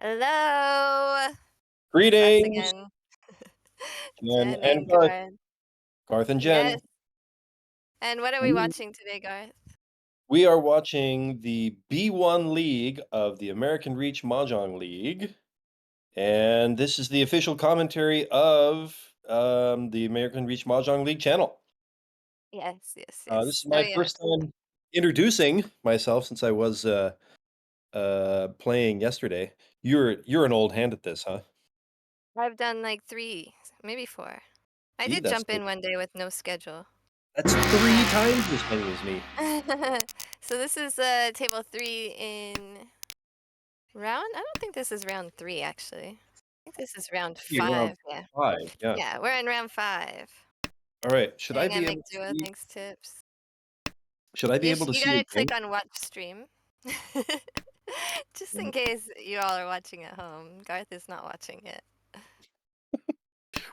Hello. It's us Greetings, again. Jen Jen and and Garth. Garth. Garth and Yes. Jen. And what are we We watching today, Garth? we are watching the B1 League of the American Reach Mahjong League, and this is the official commentary of the American Reach Mahjong League channel. Yes, yes, This is yes. Oh my yeah. first time introducing myself since I was playing yesterday. You're an old hand at this, huh? I've done like 3, maybe 4. I Gee, did jump in one day with no schedule. that's 3 times as many as me. So this is table 3 in round. I don't think this is round 3 actually. I think this is round Be around 5. Yeah. 5, yeah. Yeah, we're in round 5. All right. Should I be Hang on, able to McDuo, see? thanks tips. Should I be You able to you see a gotta game? click on watch stream. Just in Um, case you all are watching at home. Garth is not watching it.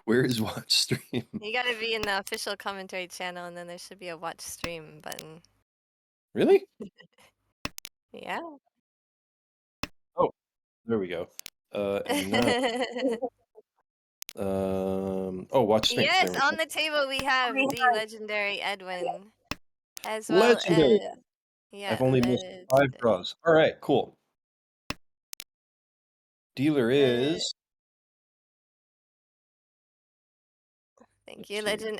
Where is watch stream? You gotta be in the official commentary channel and then there should be a watch stream button. Really? Yeah. Oh, there we go. And now, oh, watch stream. There Yes, we on go. the table we have the legendary Edwin as well Legendary. as yeah, I've only missed 5 legend. draws. All right, cool. Dealer Le is, Thank let's you, see. legend.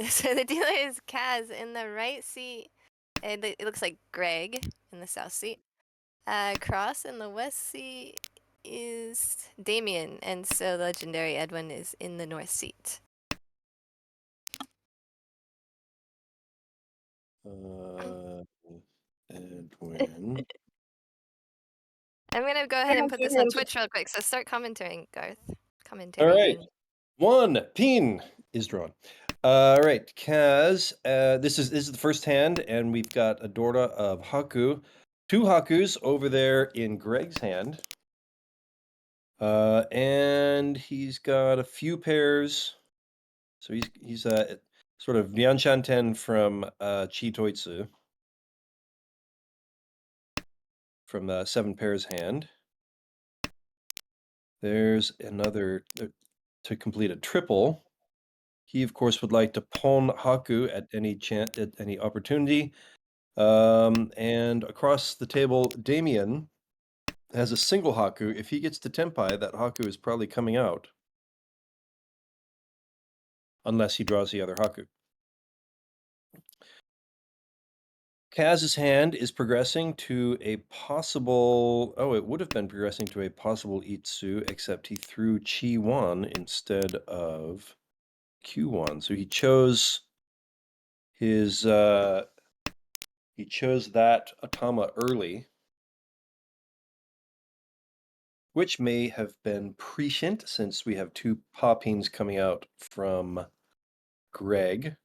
So the dealer is Kaz in the right seat. It looks like Greg in the south seat. Cross in the west seat is Damien, and so legendary Edwin is in the north seat. Uh, Edwin. I'm gonna go ahead and put this on Twitch real quick. So start commentating, Garth. All right. Commentating. 1 pin is drawn. All right, Kaz. This is the first hand, and we've got a Dorda of Haku. 2 Hakus over there in Greg's hand. And he's got a few pairs. So he's sort of Lianshanten from Chi Toitsu from the 7 pairs hand. There's another to complete a triple. He of course would like to pawn Haku at any opportunity. And across the table, Damien has a single Haku. If he gets to Tenpai, that Haku is probably coming out. Unless he draws the other Haku. Kaz's hand is progressing to a possible... Oh, it would have been progressing to a possible Itsu, except he threw Chi1 instead of Q1. So he chose his... he chose that Atama early, which may have been prescient since we have 2 Poppings coming out from Greg.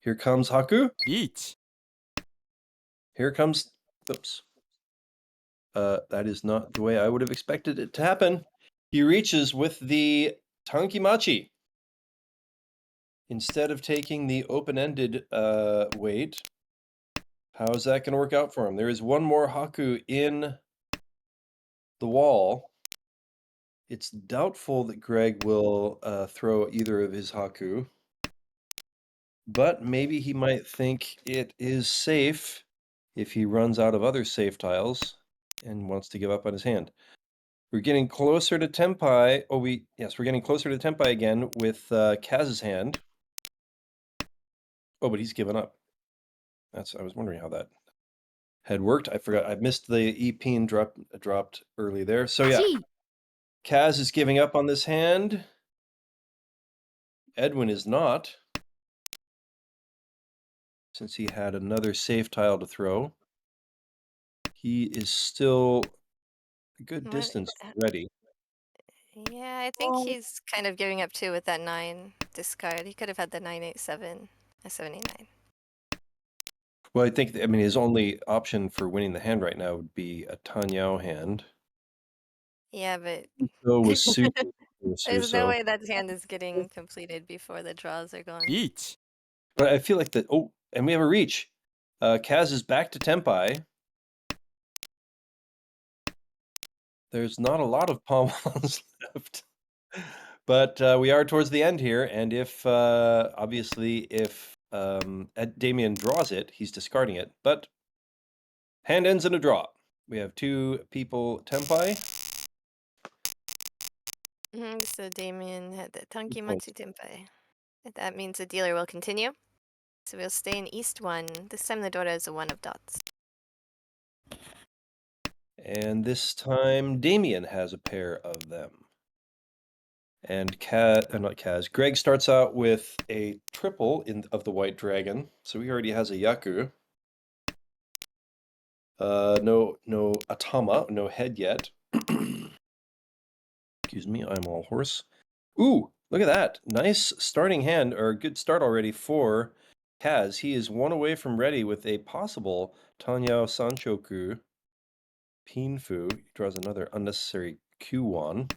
Here comes Haku. Each. Here comes... Oops. That is not the way I would have expected it to happen. He reaches with the Tankimachi. Instead of taking the open-ended weight, how is that going to work out for him? There is one more Haku in the wall. It's doubtful that Greg will throw either of his Haku, but maybe he might think it is safe if he runs out of other safe tiles and wants to give up on his hand. We're getting closer to Tenpai. We're getting closer to Tenpai again with Kaz's hand. Oh, but he's given up. I was wondering how that had worked. I forgot. I missed the E-pin dropped early there. So yeah, Kaz is giving up on this hand. Edwin is not, since he had another safe tile to throw. He is still a good What? distance ready. Yeah, I think he's kind of giving up too with that 9 discard. He could have had the 987, a 79. Well, I mean, his only option for winning the hand right now would be a Tanyao hand. Yeah, but So was Suso. there's no way that hand is getting completed before the draws are gone. Each. But I feel like that. Oh, and we have a reach. Kaz is back to Tenpai. There's not a lot of palm wands left. But, we are towards the end here, and if, obviously, if, Damien draws it, he's discarding it, but hand ends in a draw. We have 2 people tempai. So Damien had the Tanki Points. Matsu Tenpai. That means the dealer will continue. So we'll stay in East 1. This time the Dora is a 1 of dots. And this time, Damien has a pair of them. And not Kaz. Greg starts out with a triple of the white dragon, so he already has a Yaku. No Atama, no head yet. Excuse me, I'm all hoarse. Ooh, look at that. Nice starting hand, or good start already for Kaz. He is 1 away from ready with a possible Tanyao Sanchoku Pinfu. He draws another unnecessary Q1.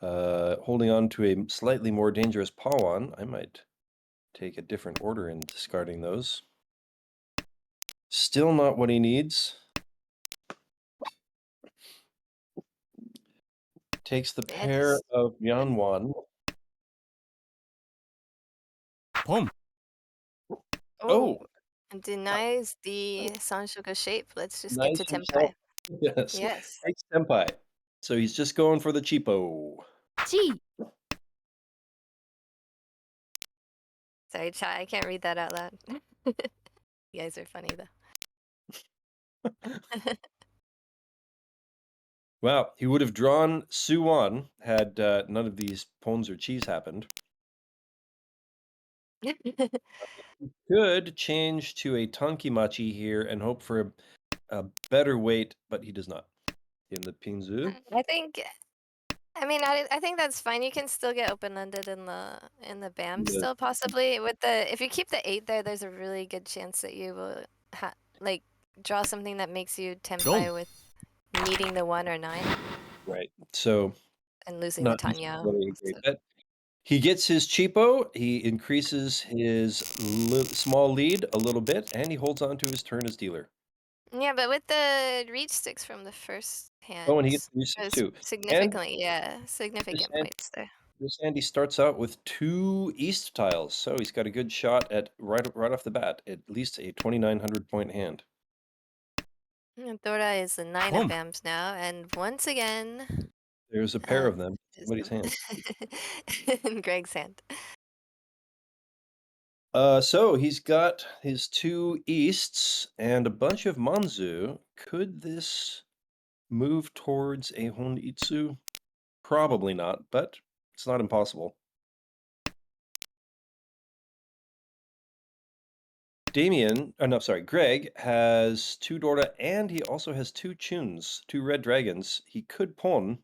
Holding on to a slightly more dangerous Pawan. I might take a different order in discarding those. Still not what he needs. Takes the pair of Yanwan. Boom. Oh, Oh, and denies the Sanshoku shape. Let's just get nice to himself. Tenpai. Yes. Yes. Thanks, Senpai. So he's just going for the cheapo. Gee. Sorry, Chai, I can't read that out loud. You guys are funny though. Wow, he would have drawn Suwon had none of these pawns or cheese happened. Could change to a Tankimachi here and hope for a better weight, but he does not. In the Pinzu. I think that's fine. You can still get open-ended in the BAM Yeah. still possibly. If you keep the 8 there, there's a really good chance that you will like draw something that makes you Tenpai with needing the 1 or 9 Right. So and losing the not Tanya. necessarily a great So, bet. He gets his cheapo, he increases his small lead a little bit, and he holds on to his turn as dealer. yeah, but with the reach sticks from the first Oh, and he gets hands, the reach there's too. And significant this hand, points there. this hand he starts out with 2 east tiles, so he's got a good shot at right off the bat, at least a 2,900 point hand. Dora is the 9 of BAMs now, and once again, There's a pair of them in is somebody's hand. in Greg's hand. So he's got his 2 easts and a bunch of Manzu. Could this move towards a Honitsu? Probably not, but it's not impossible. Greg has 2 Dora and he also has 2 Chuns, 2 red dragons. He could pawn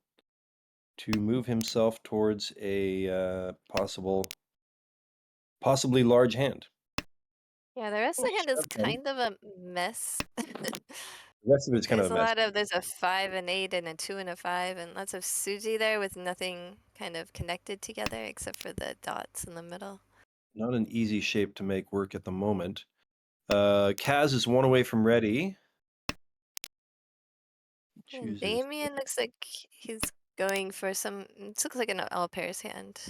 to move himself towards a possibly large hand. Yeah, the rest of the hand is Okay. kind of a mess. The rest of it's kind of a mess. There's a 5 and 8 and a 2 and a 5 and lots of Suji there with nothing kind of connected together except for the dots in the middle. Not an easy shape to make work at the moment. Kaz is 1 away from ready. And Chooses. Damien looks like he's going for it looks like an all pairs hand.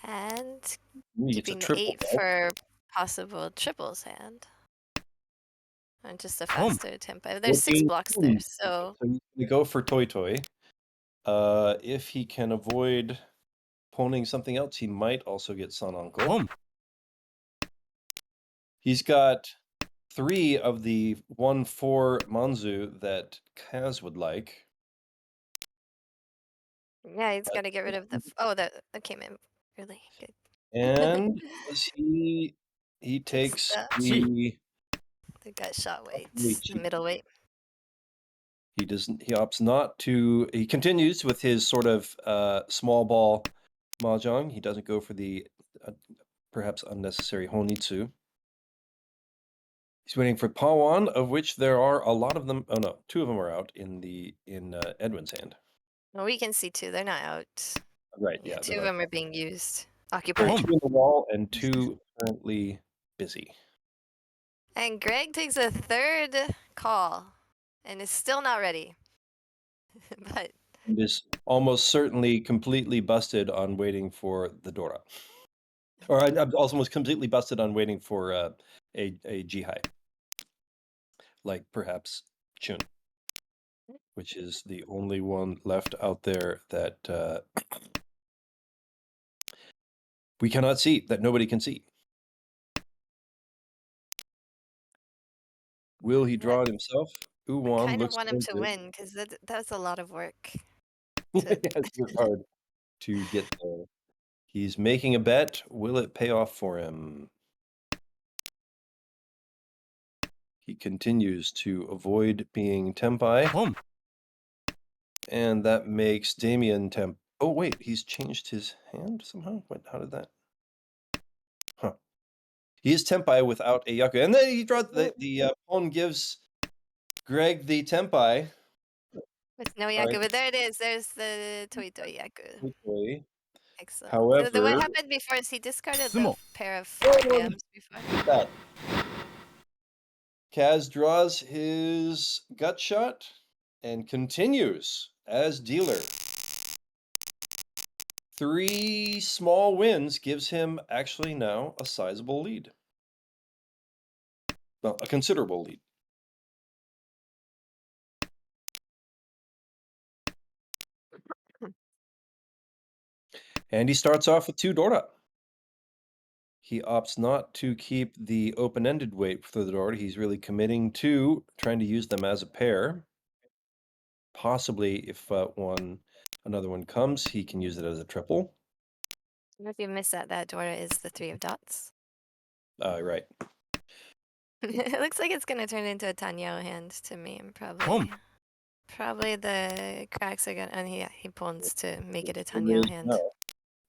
And He gets a keeping the triple 8 there. for possible triples hand. And just a faster tempo. There's 6 Looking blocks there, so So he's gonna go for Toy Toy. If he can avoid pawning something else, he might also get Sun Uncle. He's got 3 of the 1/4 Manzu that Kaz would like. yeah, he's got to get rid of the. That came in really good. And as he takes the gut shot really weights, the cheap. middleweight. He opts not to. He continues with his sort of small ball mahjong. He doesn't go for the perhaps unnecessary honitsu. He's waiting for Pawan, of which there are a lot of them. Oh no, 2 of them are out in Edwin's hand. Well, we can see 2. They're not out. Right. Yeah, Yeah. 2 of them are being used, There occupied. are 2 in the wall and 2 currently busy. And Greg takes a 3rd call. and is still not ready. But And is almost certainly completely busted on waiting for the Dora. Or I'm almost completely busted on waiting for a Jihai. Like perhaps Chun, which is the only one left out there that we cannot see, that nobody can see. Will he draw it himself? I Uwan kind of looks want him very to good. win because that's a lot of work. It's worked hard to get there. He's making a bet. Will it pay off for him? He continues to avoid being Tempai, Boom. and that makes Damien Temp. Oh wait, he's changed his hand somehow. What? How did that? Huh. He is Tempai without a Yaku, and then he draws the pawn gives Greg the Tempai. With no All Yaku, right. but there it is. There's the Toi Toi Yaku. Okay. Excellent. So what However, happened before is he discarded the Sumo. pair of Oh, rams before. that. Kaz draws his gut shot and continues as dealer. 3 small wins gives him actually now a sizable lead. Well, a considerable lead. And he starts off with 2 Dora. He opts not to keep the open-ended weight for the Dora. He's really committing to trying to use them as a pair. Possibly, if another one comes, he can use it as a triple. If you miss that Dora is the 3 of dots. Right. It looks like it's gonna turn into a Tanyao hand to me, and Boom. probably the cracks are gonna. And he pawns to make it a There Tanyao is hand. no.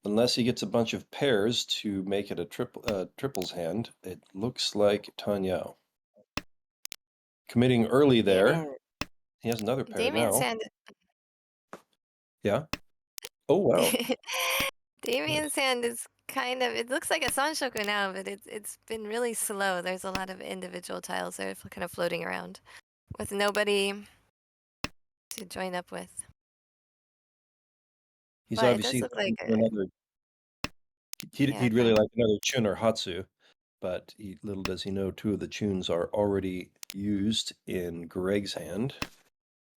Unless he gets a bunch of pairs to make it a triples hand, it looks like Tanyao. Committing early there. He has another pair Damien's now. hand. Yeah. Oh wow. Damien's hand is kind of. It looks like a Sanshoku now, but it's been really slow. There's a lot of individual tiles that are kind of floating around, with nobody to join up with. He's But it does obviously look like looking for another. yeah, He'd really like another Chun or Hatsu, but little does he know 2 of the Chuns are already used in Greg's hand.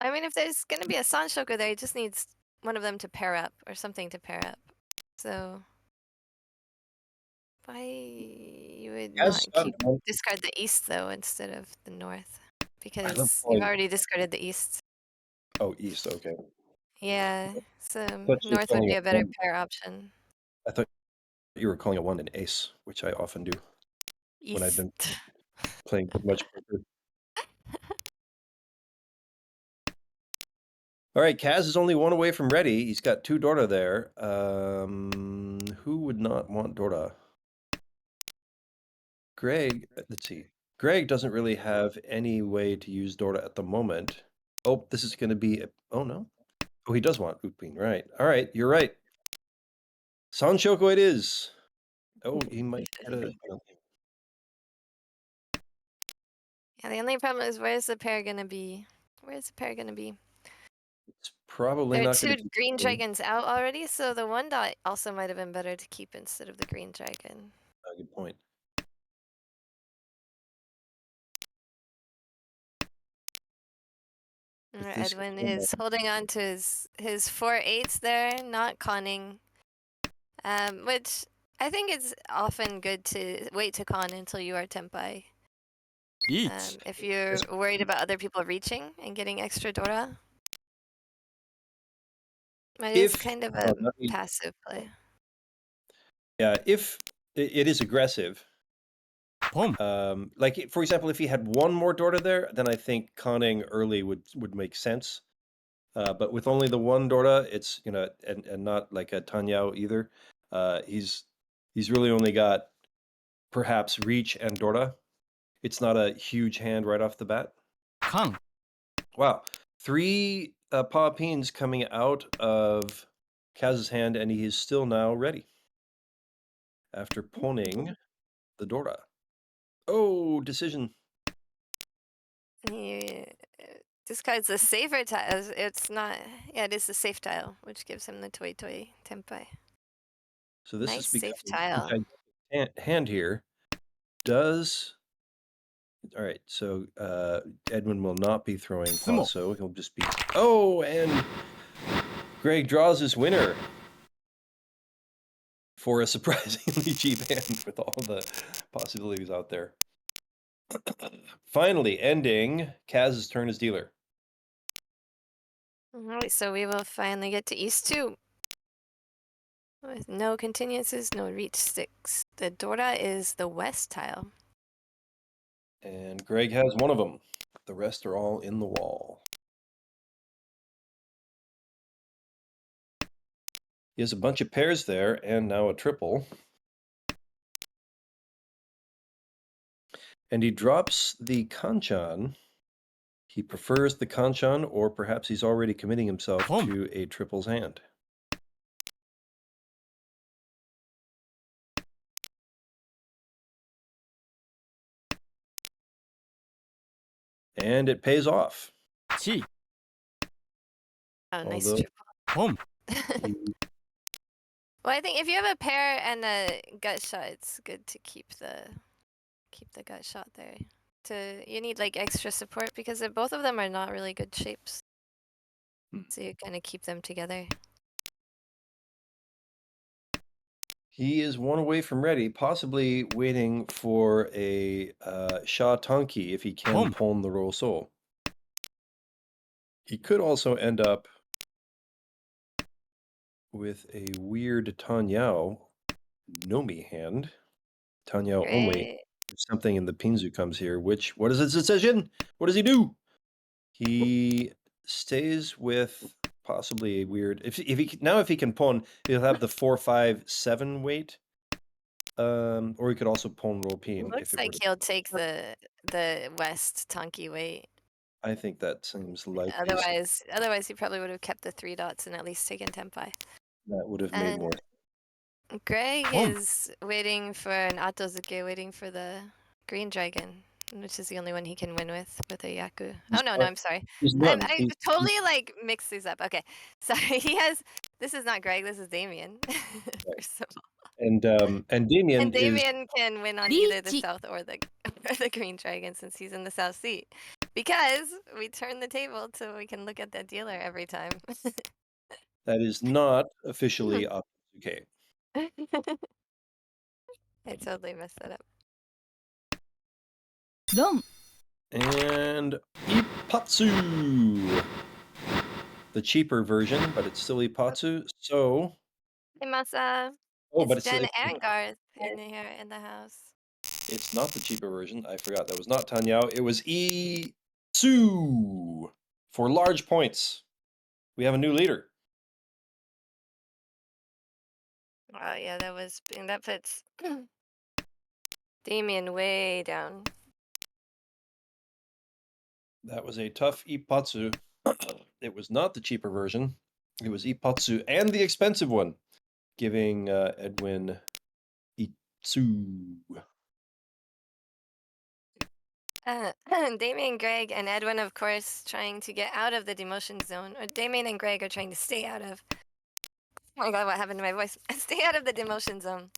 I mean, if there's gonna be a Sanshoku there, he just needs one of them to pair up or something to pair up. So why you would Has not keep discard the east though instead of the north? Because you've calling. already discarded the east. Oh, east. Okay. Yeah, so But you're north would calling be it a better one. pair option. I thought you were calling a 1 an ace, which I often do when I've East. been playing too much poker. All right, Kaz is only 1 away from ready. He's got 2 Dora there. Who would not want Dora? Greg, let's see. Greg doesn't really have any way to use Dora at the moment. Oh, this is going to be. Oh no. Oh, he does want Upin. Right. All right. You're right. Sanshoko it is. Oh, he might get a. Yeah, the only problem is where's the pair gonna be? Where's the pair gonna be? It's probably There are not going 2 to keep green going. dragons out already, so the 1 dot also might have been better to keep instead of the green dragon. Good point. With this Edwin is holding on to his 4/8s there, not conning, which I think it's often good to wait to con until you are Tempai. Eat. If you're worried about other people reaching and getting extra Dora. It is kind of a passive play. Yeah, if it is aggressive. Boom. Like for example, if he had 1 more Dora there, then I think conning early would make sense. But with only the 1 Dora, it's and not like a Tanyao either. He's really only got perhaps reach and Dora. It's not a huge hand right off the bat. Kang. Wow, 3 paw peens coming out of Kaz's hand, and he is still now ready after pawning the Dora. Oh, decision. He Discards the safer tile. It's not. Yeah, it is the safe tile, which gives him the Toi Toi Tenpai. So this Nice is safe becoming tile. hand here. Does all right. So Edwin will not be throwing Sumo. Paso. He'll just be. Oh, and Greg draws his winner for a surprisingly cheap hand with all the possibilities out there. Finally, ending Kaz's turn as dealer. Alright, so we will finally get to East 2. With no continuances, no reach sticks. The Dora is the west tile. And Greg has one of them. The rest are all in the wall. He has a bunch of pairs there and now a triple. And he drops the Kanchan. He prefers the Kanchan, or perhaps he's already committing himself to a triples hand. And it pays off. Chi. Oh, nice Although triple. he- Well, I think if you have a pair and a gut shot, it's good to keep the gut shot there. You need like extra support because both of them are not really good shapes. So you kind of keep them together. he is one away from ready, possibly waiting for a Sha Tanki if he can pawn the Royal Soul. He could also end up with a weird Tanyao Nomi hand. Tanyao only. If something in the Pinzu comes here, what is his decision? What does he do? He stays with possibly a weird. If he can pawn, he'll have the 4-5-7 weight. Or he could also pawn roll pin. Looks like he'll take the west Tonki weight. I think that seems likely. Otherwise he probably would have kept the 3 dots and at least taken Tenpai. That would have made more. Greg is waiting for an Atozuke, waiting for the green dragon, which is the only one he can win with a Yaku. Oh no, I'm sorry. I totally like mixed these up. Okay, sorry. This is not Greg. This is Damien. First of all. And Damien can win on either the south or the green dragon since he's in the south seat. Because we turn the table so we can look at the dealer every time. That is not officially okay. I totally messed that up. Done. And Ippatsu. The cheaper version, but it's still Ippatsu. So. Hey, Masa. But it's Jen and Garth in here in the house. It's not the cheaper version. I forgot. That was not Tanyao. It was Itsu for large points. We have a new leader. Oh yeah, that puts Damien way down. That was a tough Ippatsu. It was not the cheaper version. It was Ippatsu and the expensive one, giving Edwin Itsu. Damien, Greg, and Edwin, of course, trying to get out of the demotion zone. Or Damien and Greg are trying to stay out of. Oh my god, what happened to my voice? Stay out of the demotion zone.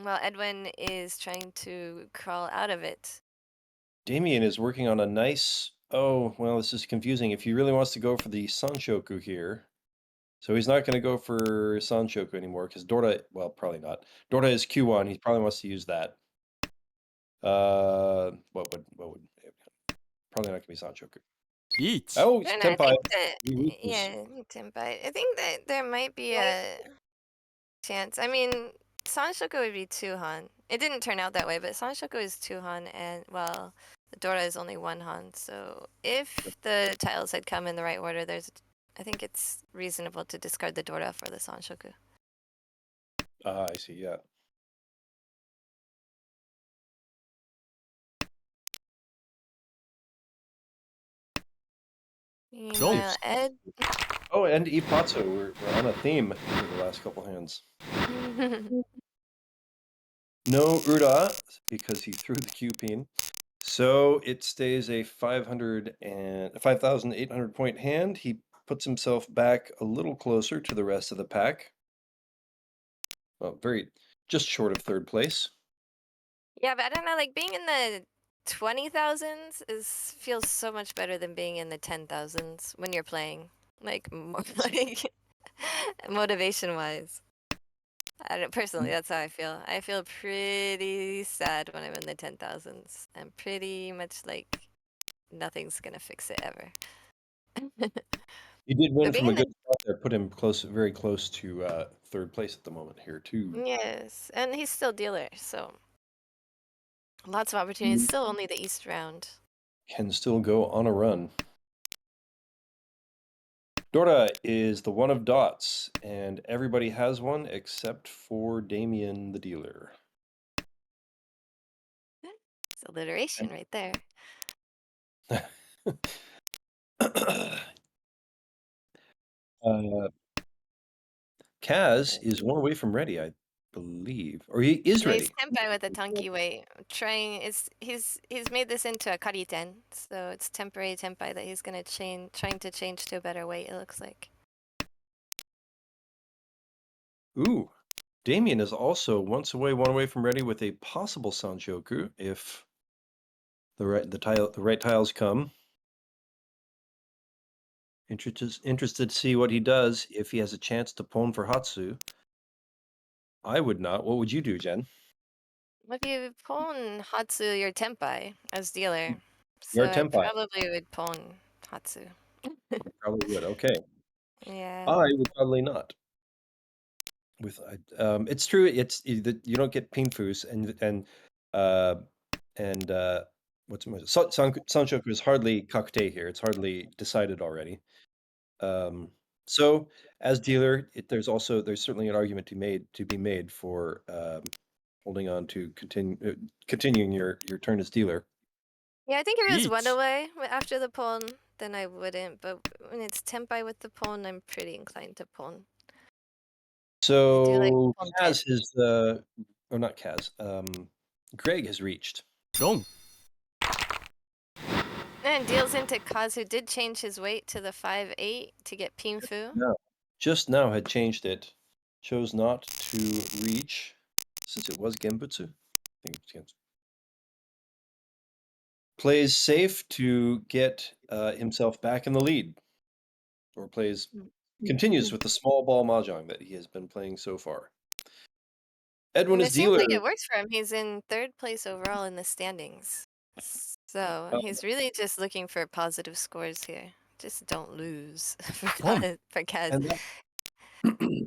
Well, Edwin is trying to crawl out of it. Damien is working on a nice. Oh, well, this is confusing. If he really wants to go for the Sanshoku here. So he's not going to go for Sanshoku anymore because Dorta, well, probably not. Dorta is Q1. He probably wants to use that. What would probably not going to be Sanshoku. Each. Oh, it's Tenpai. Yeah, Tenpai. I think that there might be a chance. I mean, Sanshoku would be 2 Han. It didn't turn out that way, but Sanshoku is 2 Han, and well, the Dora is only 1 Han. So if the tiles had come in the right order, I think it's reasonable to discard the Dora for the Sanshoku. I see. Yeah. Meanwhile, Ed. Oh, and Ippatsu. We're on a theme for the last couple hands. No Ura, because he threw the Q pin. So it stays a 5,800 point hand. He puts himself back a little closer to the rest of the pack. Well, just short of third place. Yeah, but I don't know, like being in the 20,000s feels so much better than being in the 10,000s when you're playing. Like like motivation wise. Personally, that's how I feel. I feel pretty sad when I'm in the 10,000s. I'm pretty much like nothing's gonna fix it ever. He did win But being from a in good the spot there, put him very close to third place at the moment here too. yes, and he's still dealer, so lots of opportunities. He Still only the East round. can still go on a run. Dora is the one of dots, and everybody has one except for Damien the dealer. It's alliteration right there. Kaz is one away from ready, I believe, or he is Yeah, he's ready. tempai with a tanki weight. He's made this into a kariten, so it's temporary tempai that he's gonna trying to change to a better weight. It looks like. Ooh, Damien is also one away from ready with a possible Sanchoku if the right tiles come. Interested to see what he does if he has a chance to pwn for Hatsu. I would not. What would you do, Jen? If you pawn Hatsu, you're tempai as dealer, so You're I Tenpai. probably would pawn Hatsu. Probably would. Okay. Yeah. I would probably not. It's true. You don't get Pinfus and what's Sanchoku is hardly kakute here. It's hardly decided already. So as dealer, there's certainly an argument to be made for holding on to continuing your turn as dealer. Yeah, I think if it was one Beats. away after the pawn, then I wouldn't. But when it's tempai with the pawn, I'm pretty inclined to pawn. I do like So pawn Kaz pit. is or not Kaz. Greg has reached. Long. And deals into Kaz, who did change his weight to the 5'8" to get Pinfu. No, just now had changed it. Chose not to reach since it was Genbutsu. I think it was Genbutsu. Plays safe to get himself back in the lead, or continues with the small ball mahjong that he has been playing so far. Edwin And is it seems dealer. like it works for him. He's in 3rd place overall in the standings. So he's really just looking for positive scores here. Just don't lose Pom. for Kaz. And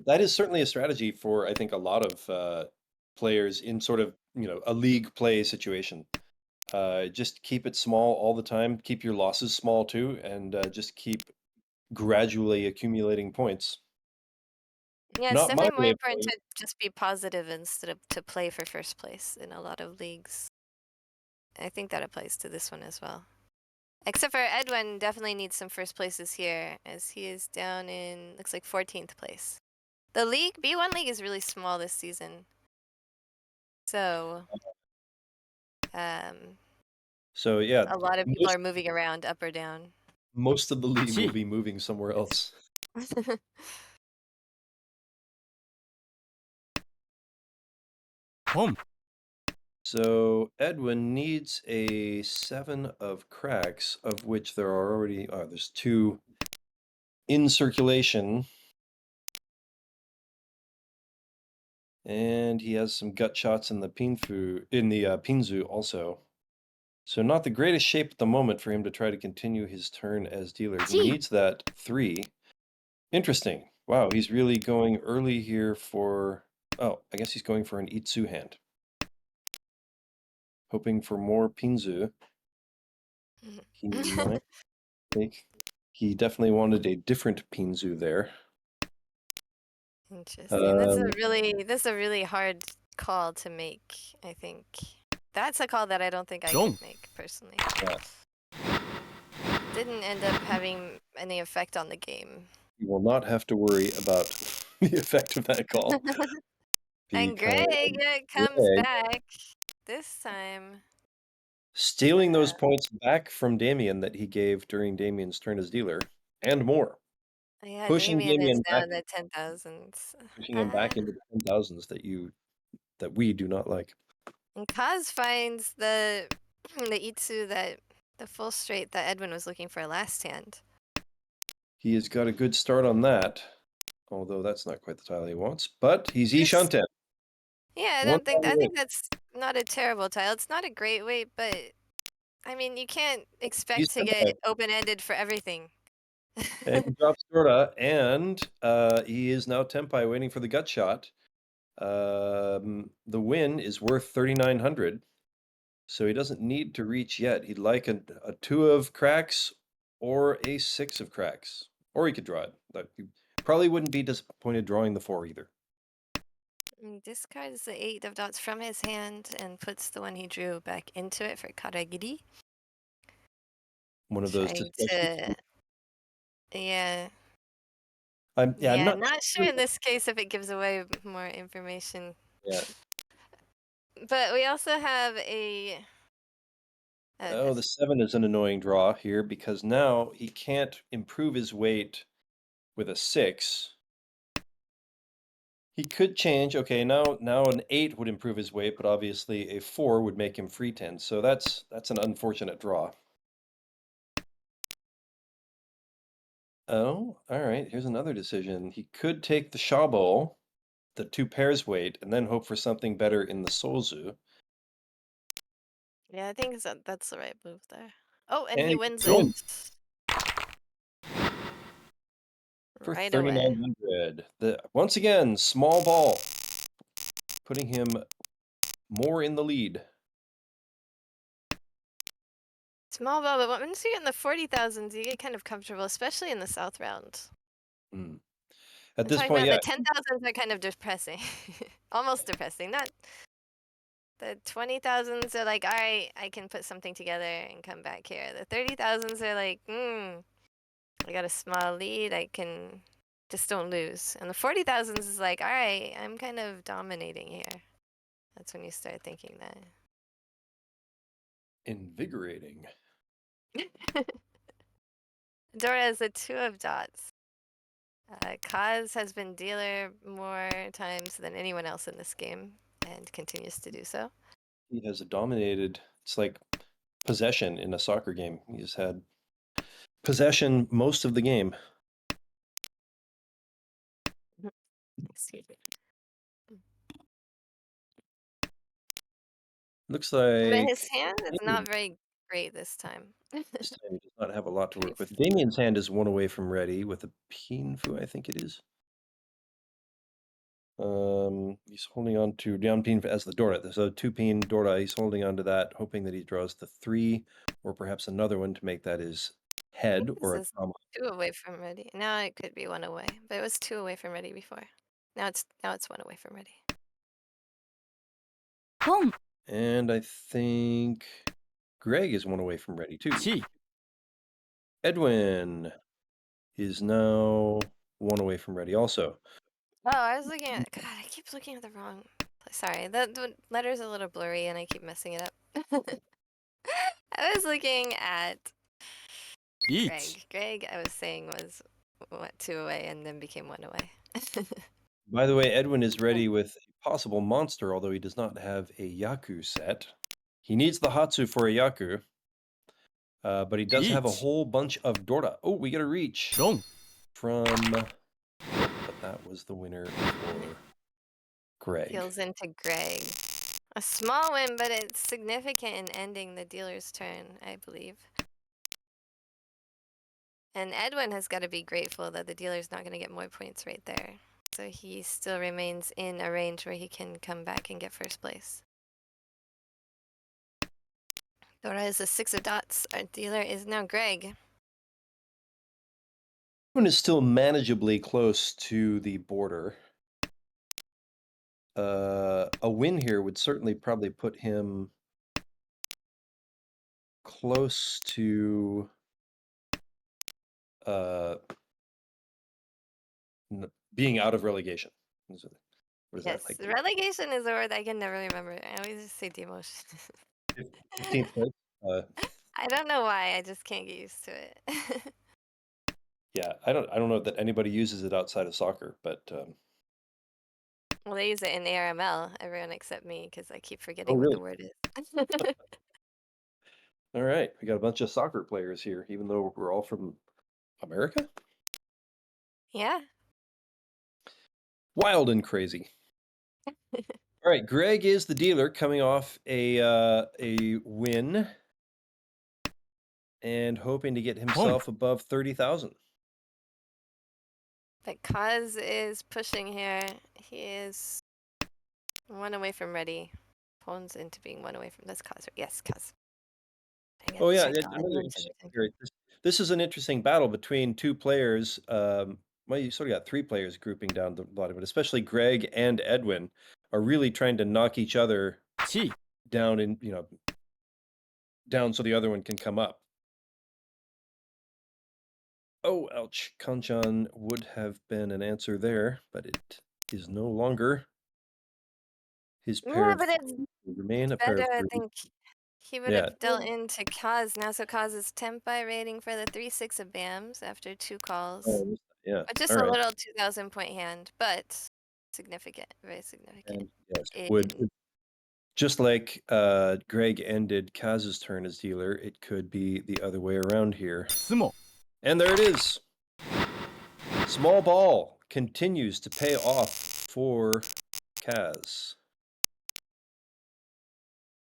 that is certainly a strategy for, I think, a lot of players in sort of, a league play situation. Just keep it small all the time. Keep your losses small too, and just keep gradually accumulating points. Yeah, it's Not my definitely more way of important playing. to just be positive instead of to play for 1st place in a lot of leagues. I think that applies to this one as well. Except for Edwin definitely needs some 1st places here, as he is down in, looks like 14th place. The league, B1 league is really small this season. So, So yeah, a lot of people are moving around up or down. most of the league will See. be moving somewhere else. Pom. So Edwin needs a 7 of cracks, of which there are already there's 2 in circulation. And he has some gut shots in the Pinzu also. So not the greatest shape at the moment for him to try to continue his turn as dealer. He needs that 3. Interesting. Wow, he's really going early here for... Oh, I guess he's going for an Itsu hand. Hoping for more Pinzu. He might take... He definitely wanted a different Pinzu there. Interesting. That's a really hard call to make, I think. That's a call that I don't think I could make personally. Yeah. Didn't end up having any effect on the game. You will not have to worry about the effect of that call. And Greg comes back this time. stealing those points back from Damien that he gave during Damien's turn as dealer, and more. Yeah, Pushing Damien is Damien now back in the 10,000s. pushing him back into the 10,000s that we do not like. And Kaz finds the the Itsu that the full straight that Edwin was looking for last hand. He has got a good start on that, although that's not quite the tile he wants, but he's It's- Ishanten. Yeah, One tile I away. think that's not a terrible tile. It's not a great weight, but I mean, you can't expect He's to Senpai. get open-ended for everything. And he drops Dorda, and he is now Tenpai waiting for the gut shot. The win is worth 3,900, so he doesn't need to reach yet. He'd like a 2 of cracks or a 6 of cracks, or he could draw it. But he probably wouldn't be disappointed drawing the 4 either. He discards the 8 of dots from his hand and puts the one he drew back into it for Karagiri. One of those Trying discussions. to... Yeah. I'm not not sure sure. in this case if it gives away more information. Yeah. But we also have a... Oh, the 7 is an annoying draw here because now he can't improve his weight with a 6. He could change. Okay, now an 8 would improve his weight, but obviously a 4 would make him free 10. So that's an unfortunate draw. Oh, all right. Here's another decision. He could take the Shabo, the 2 pairs weight, and then hope for something better in the Sozu. Yeah, I think that's the right move there. Oh, and And he he wins wins. it. For Right away. 3,900. Once again, small ball, putting him more in the lead. Small ball, but once you get in the 40,000s, you get kind of comfortable, especially in the South round. Mm. At I'm this talking point, about yeah. the 10,000s are kind of depressing. Almost depressing. Not the 20,000s are like, all right, I can put something together and come back here. The 30,000s are like, I got a small lead. I can just don't lose. And the 40,000s is like, all right, I'm kind of dominating here. That's when you start thinking that. Invigorating. Dora has a 2 of dots. Kaz has been dealer more times than anyone else in this game and continues to do so. He has dominated. It's like possession in a soccer game. He's had possession most of the game. Excuse me. Looks But like his hand is not very great this time. this time he does not have a lot to work with. Damien's hand is 1 away from ready with a Pinfu, I think it is. He's holding on to down pin as the Dora. So 2 pin Dora. He's holding on to that, hoping that he draws the 3 or perhaps another one to make that his head This or a is comma. 2 away from ready. Now it could be 1 away, but it was 2 away from ready before. Now it's 1 away from ready. Boom. And I think Greg is 1 away from ready too. Chi. Edwin is now 1 away from ready also. Oh, I was looking at. God, I keep looking at the wrong. Sorry, the letter's a little blurry and I keep messing it up. I was looking at Each. Greg. Greg, I was saying was 2 away and then became 1 away. By the way, Edwin is ready with a possible monster, although he does not have a Yaku set. He needs the Hatsu for a Yaku, but he does have a Each. whole bunch of Dora. Oh, we get a reach Wrong. from, but that was the winner for Greg. Deals into Greg. A small win, but it's significant in ending the dealer's turn, I believe. And Edwin has got to be grateful that the dealer's not going to get more points right there. So he still remains in a range where he can come back and get first place. Dora is a 6 of dots. Our dealer is now Greg. Edwin is still manageably close to the border. A win here would certainly probably put him close to being out of relegation. What is Yes, that like? relegation is a word I can never remember. I always just say demotion. 15th place. I don't know why. I just can't get used to it. Yeah, I don't know that anybody uses it outside of soccer, but Well, they use it in ARML, everyone except me, because I keep oh, forgetting what the really? word is. All right, we got a bunch of soccer players here, even though we're all from America. Yeah. Wild and crazy. All right, Greg is the dealer coming off a win and hoping to get himself above 30,000. But Kaz is pushing here. He is one away from ready. Pawns into being one away from this Kaz. Yes, Kaz. Dang it, Oh yeah, checked all another once interesting everything. here. This is an interesting battle between two players. Well, you sort of got three players grouping down the bottom, but especially Greg and Edwin are really trying to knock each other down in, down so the other one can come up. Oh, ouch. Kanchan would have been an answer there, but it is no longer. His pair Yeah, of but it's three will remain a pair better. of I three. think he would Yeah. have dealt into Kaz now, so Kaz is tempi rating for the 3-6 of BAMs after 2 calls. Oh, yeah. But just All a right. little 2,000 point hand, but significant, very significant. And yes, In would just like Greg ended Kaz's turn as dealer, it could be the other way around here. And there it is. Small ball continues to pay off for Kaz.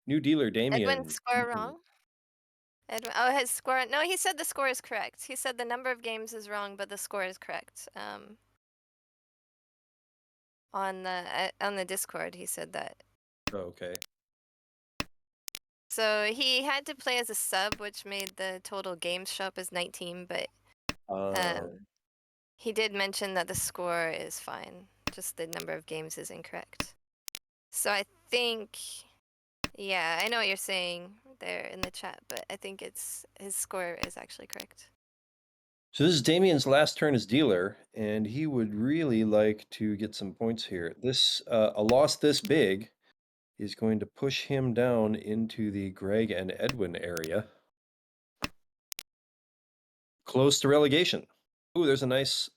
New dealer Damien. Edwin's score wrong? Edwin, oh, his score. No, he said the score is correct. He said the number of games is wrong, but the score is correct. On the Discord, he said that. Oh, okay. So he had to play as a sub, which made the total games show up as 19, but he did mention that the score is fine. Just the number of games is incorrect. So I think, yeah, I know what you're saying there in the chat, but I think it's his score is actually correct. So this is Damien's last turn as dealer, and he would really like to get some points here. This a loss this big is going to push him down into the Greg and Edwin area. Close to relegation. Ooh, there's a nice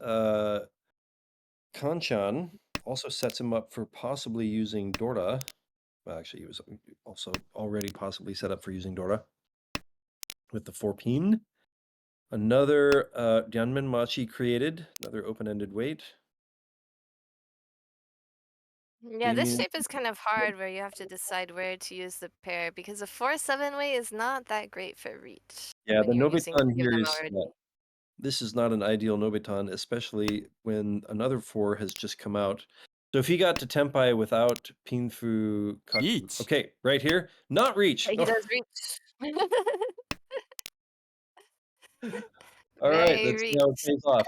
Kanchan. Also sets him up for possibly using Dorda. Well, actually, he was also already possibly set up for using Dorda with the 4-pin. Another Dianmen Machi created, another open-ended weight. Yeah, this shape is kind of hard where you have to decide where to use the pair because the 4-7 way is not that great for reach. Yeah, the when you're using Nobiton 3 of here them is already. this is not an ideal Nobiton, especially when another 4 has just come out. So if he got to Tempai without Pinfu Kaku, Reach. okay, right here, not reach. But he does reach. All right, Very let's see how it reach. pays off.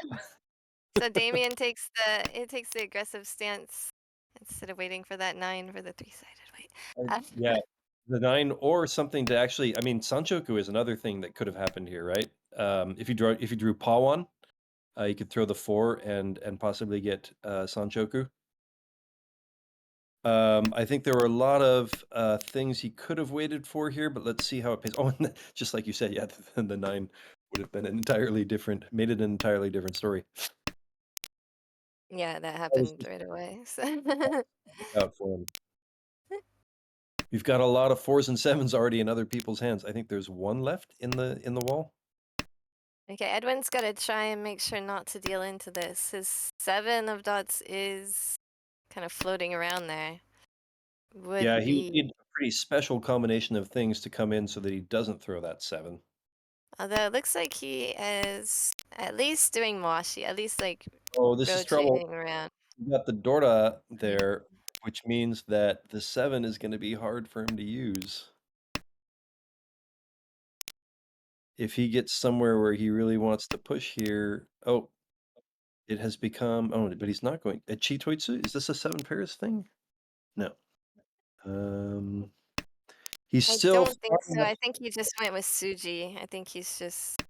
So Damien takes the aggressive stance instead of waiting for that 9 for the 3-sided weight. Yeah, the 9 or something to actually. I mean, Sanchoku is another thing that could have happened here, right? If you drew Pawan, you could throw the 4 and possibly get Sanchoku. I think there were a lot of things he could have waited for here, but let's see how it pays. Oh, and just like you said, yeah, the 9 would have been made it an entirely different story. Yeah, that happened right away. So. Out for him. We've got a lot of 4s and 7s already in other people's hands. I think there's 1 left in the wall. Okay, Edwin's got to try and make sure not to deal into this. His 7 of dots is kind of floating around there. Yeah, he would need a pretty special combination of things to come in so that he doesn't throw that 7. Although it looks like he is at least doing Moshi, at least like Oh, this is trouble. rotating around. You got the Dorda there, which means that the 7 is going to be hard for him to use. If he gets somewhere where he really wants to push here, oh, it has become, oh, but he's not going. At Chitoitsu, is this a 7 pairs thing? No. He's I still don't think so. I think he just went with Suji. I think he's just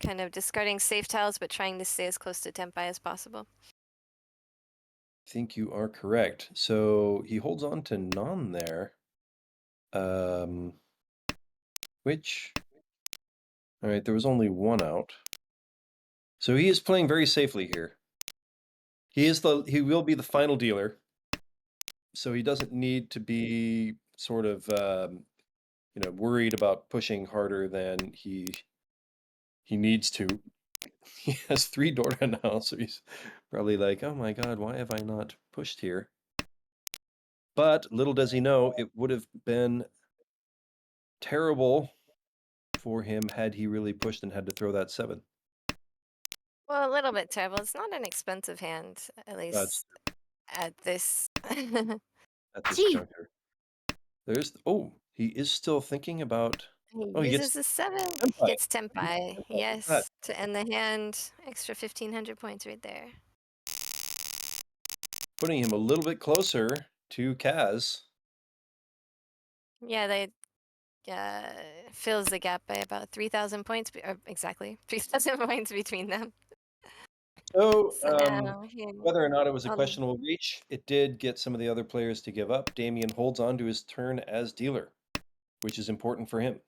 kind of discarding safe tiles, but trying to stay as close to Tempai as possible. I think you are correct. So he holds on to Non there. Which, all right, there was only one out. So he is playing very safely here. He will be the final dealer. So he doesn't need to be sort of worried about pushing harder than he needs to. He has 3 Dora now, so he's probably like, oh my god, why have I not pushed here? But little does he know, it would have been terrible for him had he really pushed and had to throw that 7. Well, a little bit terrible. It's not an expensive hand, at That's least at this. at this Gee. juncture. He is still thinking about. He Oh, he gets uses a 7. He Senpai. gets Tempai. Look at that. Yes, to end the hand. Extra 1,500 points right there. Putting him a little bit closer to Kaz. Yeah, they fills the gap by about 3,000 points, or exactly 3,000 points between them. So, So now whether or not it was a on questionable reach, it did get some of the other players to give up. Damien holds on to his turn as dealer, which is important for him.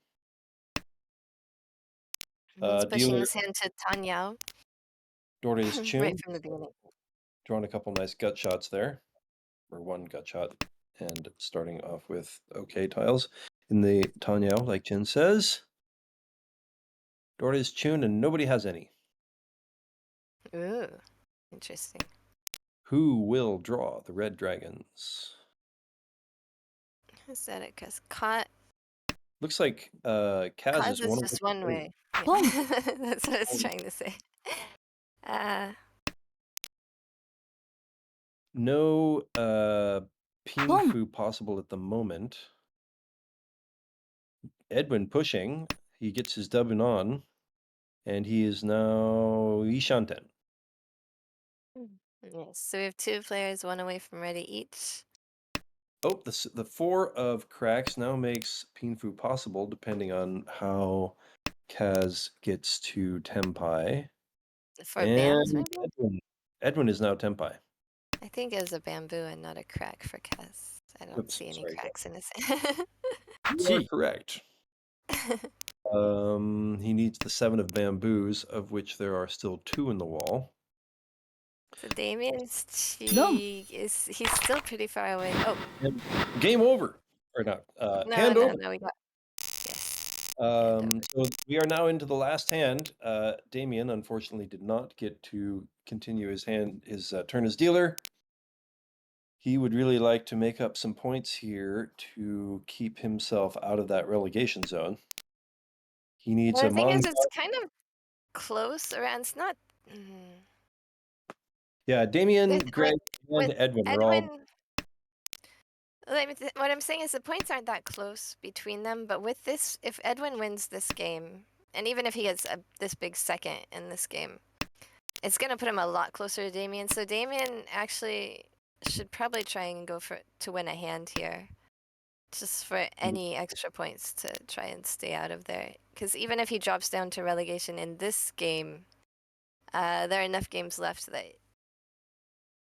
he's pushing Dealer his hand to Tanyao Dora is tuned. right from the beginning. Drawn a couple nice gut shots there, or one gut shot, and starting off with okay tiles in the Tanyao, like Jin says. Dora is tuned and nobody has any. Ooh, interesting. Who will draw the red dragons? Is that it? Because Kaz Looks like Kaz is is one of just the one way. Boom. Yeah. That's what I was trying to say. No Boom. Pinfu possible at the moment. Edwin pushing. He gets his dubbing on. And he is now Ishanten. Yes, so we have 2 players, 1 away from ready each. Oh, the 4 of cracks now makes Pinfu possible, depending on how Kaz gets to Tempai. For bams, And maybe? Edwin is now Tempai. I think it was a bamboo and not a crack for Kaz. I don't Oops, see any sorry. cracks in his. You are Gee. correct. He needs the 7 of bamboos, of which there are still 2 in the wall. So Damien's Boom. cheek he's still pretty far away. Oh, And game over. Or not. no, Hand no, over. no, we got yes. Hand over. So we are now into the last hand. Damien unfortunately did not get to continue his turn as dealer. He would really like to make up some points here to keep himself out of that relegation zone. He needs Well, a the thing is, Mong. it's kind of close around. It's not. Yeah, Damien, With, Greg, and with Edwin are all. Edwin, what I'm saying is the points aren't that close between them. But with this, if Edwin wins this game, and even if he gets this big second in this game, it's gonna put him a lot closer to Damien. So Damien actually should probably try and go to win a hand here, just for any extra points to try and stay out of there. Because even if he drops down to relegation in this game, there are enough games left that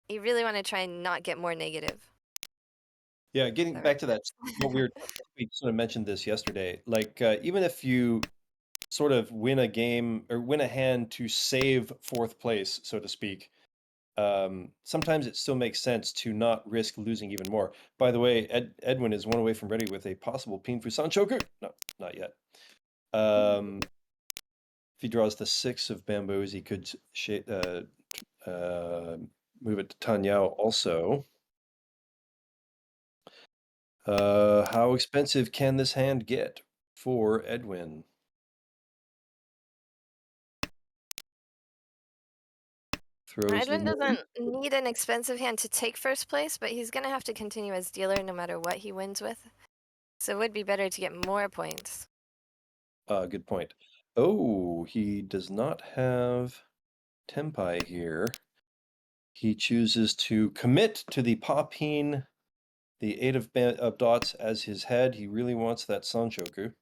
you really want to try and not get more negative. Yeah, getting The back to that, records. we sort of mentioned this yesterday. Like, even if you sort of win a game or win a hand to save 4th place, so to speak, sometimes it still makes sense to not risk losing even more. By the way, Edwin is 1 away from ready with a possible Pinfu Sanchoku. No, not yet. If he draws the 6 of bamboos, he could move it to Tanyao also. How expensive can this hand get for Edwin? Throws Edwin the doesn't need an expensive hand to take first place, but he's gonna have to continue as dealer no matter what he wins with. So it would be better to get more points. good point. Oh, he does not have Tempai here. He chooses to commit to the Papine, the 8 of dots as his head. He really wants that Sanchoku.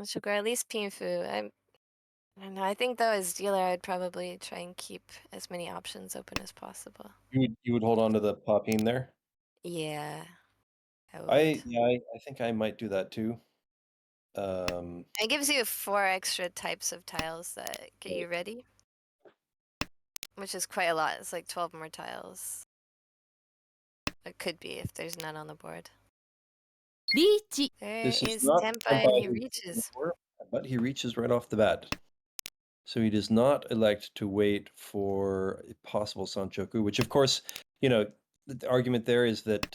Sugar, at least Pinfu. I don't know. I think though, as dealer, I'd probably try and keep as many options open as possible. You would hold on to the Papine there? Yeah, I would. I think I might do that too. It gives you 4 extra types of tiles that get you ready, which is quite a lot. It's like 12 more tiles. It could be if there's none on the board. リーチ There This is is not Tempa done by and he his reaches. score, but he reaches right off the bat. So he does not elect to wait for a possible Sanchoku, which of course, you know, the argument there is that,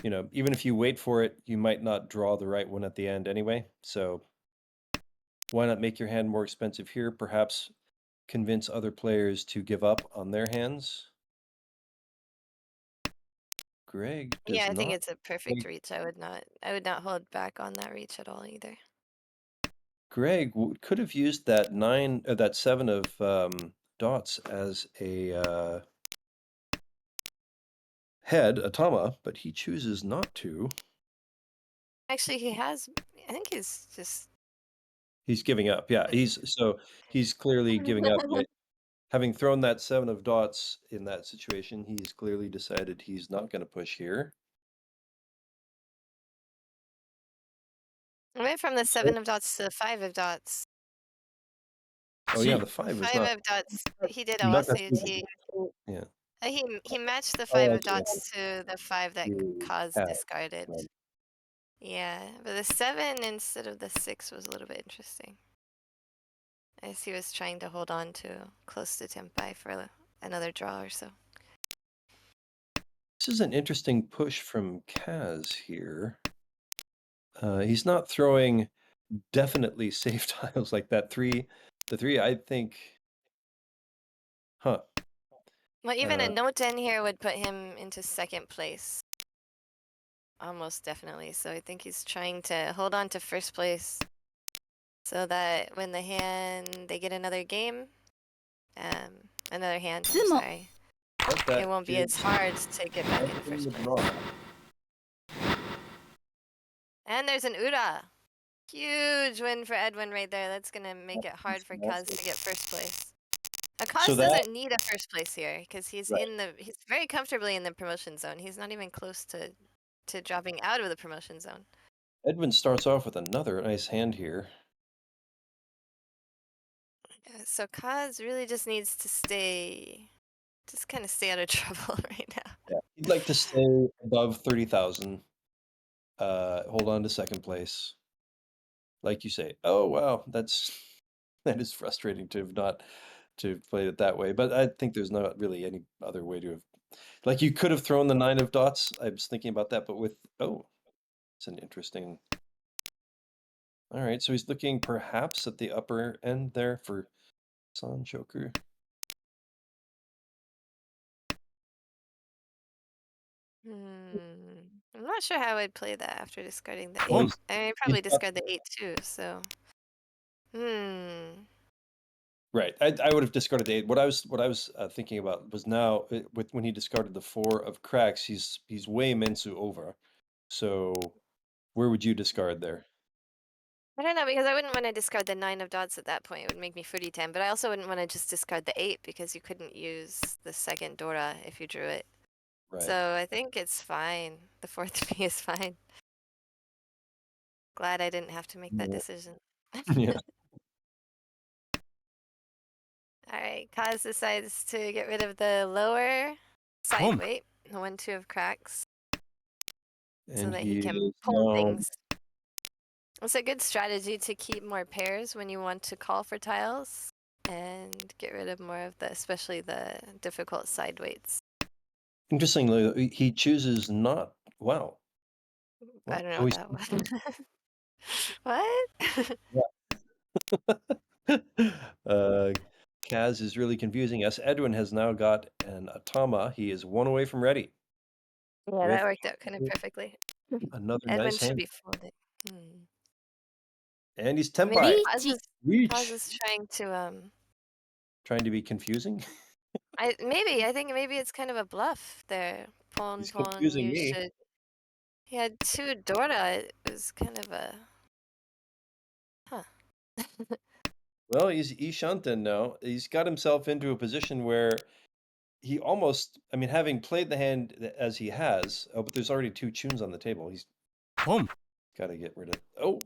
you know, even if you wait for it, you might not draw the right one at the end anyway. So why not make your hand more expensive here? Perhaps convince other players to give up on their hands. Greg does Yeah, I think not. it's a perfect reach. I would not hold back on that reach at all either. Greg could have used that that 7 of dots as a head, a tama, but he chooses not to. Actually, he has. I think he's just. He's giving up. Yeah, he's clearly giving up. Having thrown that 7 of dots in that situation, he's clearly decided he's not going to push here. I went from the 7 of dots to the 5 of dots. Oh yeah, the 5 is 5 not. of dots. He did Not also. that yeah. He matched the Oh, 5 of okay. dots to the 5 that Kaz Yeah. discarded. Right. Yeah, but the 7 instead of the 6 was a little bit interesting. As he was trying to hold on to close to Tempai for another draw or so. This is an interesting push from Kaz here. He's not throwing definitely safe tiles like that 3. The 3, I think. Huh. Well, even a note in here would put him into second place. Almost definitely. So I think he's trying to hold on to first place so that when they get another game, another hand, I'm sorry, it won't be as hard to get back into first place. And there's an Ura. Huge win for Edwin right there. That's going to make it hard for Kaz to get first place. Kaz doesn't need a first place here because he's he's very comfortably in the promotion zone. He's not even close to dropping out of the promotion zone. Edwin starts off with another nice hand here. Yeah, so Kaz really just needs to just kind of stay out of trouble right now. Yeah, he'd like to stay above 30,000. Hold on to second place. Like you say. Oh wow, that is frustrating to have not to play it that way. But I think there's not really any other way to have. Like you could have thrown the 9 of dots. I was thinking about that, but with it's an interesting. All right, so he's looking perhaps at the upper end there for Sanchoku. I'm not sure how I'd play that after discarding the 8. Well, I'd probably discard the 8 too, so. Right, I would have discarded the 8. What I was thinking about was now when he discarded the 4 of cracks, he's way Mensu over. So where would you discard there? I don't know, because I wouldn't want to discard the 9 of dots at that point. It would make me fruity 10, but I also wouldn't want to just discard the 8 because you couldn't use the second Dora if you drew it. Right. So I think it's fine. The 4th P is fine. Glad I didn't have to make that decision. Yeah. Alright, Kaz decides to get rid of the lower side weight, the 1-2 of cracks, so that he can pull things. It's a good strategy to keep more pairs when you want to call for tiles and get rid of more of especially the difficult side weights. Interestingly, he chooses not. Wow. I don't know what that was. What? Kaz is really confusing us. Edwin has now got an Atama. He is 1 away from ready. Yeah, that worked out kind of perfectly. Another Edwin nice should hand. be folding. And he's Tempai. Kaz is trying to be confusing. I think maybe it's kind of a bluff there. Pawn, confusing you me. should. He had 2 Dora. It was kind of a. Huh. Well, he's Ishanten now. He's got himself into a position where he almost, I mean, having played the hand as he has, but there's already 2 tunes on the table. He's got to get rid of.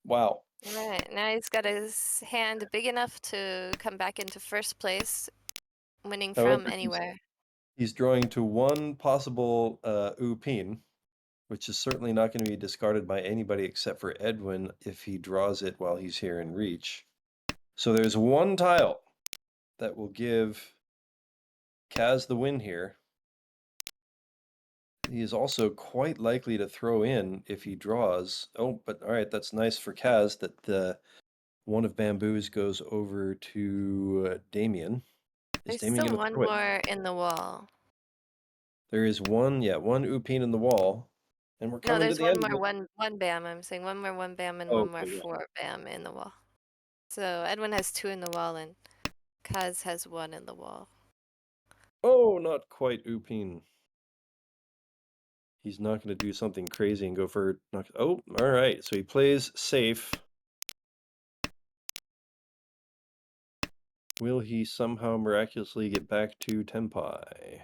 Wow. All right, now he's got his hand big enough to come back into first place, winning from However, anywhere. he's drawing to one possible Upin, which is certainly not going to be discarded by anybody except for Edwin if he draws it while he's here in reach. So there's one tile that will give Kaz the win here. He is also quite likely to throw in if he draws. Oh, but all right, that's nice for Kaz that the one of bamboos goes over to Damien. Is There's Damien still going to one throw it? more in the wall. There is one, yeah, one Upin in the wall. And we're No, coming to there's the one end of more it. one bam. I'm saying one more one bam and Oh, one more okay, yeah. four bam in the wall. So Edwin has two in the wall and Kaz has one in the wall. Oh, not quite Upin. He's not going to do something crazy and go for... Oh, all right. So he plays safe. Will he somehow miraculously get back to Tenpai?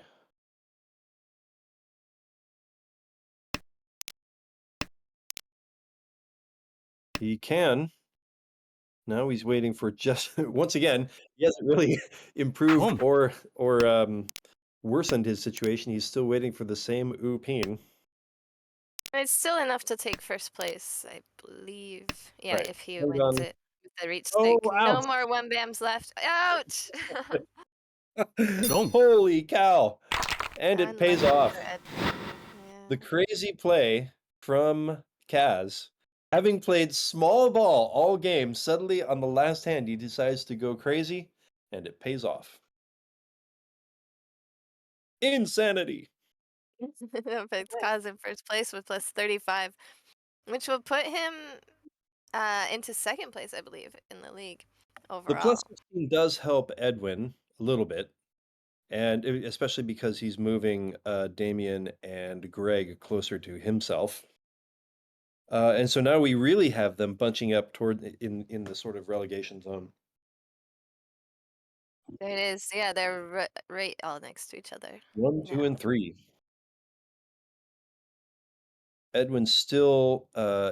He can. Now he's waiting for just... Once again, he hasn't really improved or worsened his situation. He's still waiting for the same Upin. It's still enough to take first place, I believe. Yeah, Right. if he Hold wins on. it with the reach Oh, stick. No ouch! more one bams left. Ouch! Holy cow! And it pays Unlucky off. for Edwin. Yeah. The crazy play from Kaz, having played small ball all game, suddenly on the last hand he decides to go crazy, and it pays off. Insanity! But Kaz in first place with plus 35, which will put him into second place, I believe, in the league The plus overall. 16 does help Edwin a little bit, and especially because he's moving Damien and Greg closer to himself. And so now we really have them bunching up toward in the sort of relegation zone. There it is. Yeah, they're right all next to each other. 1, 2, now. and 3. Edwin's still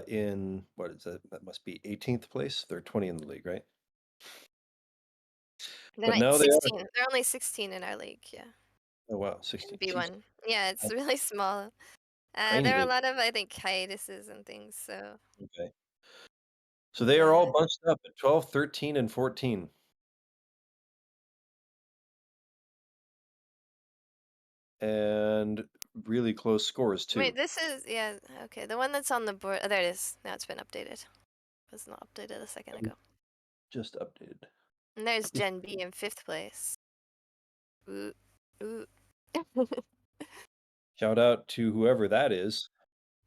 in, what is that? That must be 18th place. They're 20 in the league, right? They're But not now they are. 16. They're only 16 in our league. Yeah. Oh wow, 16. In Jeez, B1. Yeah, it's that's really small. tiny There are a league. lot of, I think, hiatuses and things. So Okay. So they are all yeah, bunched up at 12, 13, and 14. And really close scores too. wait, this is yeah okay. The one that's on the board. Oh, there it is. Now it's been updated. It was not updated a second ago. Just updated. And there's Gen B in 5th place. Ooh, ooh. Shout out to whoever that is.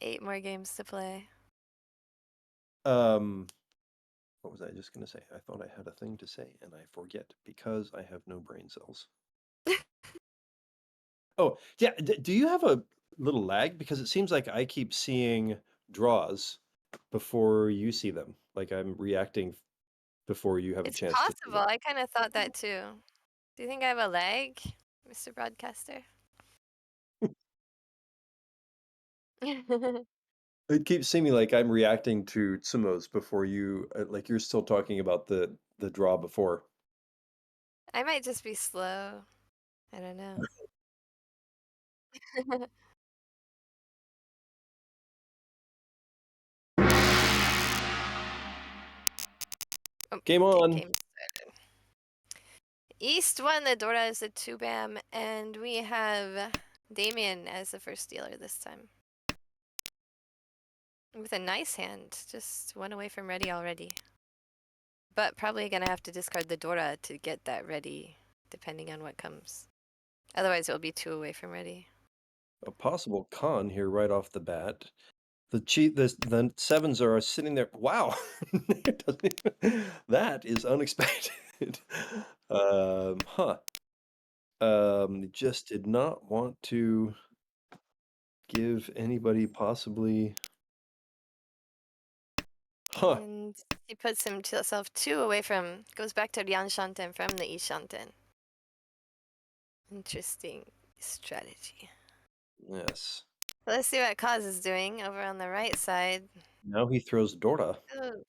8 more games to play. What was I just going to say? I thought I had a thing to say and I forget because I have no brain cells. Oh, yeah. Do you have a little lag? Because it seems like I keep seeing draws before you see them. Like I'm reacting before you have a It's chance to see possible. I kind of thought that too. Do you think I have a lag, Mr. Broadcaster? them. It keeps seeming like I'm reacting to Tsumos before you, like you're still talking about the draw before. I might just be slow. I don't know. Oh, Game on. game started. East won the Dora as a 2-bam, and we have Damien as the first dealer this time. With a nice hand, just one away from ready already. But probably gonna have to discard the Dora to get that ready, depending on what comes. Otherwise, it'll be 2 away from ready. A possible con here right off the bat. The sevens are sitting there. Wow, It doesn't that is unexpected. Huh. Just did not want to give anybody possibly. Huh. And he puts himself 2 away from, goes back to Ryan Shanten from the East Shanten. Interesting strategy. Yes. Let's see what Kaz is doing over on the right side. Now he throws Dora. Oh,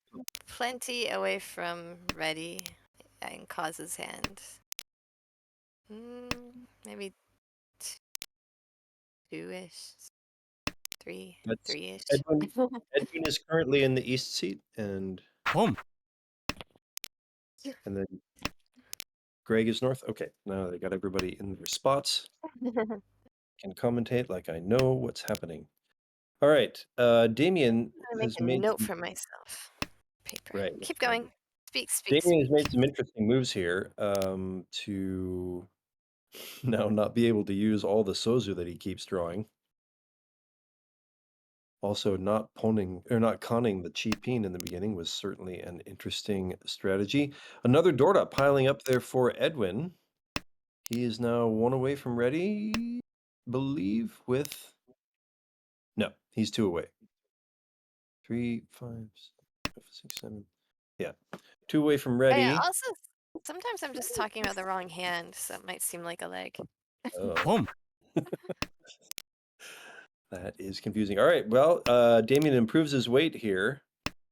plenty away from ready and causes hand. Maybe two-ish, That's three-ish. Edwin. Edwin is currently in the east seat, and then Greg is north. Okay, now they got everybody in their spots. Can commentate like I know what's happening. All right, Damien I'm gonna make has a made note for myself. Paper. right. Keep going. Speak, speak, Damien has speak. made some interesting moves here to now not be able to use all the Sozu that he keeps drawing. Also, not conning the Chi Peen in the beginning was certainly an interesting strategy. Another Dorda piling up there for Edwin. He is now one away from ready, believe, with... No, he's two away. 3, 5, 6, 7. Yeah, two away from ready. Yeah, also, sometimes I'm just talking about the wrong hand, so it might seem like a leg. Oh. That is confusing. All right, well, Damien improves his weight here.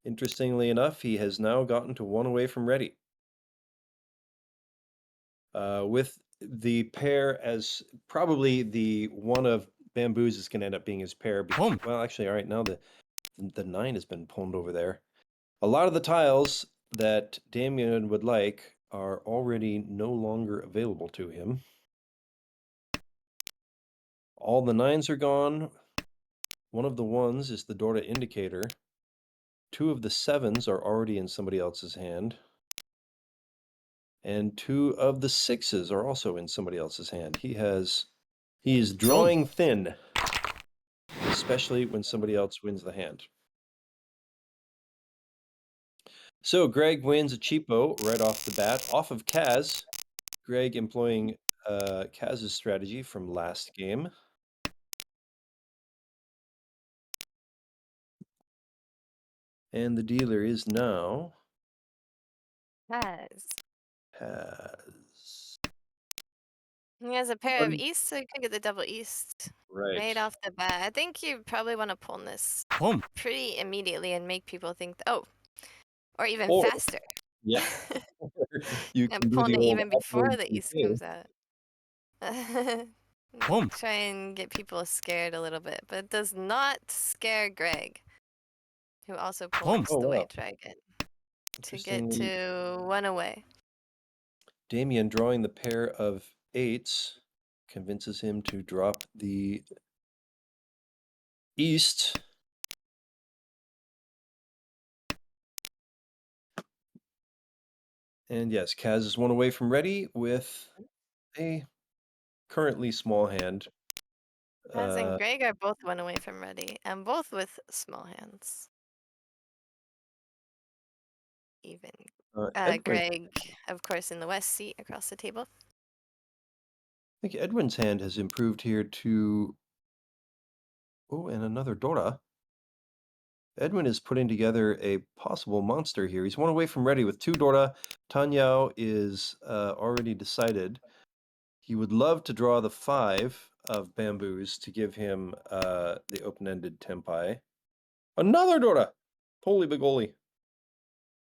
Interestingly enough, he has now gotten to one away from ready. With the pair as probably the one of bamboos is going to end up being his pair. Well, actually, all right, now the 9 has been pwned over there. A lot of the tiles that Damien would like are already no longer available to him. All the 9s are gone. One of the 1s is the Dorda indicator. 2 of the 7s are already in somebody else's hand. And 2 of the 6s are also in somebody else's hand. He is drawing thin, especially when somebody else wins the hand. So Greg wins a cheapo right off the bat, off of Kaz. Greg employing Kaz's strategy from last game. And the dealer is now Has. Kaz. He has a pair of east, so you can get the double east right off the bat. I think you probably want to pull this pretty immediately and make people think, or even faster. Yeah. You And can do pulling the it old even before upward the east thing. comes out. Try and get people scared a little bit, but it does not scare Greg, who also pulls the White Dragon to get to one away. Damien drawing the pair of 8s convinces him to drop the east. And yes, Kaz is one away from ready with a currently small hand. Kaz and Greg are both one away from ready, and both with small hands. Even Greg, of course, in the west seat across the table. I think Edwin's hand has improved here to... Oh, and another Dora. Edwin is putting together a possible monster here. He's one away from ready with 2 Dora. Tanyao is already decided. He would love to draw the 5 of bamboos to give him the open-ended Tempai. Another Dora! Holy Begoli.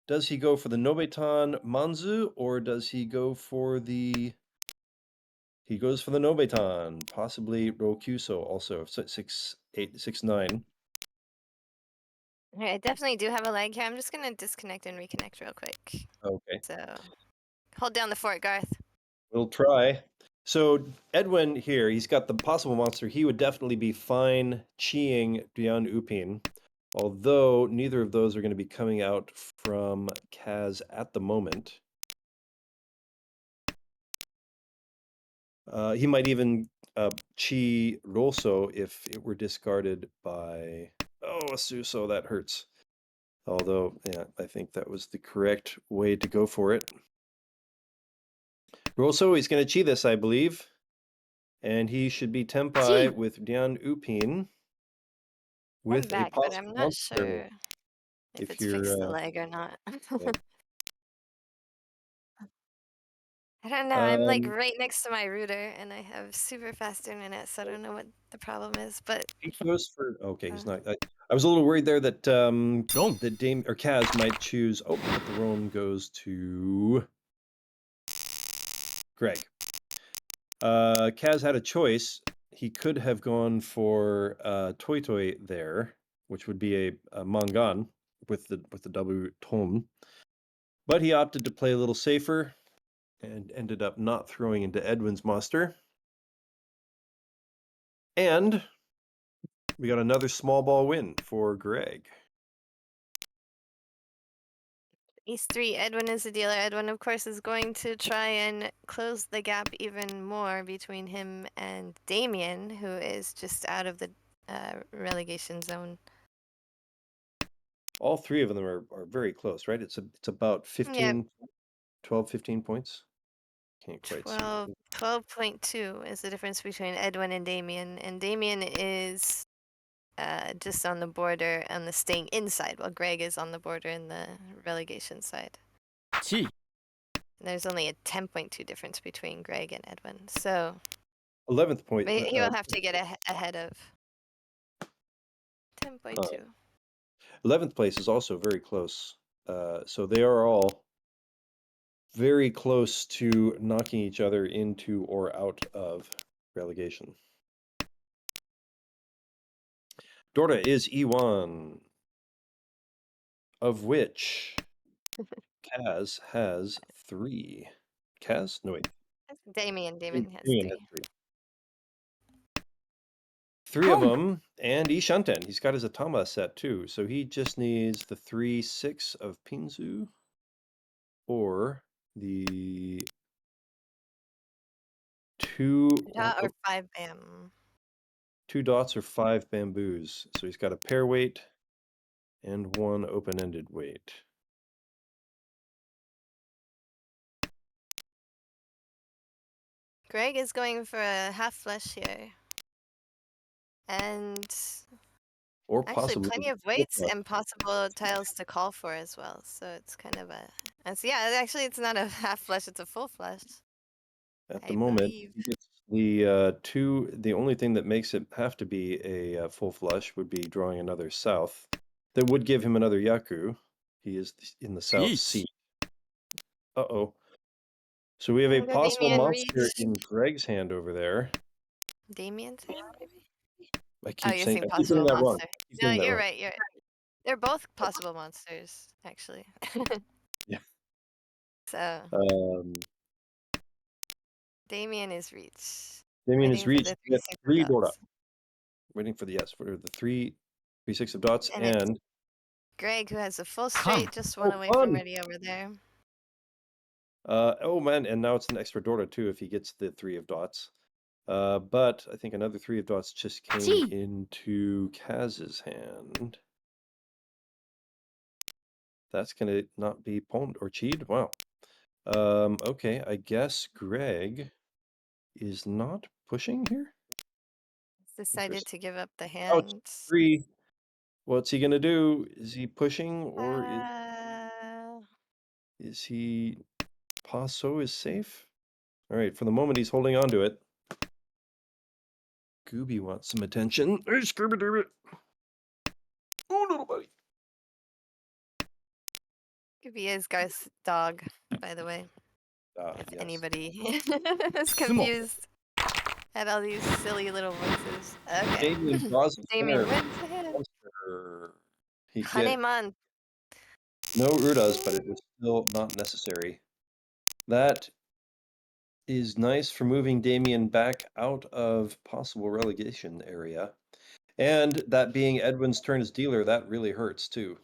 Does he go for the Nobetan Manzu, or does he go for the... He goes for the Nobetan, possibly Rokuso also, 6, 8, 6, 9. I definitely do have a lag here. I'm just going to disconnect and reconnect real quick. Okay. So, hold down the fort, Garth. We'll try. So Edwin here, he's got the possible monster. He would definitely be fine Chiing Dian Upin, although neither of those are going to be coming out from Kaz at the moment. He might even Chi Rosso if it were discarded by... Oh, Asuso, that hurts. Although, yeah, I think that was the correct way to go for it. Rosso, he's going to Chi this, I believe. And he should be Tempai with Dian Upin. With I'm back, a but I'm not sure if it's fixed the leg or not. I don't know. I'm like Um, right next to my router, and I have super fast internet, so I don't know what the problem is. But he goes for okay. He's uh, not. I was a little worried there that Dong. that Dame or Kaz might choose. Oh, but the roam goes to Greg. Kaz had a choice. He could have gone for Toy Toy there, which would be a Mangan with the W tone, but he opted to play a little safer and ended up not throwing into Edwin's monster. And we got another small ball win for Greg. East 3, Edwin is the dealer. Edwin, of course, is going to try and close the gap even more between him and Damien, who is just out of the relegation zone. All three of them are very close, right? It's about Yeah, 12, 15 points. Can't quite see. 12.2 is the difference between Edwin and Damien is just on the border on the staying inside, while Greg is on the border in the relegation side. 地位 There's only a 10.2 difference between Greg and Edwin, so 11th point. he will have to get ahead of 10.2. 11th place is also very close. So they are all very close to knocking each other into or out of relegation. Dora is E1, of which Kaz has 3. Kaz? No, wait. Damien has Damien has 3. 3. 3 of them, and Ishanten. He's got his Atama set too, so he just needs the 3/6 of Pinzu or the 2 Dot or 5 bam. 2 dots or 5 bamboos. So he's got a pair weight and 1 open-ended weight. Greg is going for a half flush here. And Or actually possibly plenty of weights and possible tiles to call for as well. So it's kind of a yeah, actually it's not a half flush, it's a full flush. at the I moment. believe. It's the only thing that makes it have to be a full flush would be drawing another south. That would give him another Yaku. He is in the south Jeez. sea. Uh-oh. So we have a We'll go possible Damien monster reach. in Greg's hand over there. Damien's hand, maybe? I Oh, keep you're saying saying that possible wrong. monster. I keep No, saying that you're wrong. right, they're both possible monsters, actually. Yeah. So Um, Damien is reach. Damien is Waiting for the reached with 3/6 3 Dora. dots. Waiting for the for the 3/6 of dots And it's and Greg, who has a full Come. straight, just one oh, away from fun! ready over there. Oh man, and now it's an extra Dora too if he gets the 3 of dots. But I think another 3 of dots just came Gee. into Kaz's hand. That's gonna not be pwned or cheated. Wow. Okay, I guess Greg is not pushing here. Decided to give up the Oh, it's hands. 3. What's he gonna do? Is he pushing or is he Paso is safe? All right, for the moment he's holding on to it. Gooby wants some attention. Hey, Scooby Dooby. Oh, little buddy. Scooby is Garth's dog, by the way. If Yes. anybody is confused at all these silly little voices. Okay. Damien draws a Damien winner. wins the hand. Monster. He get Haneman. no Udas, but it was still not necessary. That is nice for moving Damien back out of possible relegation area. And that being Edwin's turn as dealer, that really hurts too.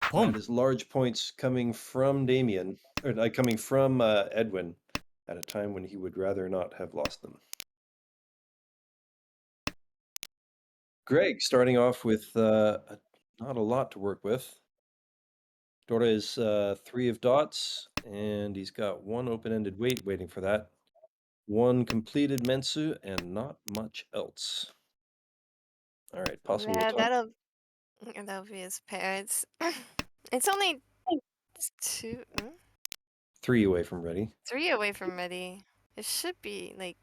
Pom. That is large points coming from Damien, or coming from Edwin at a time when he would rather not have lost them. Greg starting off with not a lot to work with. Dora is 3 of dots, and he's got 1 open-ended weight waiting for that. 1 completed Mensu, and not much else. All right, possible Yeah, top. that'll be his pair. It's only 2. 3 away from ready. 3 away from ready. It should be like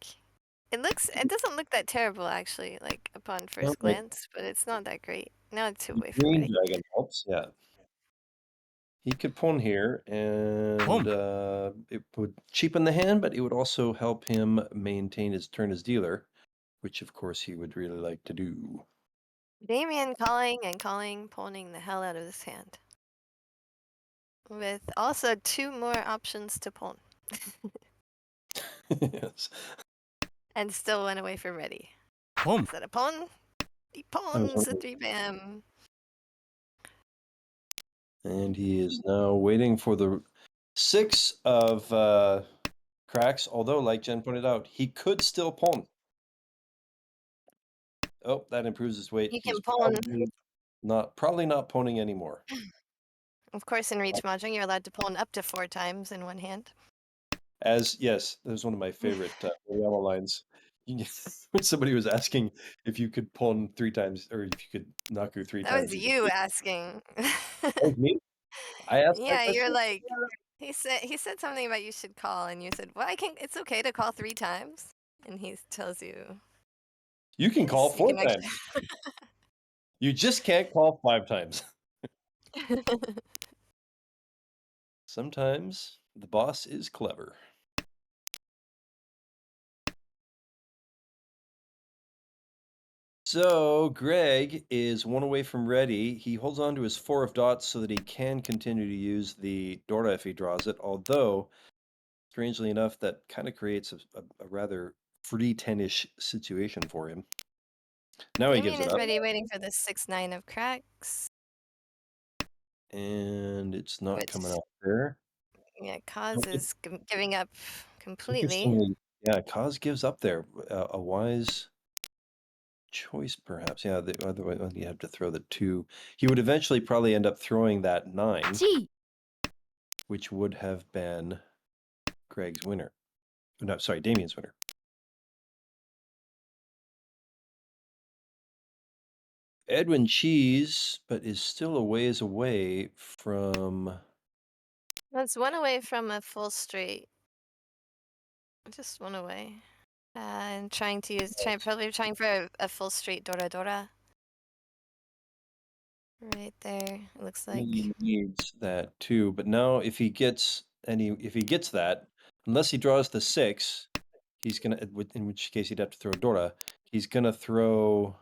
it doesn't look that terrible actually, like upon Well, first glance, but it's not that great. Now it's 2 the away from green ready. dragon helps, yeah. He could pawn here, and it would cheapen the hand, but it would also help him maintain his turn as dealer, which of course he would really like to do. Damien calling and calling, pawning the hell out of this hand. With also 2 more options to pawn. Yes. And still 1 away from ready. Pom. Is that a pawn? He pawns the 3 bam. And he is now waiting for the 6 of cracks, although, like Jen pointed out, he could still pawn. Oh, that improves his weight. He He's can pawn. probably not pawning anymore. Of course, in Reach Mahjong, you're allowed to pawn up to 4 times in one hand. Yes, that was one of my favorite Oriama lines. When somebody was asking if you could pawn 3 times, or if you could Naku 3 That times. was you asking. That was me? I asked that Yeah, you're question? like, he said something about you should call, and you said, well, it's okay to call 3 times. And he tells you, You can call yes, you 4 can times. You just can't call 5 times. actually. Sometimes the boss is clever. So Greg is 1 away from ready. He holds on to his 4 of dots so that he can continue to use the Dora if he draws it, although, strangely enough, that kind of creates a rather free 10-ish situation for him. Now he gives Damien it is up. ready, waiting for the 6-9 of cracks. And it's not Which, coming out there. yeah, Kaz is giving up completely. Interestingly, yeah, Kaz gives up there. A wise choice, perhaps. Yeah, otherwise you have to throw the 2. He would eventually probably end up throwing that 9, 1、which would have been Greg's winner. No, sorry, Damien's winner. Edwin Cheese, but is still a ways away from. That's 1 away from a full straight. Just 1 away. And probably trying for a full straight Dora Dora. Right there, it looks like. He needs that too, but now if he gets that, unless he draws the 6, he's gonna. In which case he'd have to throw Dora. He's gonna throw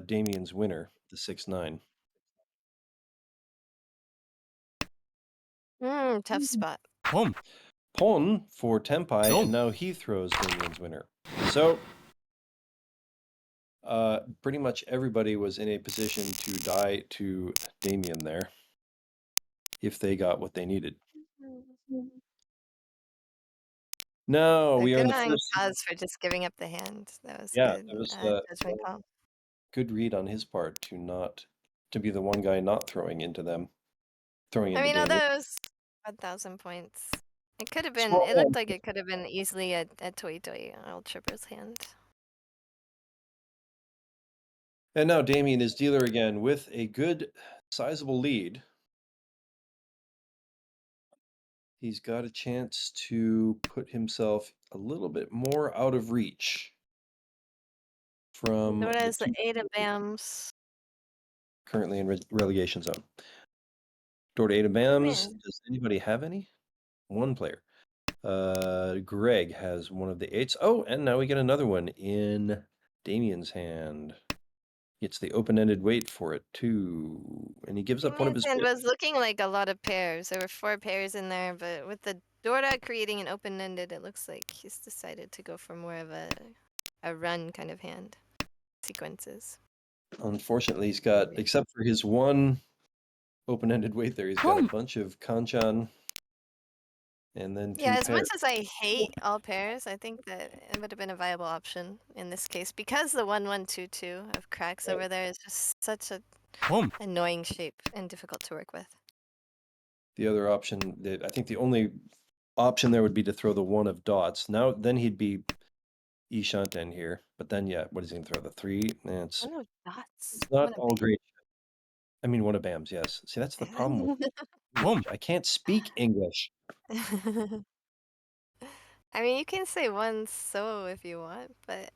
Damien's winner, the 6-9. Tough spot. Pom. Pawn for Tempai, No. and now he throws Damien's winner. So pretty much everybody was in a position to die to Damien there, if they got what they needed. No, we are in Good the on first. Kaz for just giving up the hand. That was Yeah, good that was judgment call. good read on his part to be the one guy not throwing into them, throwing I into mean, Damien. although it was 1,000 points, it could have been. Small It looked hand. like it could have been easily a Toy Toy Ultraver's hand. And now Damien is dealer again with a good, sizable lead. He's got a chance to put himself a little bit more out of reach from Dora the is the 2 8 of Bams. currently in relegation zone. Door to 8 of Bams. Man. Does anybody have any? 1 player. Greg has one of the 8s. Oh, and now we get another one in Damien's hand. It's the open-ended wait for it too, and he gives up one of Damien's his hand picks. was looking like a lot of pairs. There were 4 pairs in there, but with the Dora creating an open-ended, it looks like he's decided to go for more of a run kind of hand sequences. Unfortunately, he's got, except for his 1 open-ended wait there, he's got a Pom. bunch of Kanchan and then 2 Yeah, as pairs. much as I hate all pairs, I think that it would have been a viable option in this case because the 1-1-2-2 of cracks Right. over there is just such a Pom. annoying shape and difficult to work with. The other option, I think the only option there would be to throw the 1 of dots. Now, then he'd be Ishanten here, but then, yeah, what is he going to throw? The 3? It's Oh no, dots. not What a all great. I mean, one of Bam's, yes. See, that's the problem with English. I can't speak English. I mean, you can say one so if you want, but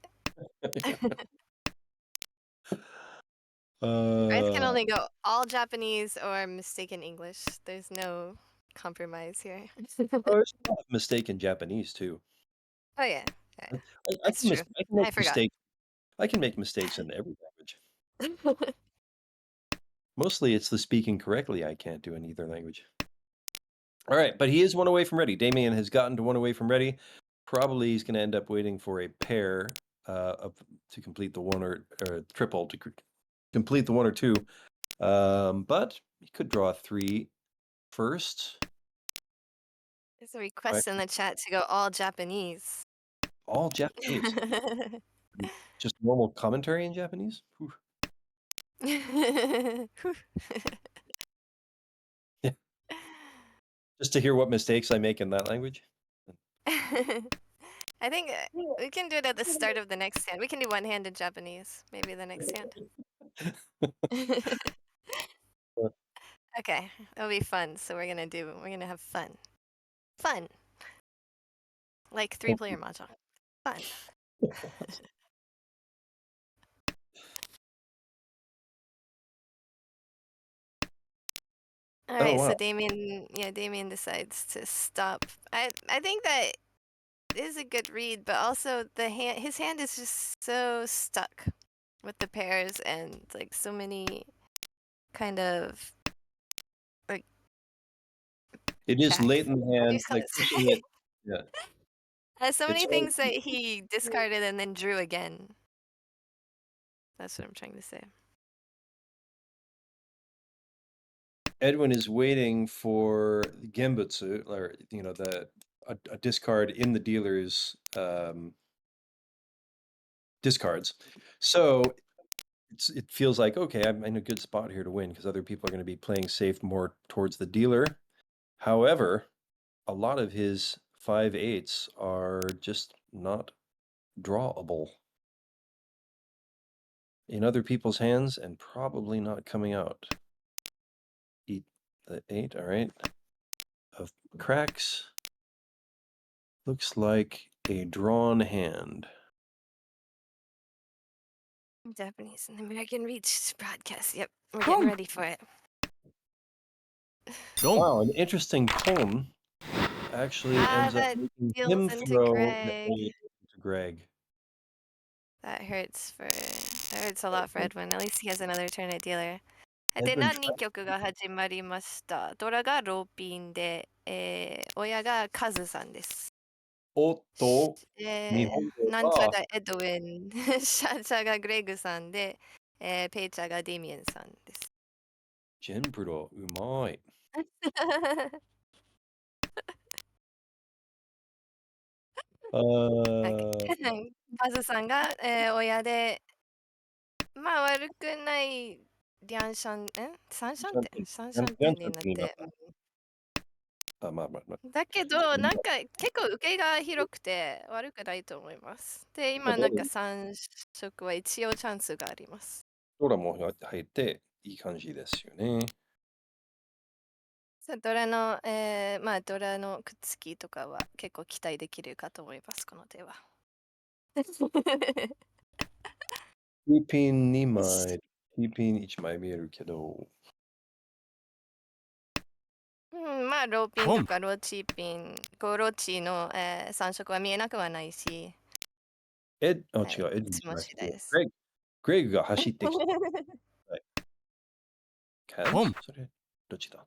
Garth can only go all Japanese or mistaken English. There's no compromise here. There's a lot of mistaken Japanese too. Oh yeah, I that's true. I can make I forgot. mistakes. I can make mistakes in every language. Mostly it's the speaking correctly I can't do in either language. All right, but he is one away from ready. Damien has gotten to one away from ready. Probably he's going to end up waiting for a pair to complete the one or triple to complete the one or two. But he could draw 3 first. There's a request in the chat to go all Japanese. All Japanese. Just normal commentary in Japanese? Whew. Yeah. Just to hear what mistakes I make in that language. I think we can do it at the start of the next hand. We can do one-handed Japanese, maybe the next hand. Okay, it'll be fun. So we're gonna have fun. Fun. Like 3-player mahjong. Fun. All right, wow. so Damien decides to stop. I think that is a good read, but also his hand is just so stuck with the pairs and like so many kind of like It is late in the hand, call like it? pushing it. Yeah. So many It's things that he discarded and then drew again. That's what I'm trying to say. Edwin is waiting for Gembutsu, or a discard in the dealer's discards. So it feels like, okay, I'm in a good spot here to win because other people are going to be playing safe more towards the dealer. However, a lot of his 5/8s are just not drawable in other people's hands and probably not coming out. Eat the 8, all right. Of cracks. Looks like a drawn hand. Japanese and American Reach broadcast. Yep, we're getting ready for it. Wow, an interesting poem actually ends up that making deals him into throw Greg. to Greg. That hurts a lot for Edwin. At least he has another turn at dealer. で、Edwin 何人曲が始まりました。ドラがローピンで、親がカズさんです。おっと、日本語なんちゃががエドウィン、シャチャがグレグさんで、ペイチャがディミエンさんです。ジェンプロ、うまい。バズさんが、親で、まあ悪くないリャンシャン、三シャンテン三シャンテンになって。だけど、なんか結構受けが広くて悪くないと思います。で、今なんか3色は一応チャンスがあります。ドラも入っていい感じですよね。ドラの、まあドラのくっつきとかは結構期待できるかと思います、この手は。2ピン2枚、2ピン1枚見えるけど。まあローピンとかローチーピン、ローチーの、3色は見えなくはないし。違う、エドいつも次第です。グレグが走ってきた。それ、どっちだ？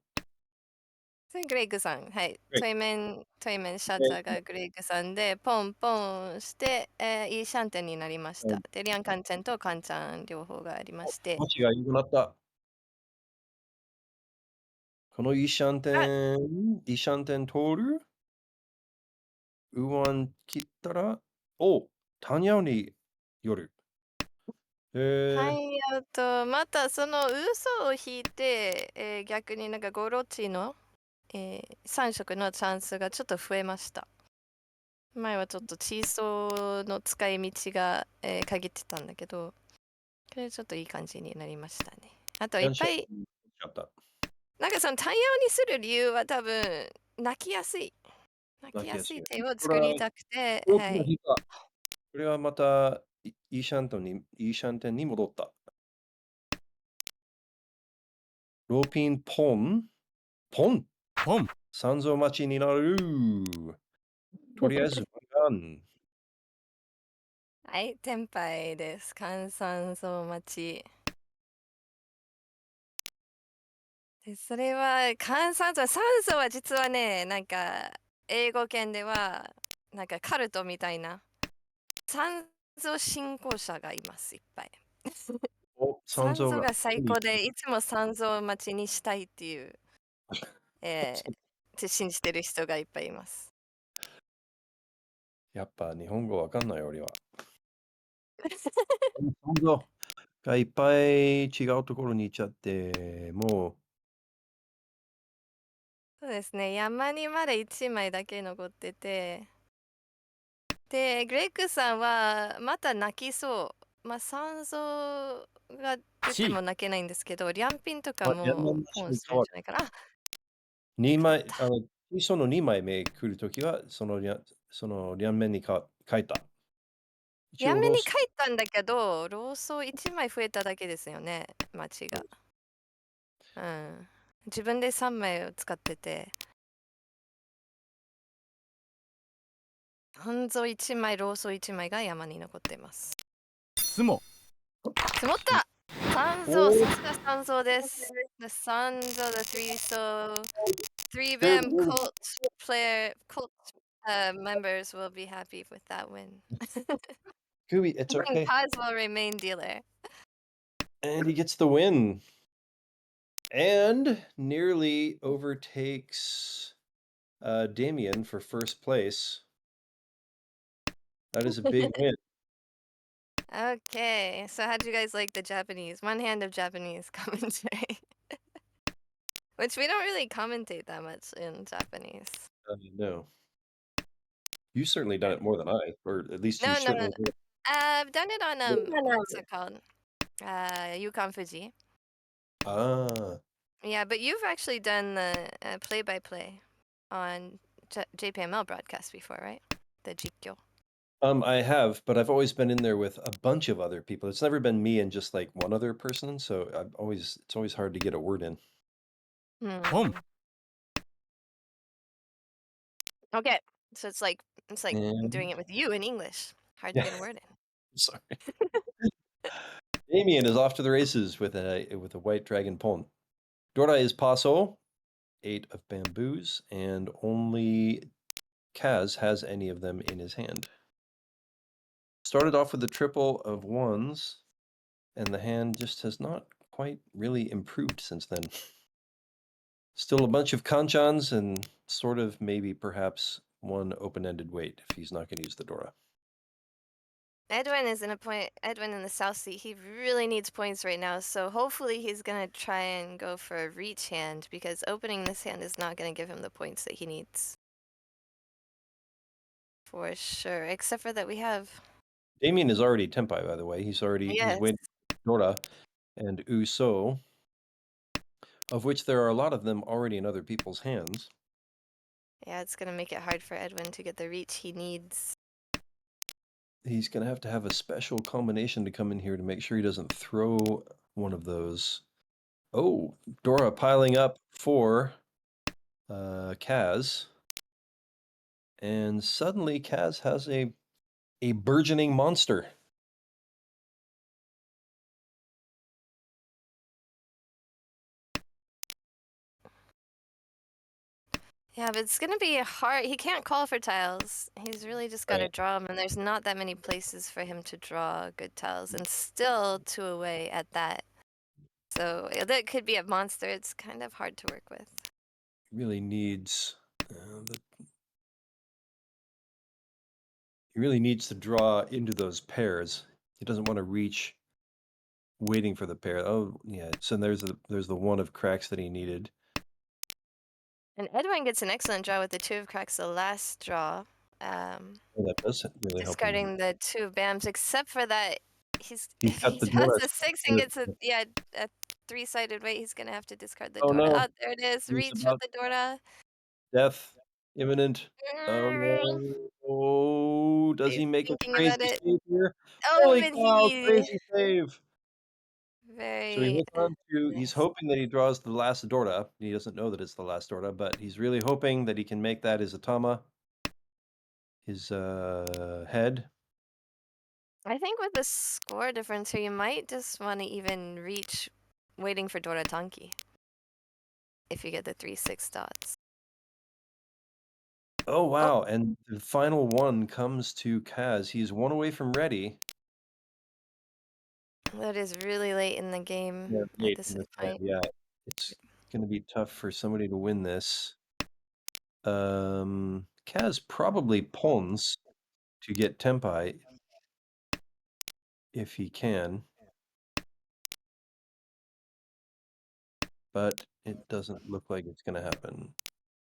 それグレッグさん、はい。対面シャツァーがグレッグさんで、ポンポンして、いいシャンテンになりました。で、リアンカンチェンとカンチャン両方がありまして。マチが良くなった。このイシャンテン通るウワン切ったら、タニャオによる。はい、またその嘘を引いて、逆になんかゴロチの、3色のチャンスがちょっと増えました。前はちょっとチーソーの使い道が、限ってたんだけど、これちょっといい感じになりましたね。あといっぱいかった。なんかその単葉にする理由は多分泣きやすい手を作りたくて、お、はい。今引いた。これはまた、イーシャンテンに戻った。ローピンポンポン三蔵待ちになる。とりあえず、ワン。はい、テンパイです。換算層待ち。で、それは換算層、酸素は実はね、なんか英語圏ではなんかカルトみたいな酸素信仰者がいます、いっぱい。お、酸素が三蔵が。最高で、いつも酸素待ちにしたいっていう、って信じてる人がいっぱいいます。やっぱ日本語わかんない俺は。三蔵がいっぱい違うところに行っちゃって、もそうですね、山にまだ1枚だけ残ってて、で、グレッグさんはまた泣きそう。まあ、酸素が出ても泣けないんですけど、リャンピンとかもポンするんじゃないかな。あ、2枚、その2枚目来るときは、その両面に書いた。リャン目に書いたんだけど、ローソー1枚増えただけですよね、町が。うん。自分で3枚を使ってて。半蔵1枚、ローソー1枚が山に残っています。積も積もった三蔵、さすが三蔵です。The 三蔵、the three so three bam cult members will be happy with that win. Gooey, it's And okay. Kaz will remain dealer. And he gets the win. And nearly overtakes Damien for first place. That is a big win. Okay, so how do you guys like the Japanese? One hand of Japanese commentary. Which we don't really commentate that much in Japanese. No. You certainly done it more than I, or at least you No. certainly. I've done it on what's it called? Yukon Fuji. Ah. Yeah, but you've actually done the play-by-play on JPML broadcast before, right? The Jikyo. I have, but I've always been in there with a bunch of other people. It's never been me and just like one other person, so it's always hard to get a word in. Boom. Okay, so it's like And doing it with you in English. Hard to get a word in. sorry. Damien is off to the races with a white dragon pawn. Dora is paso, 8 of bamboos, and only Kaz has any of them in his hand. Started off with the triple of ones, and the hand just has not quite really improved since then. Still a bunch of kanchans and sort of maybe perhaps one open-ended weight if he's not going to use the Dora. Edwin is in the South Sea. He really needs points right now, so hopefully he's gonna try and go for a reach hand because opening this hand is not gonna give him the points that he needs. For sure, except for that we have... Damien is already Tempai, by the way. He's Yes. waiting for Dora and Uso, of which there are a lot of them already in other people's hands. Yeah, it's gonna make it hard for Edwin to get the reach he needs. He's going to have a special combination to come in here to make sure he doesn't throw one of those. Oh, Dora piling up for Kaz. And suddenly Kaz has a burgeoning monster. Yeah, but it's gonna be hard. He can't call for tiles. He's really just gotta draw them, and there's not that many places for him to draw good tiles, and still 2 away at that. So that could be a monster. It's kind of hard to work with. Really needs he really needs to draw into those pairs. He doesn't want to reach waiting for the pair. Oh yeah, so there's the one of cracks that he needed. And Edwin gets an excellent draw with the 2 of cracks, the last draw. Oh, that does really help him. Discarding the 2 bams, except for that He's got he the has Dora. a 6 and gets a three-sided weight, he's gonna have to discard the Oh, Dora. no. Oh, there it is. He's Reach with about the Dora. death imminent. Oh, no. Oh, does He's he make a thinking crazy about it. save here? Oh, Holy but cow, he crazy save. So he very holds on to he's nice. hoping that he draws the last Dorta. He doesn't know that it's the last Dorta, but he's really hoping that he can make that his Atama, his head. I think with the score difference here, you might just want to even reach waiting for Dora Tanki if you get the 3-6 dots. Oh, wow. And the final one comes to Kaz. He's one away from ready. That is really late in the game Yeah, at late this in this point. game, yeah. It's going to be tough for somebody to win this. Kaz probably pawns to get Tempai if he can. But it doesn't look like it's going to happen.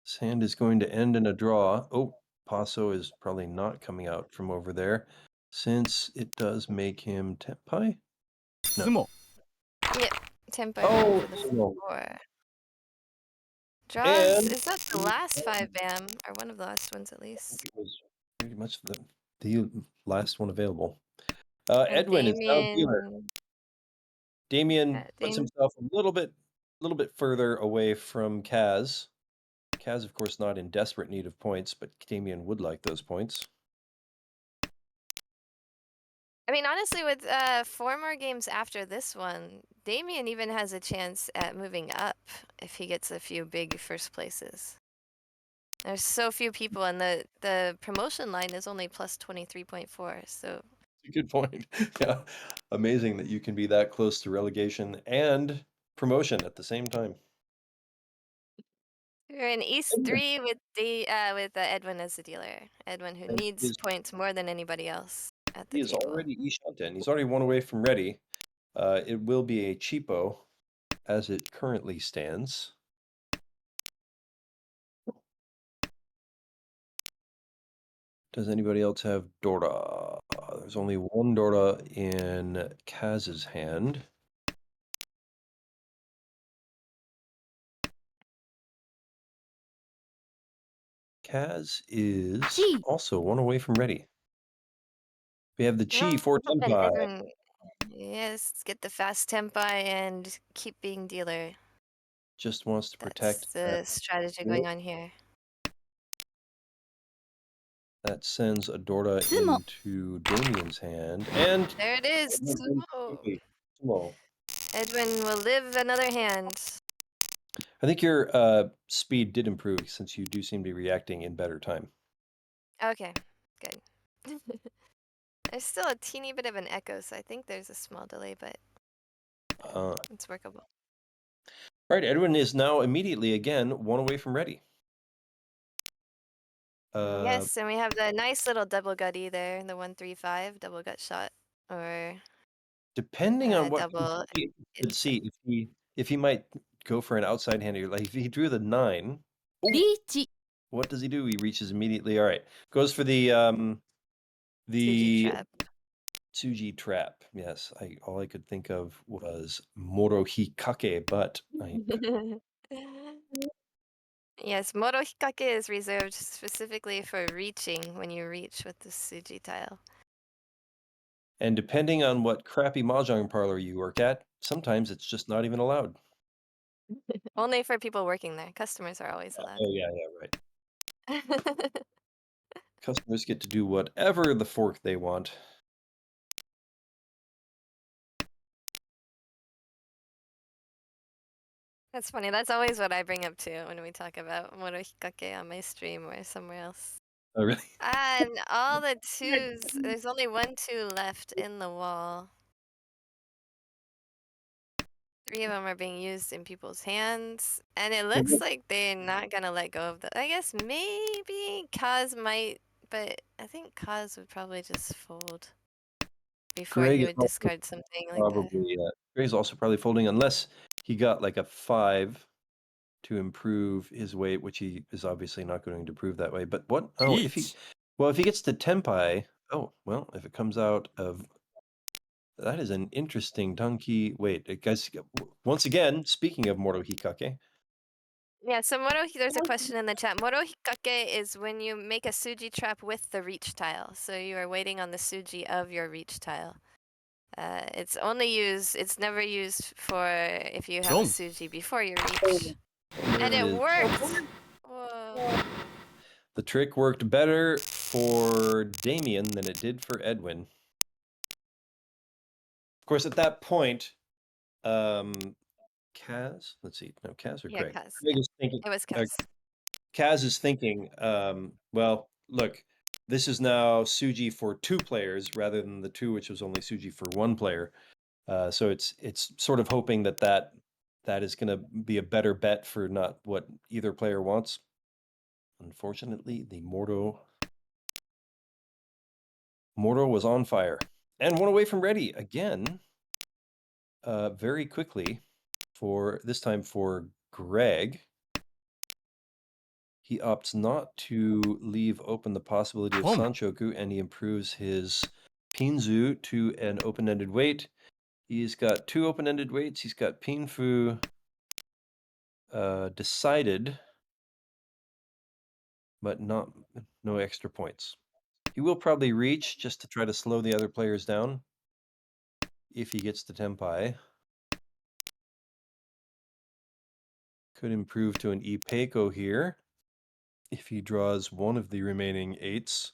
This hand is going to end in a draw. Oh, Paso is probably not coming out from over there since it does make him Tempai. No. Sumo. Yep, Tempo Oh, for the sumo. 4. Draws, And is that the last 5 BAM? Or one of the last ones at I least? think it was pretty much the last one available. And Edwin is now dealer. Damien puts Damien. himself a little bit further away from Kaz. Kaz, of course, not in desperate need of points, but Damien would like those points. I mean, honestly, with 4 more games after this one, Damien even has a chance at moving up if he gets a few big first places. There's so few people, and the promotion line is only plus 23.4, so... That's a good point. Yeah, amazing that you can be that close to relegation and promotion at the same time. We're in East 3 with Edwin as the dealer. Edwin, who And needs points more than anybody else at the he is table. already Ishanten. He's already one away from ready. It will be a cheapo as it currently stands. Does anybody else have Dora? There's only one Dora in Kaz's hand. Kaz is also one away from ready. We have the Chi for Tempai. Edwin, yes, get the fast Tempai and keep being dealer. Just wants to protect. That's the strategy going on here. That sends a Dorta into Damien's hand, and there it is. Sumo. Edwin will live another hand. I think your speed did improve since you do seem to be reacting in better time. Okay, good. There's still a teeny bit of an echo, so I think there's a small delay, but it's workable. All right, Edwin is now immediately again one away from ready. Yes, and we have the nice little double gutty there, the 135 double gut shot, or depending on what double. let's see if he might go for an outside hander. Like if he drew the 9, what does he do? He reaches immediately. All right, goes for the Tsuji trap. Yes, all I could think of was Morohikake, but Yes, Morohikake is reserved specifically for reaching when you reach with the Tsuji tile. And depending on what crappy mahjong parlor you work at, sometimes it's just not even allowed. Only for people working there. Customers are always allowed. Oh, yeah, right. Customers get to do whatever the fork they want. That's funny. That's always what I bring up too when we talk about Morohikake on my stream or somewhere else. Oh, really? And all the 2s, there's only 1 2 left in the wall. 3 of them are being used in people's hands, and it looks like they're not gonna let go of the. I guess maybe Kaz might, but I think Kaz would probably just fold before Greg he is would also discard something like that. probably Greg's also probably folding unless he got like a 5 to improve his weight, which he is obviously not going to prove that way. But what? Oh, if he gets to Tempai. Oh, well, if it comes out of That is an interesting Tanki. Wait, guys, once again, speaking of Moro Hikake, Yeah, so there's a question in the chat. Moro hikake is when you make a suji trap with the reach tile. So you are waiting on the suji of your reach tile. It's never used for if you have a Dong. suji before your reach. there And it it is. worked! Whoa. The trick worked better for Damien than it did for Edwin. Of course, at that point, Kaz, let's see, no, Kaz or Yeah, Craig? Kaz. Craig is thinking, It was Kaz. Kaz is thinking, well, look, this is now Suji for 2 players rather than the 2, which was only Suji for 1 player. So it's sort of hoping that is going to be a better bet for not what either player wants. Unfortunately, the Mordo was on fire and one away from ready again. Very quickly for this time for Greg. He opts not to leave open the possibility of Sanchoku, and he improves his Pinzu to an open-ended weight. He's got 2 open-ended weights. He's got Pinfu decided, but no extra points. He will probably reach just to try to slow the other players down if he gets the Tenpai. Could improve to an Ipeiko here if he draws one of the remaining 8s.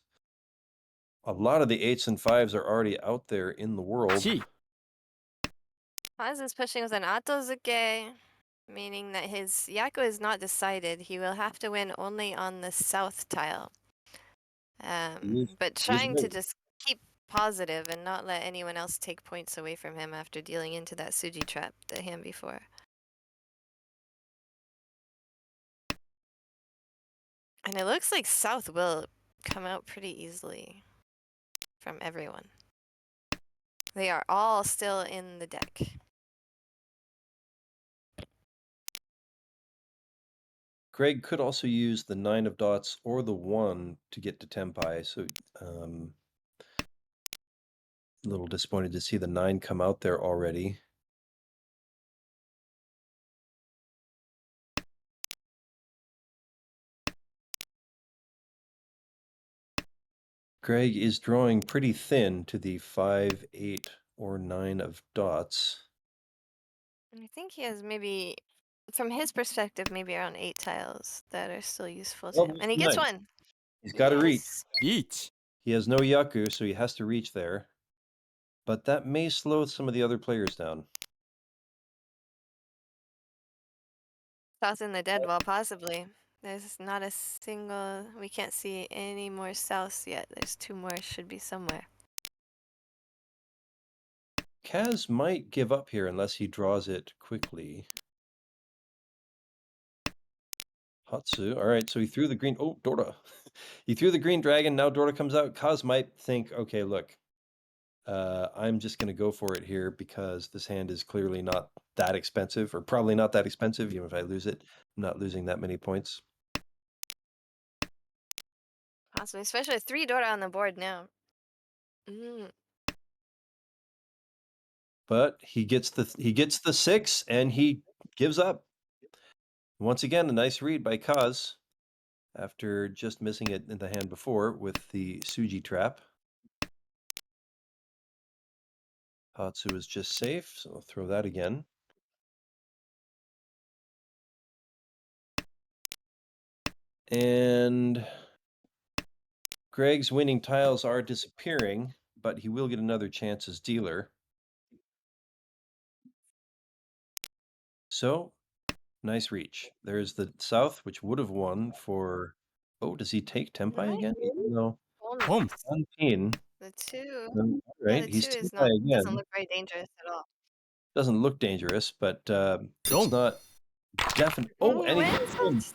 A lot of the 8s and 5s are already out there in the world. Kaz is pushing with an Atozuke, meaning that his Yaku is not decided. He will have to win only on the south tile. But trying to just keep positive and not let anyone else take points away from him after dealing into that Suji trap the hand before. And it looks like south will come out pretty easily from everyone. They are all still in the deck. Greg could also use the 9 of dots or the 1 to get to Tenpai, so a little disappointed to see the 9 come out there already. Greg is drawing pretty thin to the 5, 8, or 9 of dots. I think he has maybe, from his perspective, maybe around 8 tiles that are still useful to him. And he gets 1. He's got to reach. Each. He has no Yaku, so he has to reach there. But that may slow some of the other players down. South in the dead wall, possibly. There's not a single, we can't see any more souths yet. There's 2 more, should be somewhere. Kaz might give up here unless he draws it quickly. Hatsu, all right, so he threw the green, oh, Dora. He threw the green dragon, now Dora comes out. Kaz might think, okay, look, I'm just going to go for it here because this hand is clearly not that expensive, or probably not that expensive. Even if I lose it, I'm not losing that many points. Possibly, especially with 3 Dora on the board now. Mm. But he gets the 6 and he gives up. Once again, a nice read by Kaz after just missing it in the hand before with the Suji trap. Hatsu is just safe, so I'll throw that again. And Greg's winning tiles are disappearing, but he will get another chance as dealer. So, nice reach. There's the south, which would have won for... Oh, does he take Tenpai again? No. Bonus. One pin. The 2. All Yeah, right, the he's 2 is Tenpai not, doesn't again. look very dangerous at all. Doesn't look dangerous, but it's not definite. Oh, and he wins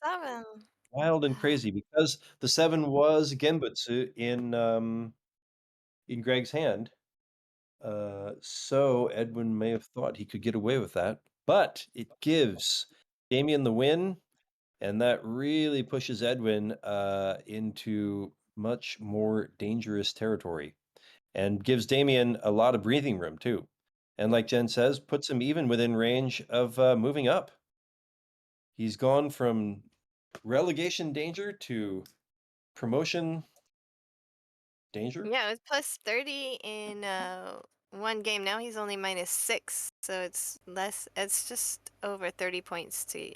7. wild and crazy because the 7 was Genbutsu in Greg's hand. So Edwin may have thought he could get away with that, but it gives Damien the win, and that really pushes Edwin into much more dangerous territory. and gives Damien a lot of breathing room too. And like Jen says, puts him even within range of moving up. He's gone from relegation danger to promotion danger. Yeah, it was plus 30 in one game. Now he's only minus 6, so it's less. It's just over 30 points to.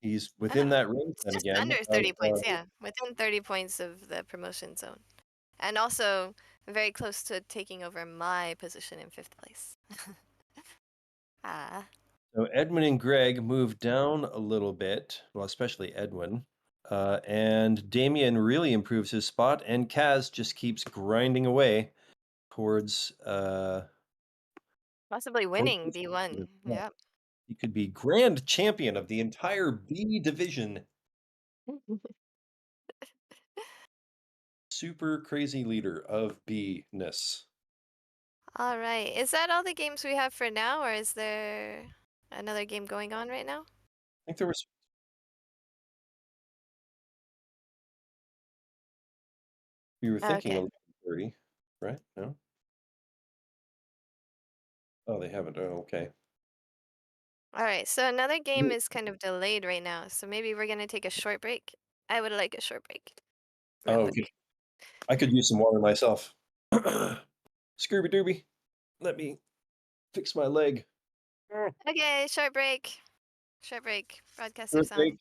He's within Oh, that range it's then just again under of 30 points. Yeah, within 30 points of the promotion zone, and also very close to taking over my position in 5th place. Ah. so Edwin and Greg moved down a little bit, well, especially Edwin. And Damien really improves his spot, and Kaz just keeps grinding away towards Possibly winning B1. Yeah. Yep. He could be grand champion of the entire B division. Super crazy leader of B-ness. All right. Is that all the games we have for now, or is there another game going on right now? I think there was. We were thinking Okay. 11:30, right? No. Oh, they haven't. Oh, okay. All right. So another game is kind of delayed right now, so maybe we're gonna take a short break. I would like a short break. Real Oh, okay. quick. I could use some water myself. Scooby Dooby, let me fix my leg. Okay, short break. Short break. Broadcaster Short sound. break.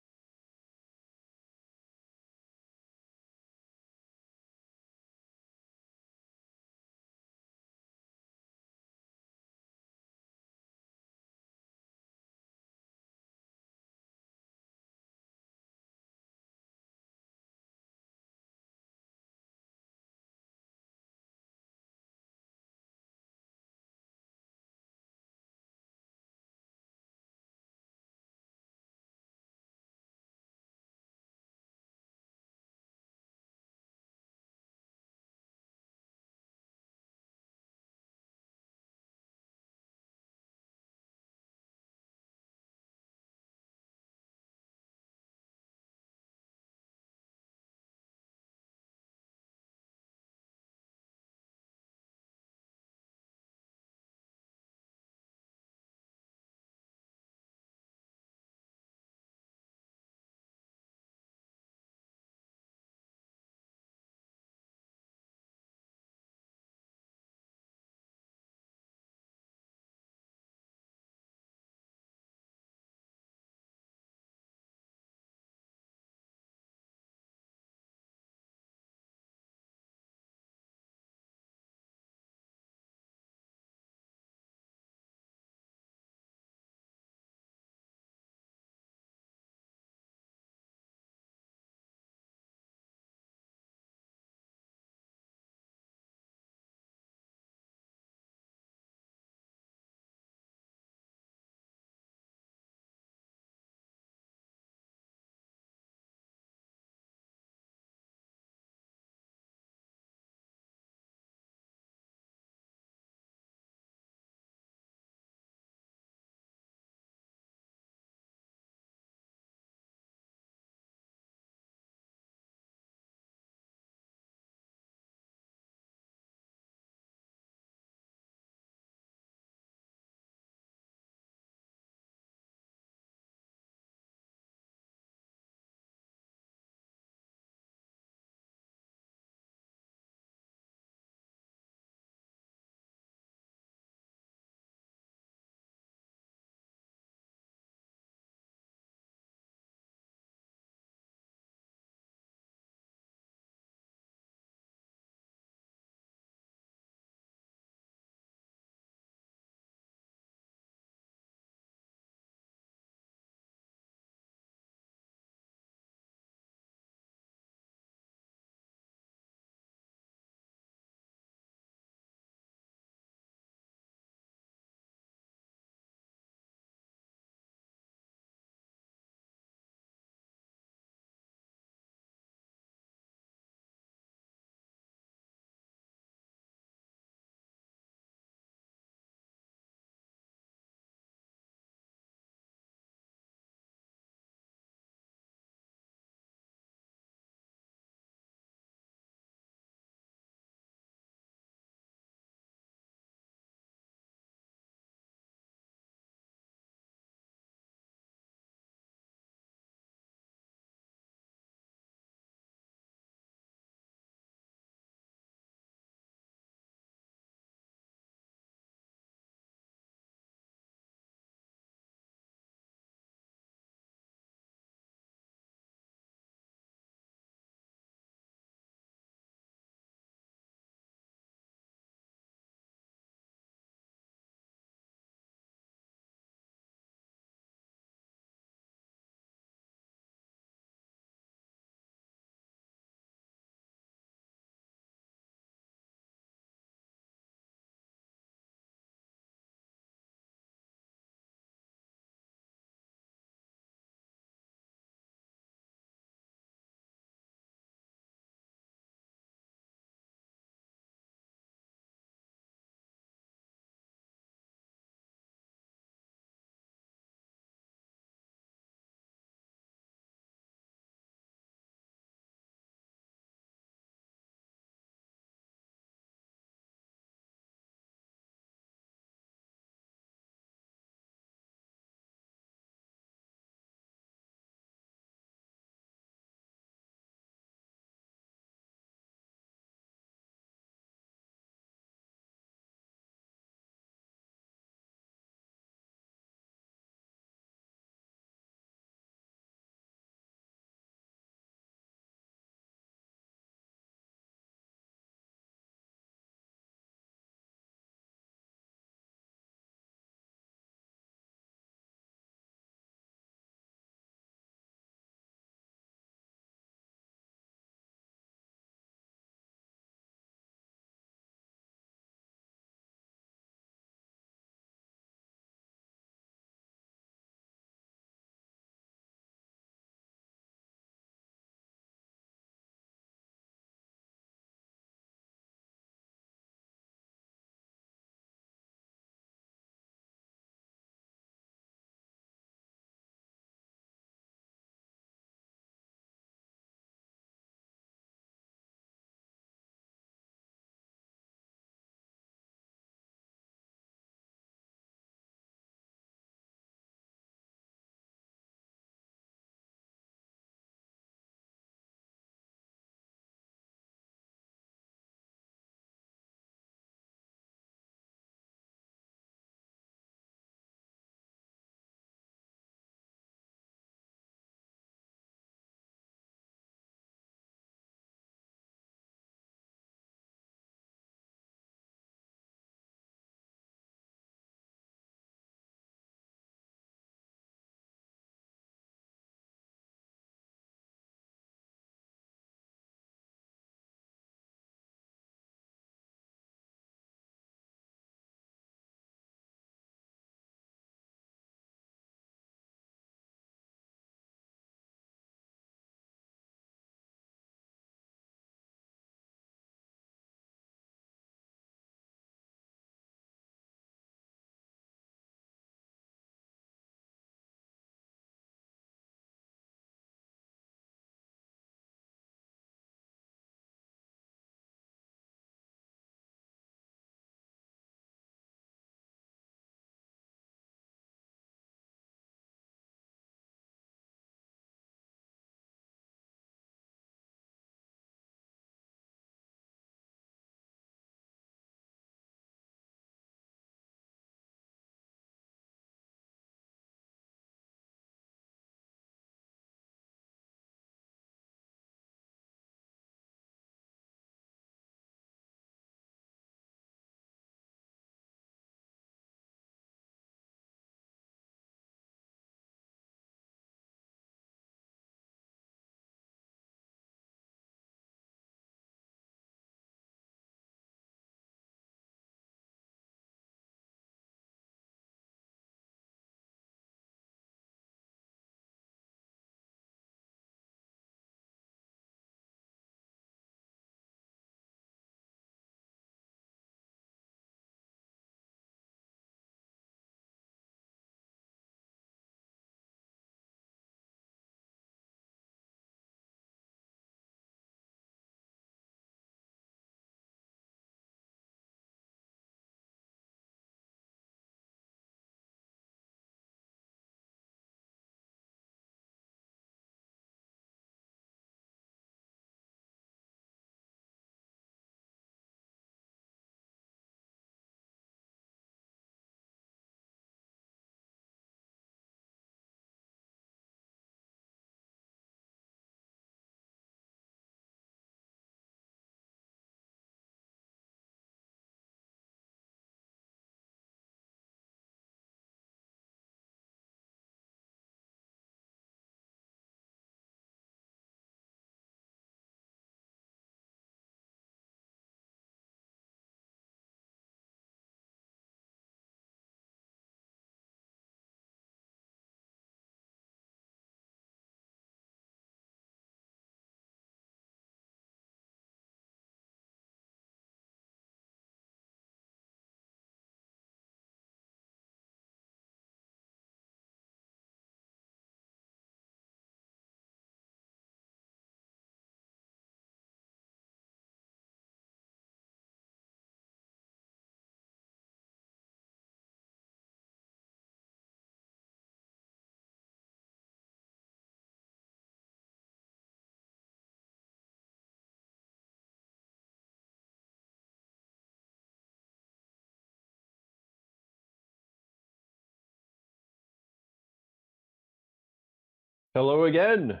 Hello again.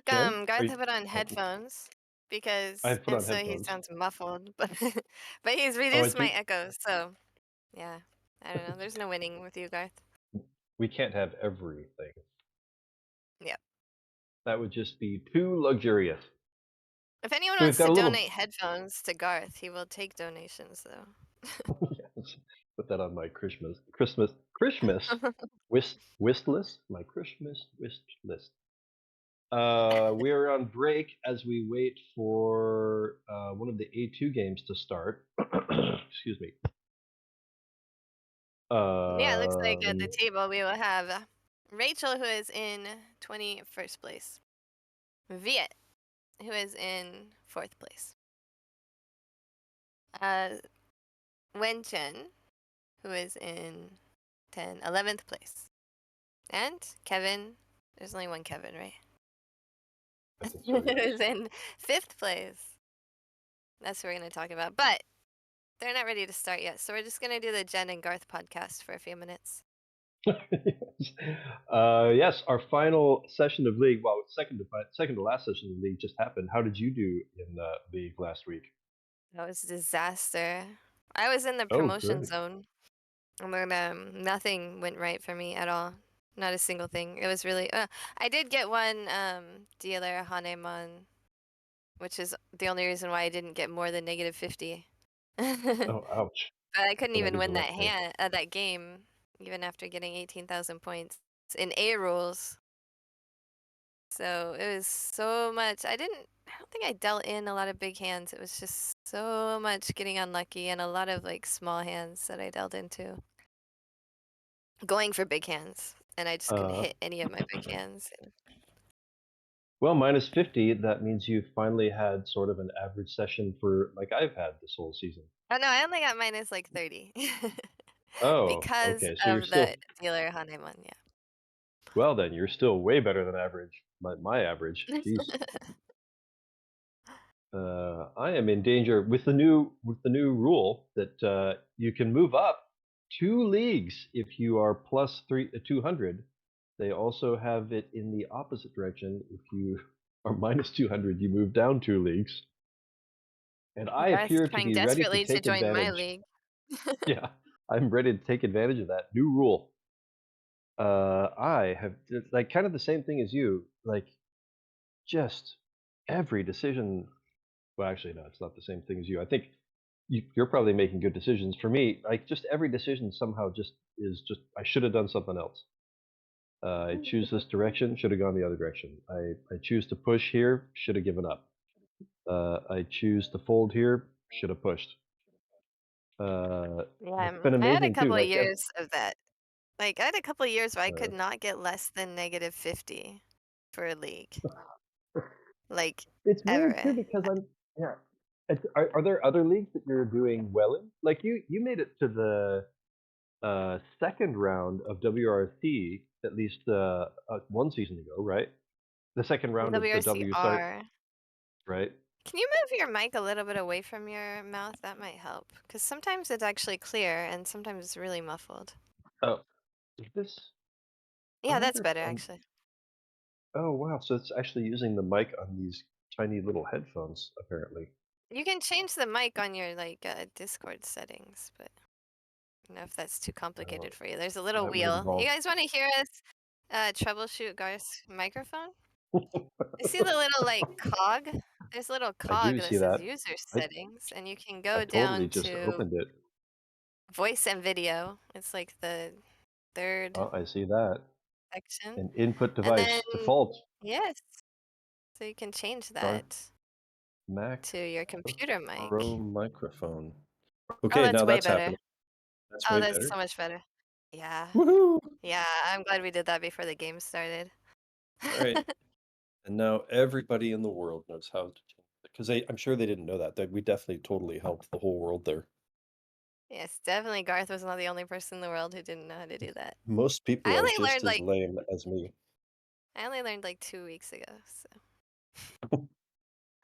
Jen, Welcome. are Garth you? put on Oh, headphones because, I've put and on so he headphones. sounds muffled, but he's Oh, I reduced my do. echo. So yeah, I don't know. There's no winning with you, Garth. We can't have everything. Yep. That would just be too luxurious. If anyone So we've wants got to a little. donate headphones to Garth, he will take donations though. Yes, put that on my Christmas wish list. My Christmas wish list. We are on break as we wait for one of the A2 games to start. Excuse me. Yeah, it looks like at the Um, table we will have Rachel, who is in 21st place, Viet, who is in 4th place, uh, Wen Chen, who is in 11th place. And Kevin, there's only one Kevin, right? that's Who absurd. is in 5th place. That's what we're going to talk about. But they're not ready to start yet. So we're just going to do the Jen and Garth podcast for a few minutes. Yes, our final session of league. Well, second to last session of league just happened. How did you do in league last week? That was a disaster. I was in the Oh, promotion good. zone. And then nothing went right for me at all. Not a single thing. It was really. I did get one dealer Hanemon, which is the only reason why I didn't get more than negative 50. But Oh, ouch. I couldn't So that even is a win rough day. that game, even after getting 18,000 points in A rules. So it was so much. I don't think I dealt in a lot of big hands. It was just so much getting unlucky and a lot of like small hands that I dealt into. Going for big hands, and I just couldn't Uh, hit any of my big hands. well, minus 50. That means you finally had sort of an average session for like I've had this whole season. Oh no, I only got minus like 30 Oh, because okay. So you're of the still dealer Hanemon. well. Then you're still way better than average. My average. Yeah. Jeez. I am in danger with the new rule that you can move up 2 leagues if you are plus 200. They also have it in the opposite direction. If you are minus 200, you move down 2 leagues. And I Garth's appear to trying be ready to desperately to take join my advantage. league. Yeah, I'm ready to take advantage of that new rule. I have it's like kind of the same thing as you. Like just every decision. Well, actually, no, it's not the same thing as you. I think you're probably making good decisions. For me, like just every decision somehow just is just I should have done something else. I choose this direction, should have gone the other direction. I choose to push here, should have given up. I choose to fold here, should have pushed. Yeah, It's been I had a amazing too. couple of Like years of that. Like I had a couple of years where I uh, could not get less than negative 50 for a league, like it's weird too ever. because I'm yeah. Are there other leagues that you're doing well in? Like you made it to the second round of WRC at least one season ago, right? The second round of the W start, WRCR. right? Can you move your mic a little bit away from your mouth? That might help. Because sometimes it's actually clear and sometimes it's really muffled. Oh, is this? I Yeah, that's wonder if better I'm. actually. Oh wow, so it's actually using the mic on these tiny little headphones, apparently. You can change the mic on your like Discord settings, but I don't know if that's too Oh, complicated for you. There's a little that would wheel. You involve. guys want to hear us troubleshoot Garth's microphone? I see the little like cog. There's a little I cog do that see says that. user I settings, and you can I go totally down just to opened it. voice and video. It's like the third Oh, I see that. section. An input And then, device default yes, so you can change Garth that Mac to your computer Pro mic. microphone. Oh, Okay, that's now way that's better. happening. That's Oh, way that's better. so much better. Yeah. Woohoo! Yeah, I'm glad we did that before the game started. All right. And now everybody in the world knows how to change it because I'm sure they didn't know that. That we definitely totally helped the whole world there. Yes, definitely Garth was not the only person in the world who didn't know how to do that. Most people I are only just learned as like lame as me. 2 weeks ago, so.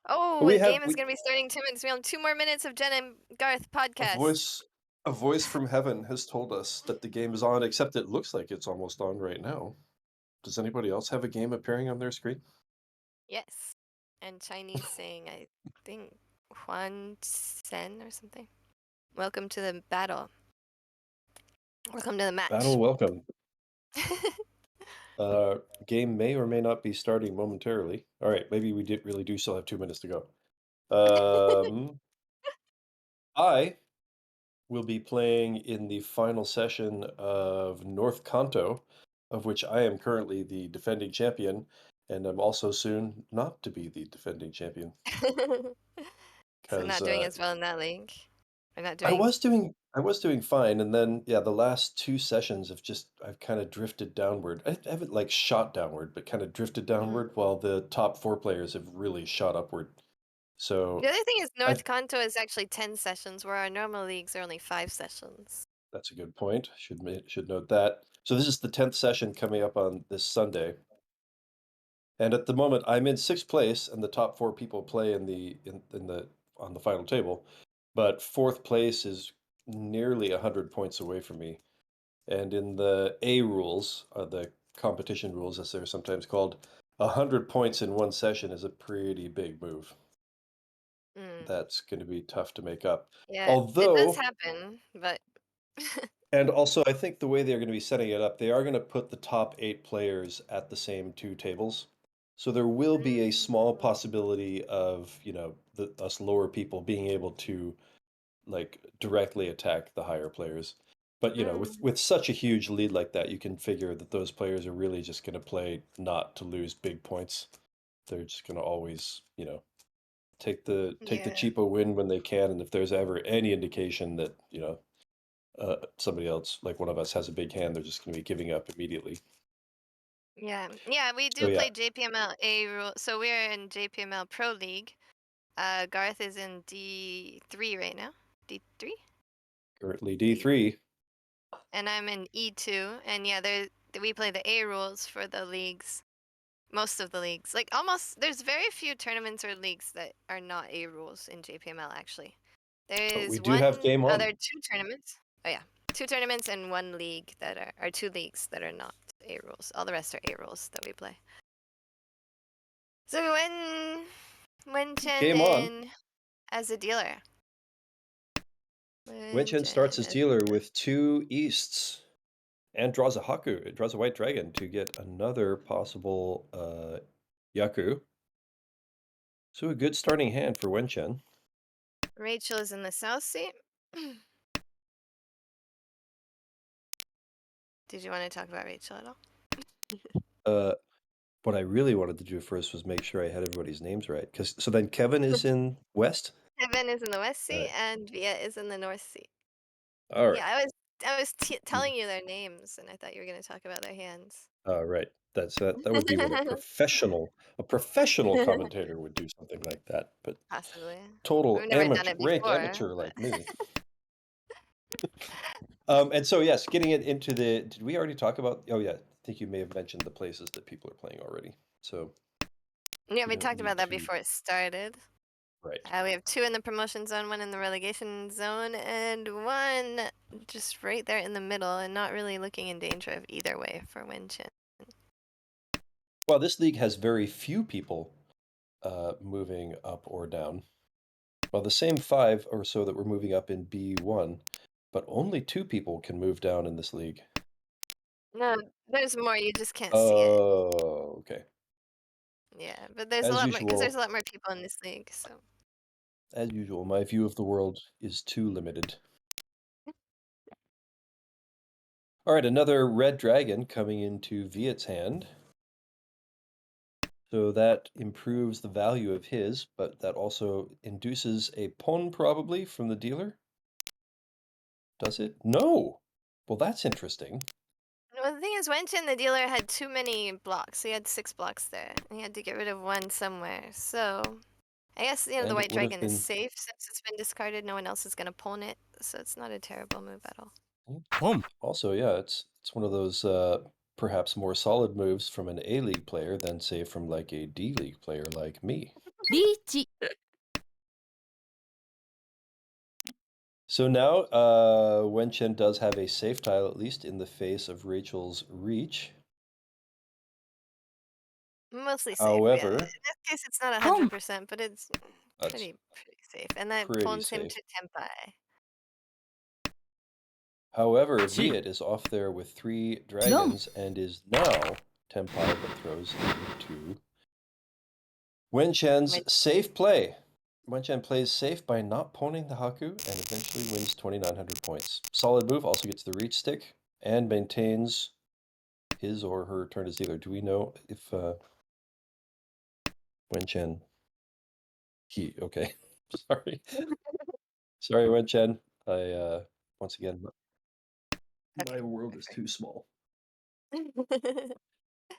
Oh, We the have game is gonna be starting 2 minutes. We have 2 more minutes of Jen and Garth a podcast. voice. A voice from heaven has told us that the game is on, except it looks like it's almost on right now. Does anybody else have a game appearing on their screen? Yes. And Chinese saying, I think, Huan Sen or something. Welcome to the battle. Welcome to the match. Battle welcome. Game may or may not be starting momentarily. All right, maybe we really do still have 2 minutes to go. I will be playing in the final session of North Kanto, of which I am currently the defending champion, and I'm also soon not to be the defending champion. So not doing as well in that league. Or not I doing. was doing fine, and then yeah, the last 2 sessions I've kind of drifted downward. I haven't like shot downward, but kind of drifted downward, while the top 4 players have really shot upward. So The other thing is I North Kanto is actually 10 sessions, where our normal leagues are only 5 sessions. That's a good point. Should note that. So this is the 10th session coming up on this Sunday. And at the moment I'm in 6th place, and the top 4 people play in the on the final table. But 4th place is nearly 100 points away from me. And in the A rules, the competition rules as they're sometimes called, 100 points in one session is a pretty big move. That's going to be tough to make up. Yeah, it does Although happen, but And also, I think the way they're going to be setting it up, they are going to put the top 8 players at the same 2 tables. So there will be a small possibility of, us lower people being able to like directly attack the higher players. But, with such a huge lead like that, you can figure that those players are really just going to play not to lose big points. They're just going to always, take the yeah. cheapo win when they can, and if there's ever any indication that, somebody else, like one of us, has a big hand, they're just going to be giving up immediately. Yeah, we do So yeah, play JPML A rule. So we're in JPML Pro League. Garth is in D3 right now. D3? currently D3. And I'm in E2. And yeah, we play the A rules for the leagues. Most of the leagues. Like almost, there's very few tournaments or leagues that are not A rules in JPML actually. There But we is do have game on. there are 2 tournaments. Oh yeah, 2 tournaments and 1 league that are 2 leagues that are not A rules. All the rest are A rules that we play. So when Chen Game on. in as a dealer. Wenchen starts as dealer with 2 easts and draws a Haku. It draws a white dragon to get another possible Yaku. So a good starting hand for Wenchen. Rachel is in the South Sea. Did you want to talk about Rachel at all? What I really wanted to do first was make sure I had everybody's names right. So then Kevin is in West? Kevin is in the West Sea Right. and Via is in the North Sea. All right. Yeah, I was telling you their names, and I thought you were going to talk about their hands. Right. That would be when a professional commentator would do something like that. But Possibly. total We've never done it rank before. amateur like me. And so yes, getting it into did we already talk about? Oh yeah, I think you may have mentioned the places that people are playing already. So Yeah, we don't talked about need that to- before it started. Right. We have 2 in the promotion zone, 1 in the relegation zone, and 1 just right there in the middle, and not really looking in danger of either way for Winchin. Well, this league has very few people moving up or down. Well, the same 5 or so that were moving up in B1, but only 2 people can move down in this league. No, there's more. You just can't see it. Oh, okay. Yeah, but there's a As lot more because there's usual, a lot more people in this league. So my view of the world is too limited. All right, another red dragon coming into Viet's hand. So that improves the value of his, but that also induces a pawn probably from the dealer. Does it? No. Well, that's interesting. well, the thing is, Winchin, the dealer, had too many blocks. He had 6 blocks there, and he had to get rid of 1 somewhere. So I guess the And it white would have dragon is been safe since it's been discarded. No one else is gonna pawn it, so it's not a terrible move at all. Boom. also, yeah, it's one of those perhaps more solid moves from an A League player than say from like a D League player like me. リーチ So now Wenchen does have a safe tile, at least in the face of Rachel's reach. Mostly safe. Yeah. In However, this case, it's not Pom. 100%, but it's that's pretty safe. And that pretty pawns him safe. to Tempai. However, Chi. Viet is off there with 3 dragons and is now Tempai, but throws into Wenchen's safe play. Wenchen plays safe by not pawning the Haku and eventually wins 2,900 points. Solid move, also gets the reach stick and maintains his or her turn as dealer. Do we know if Wenchen... Okay. Sorry. Sorry, Wenchen. Once again, my world is too small.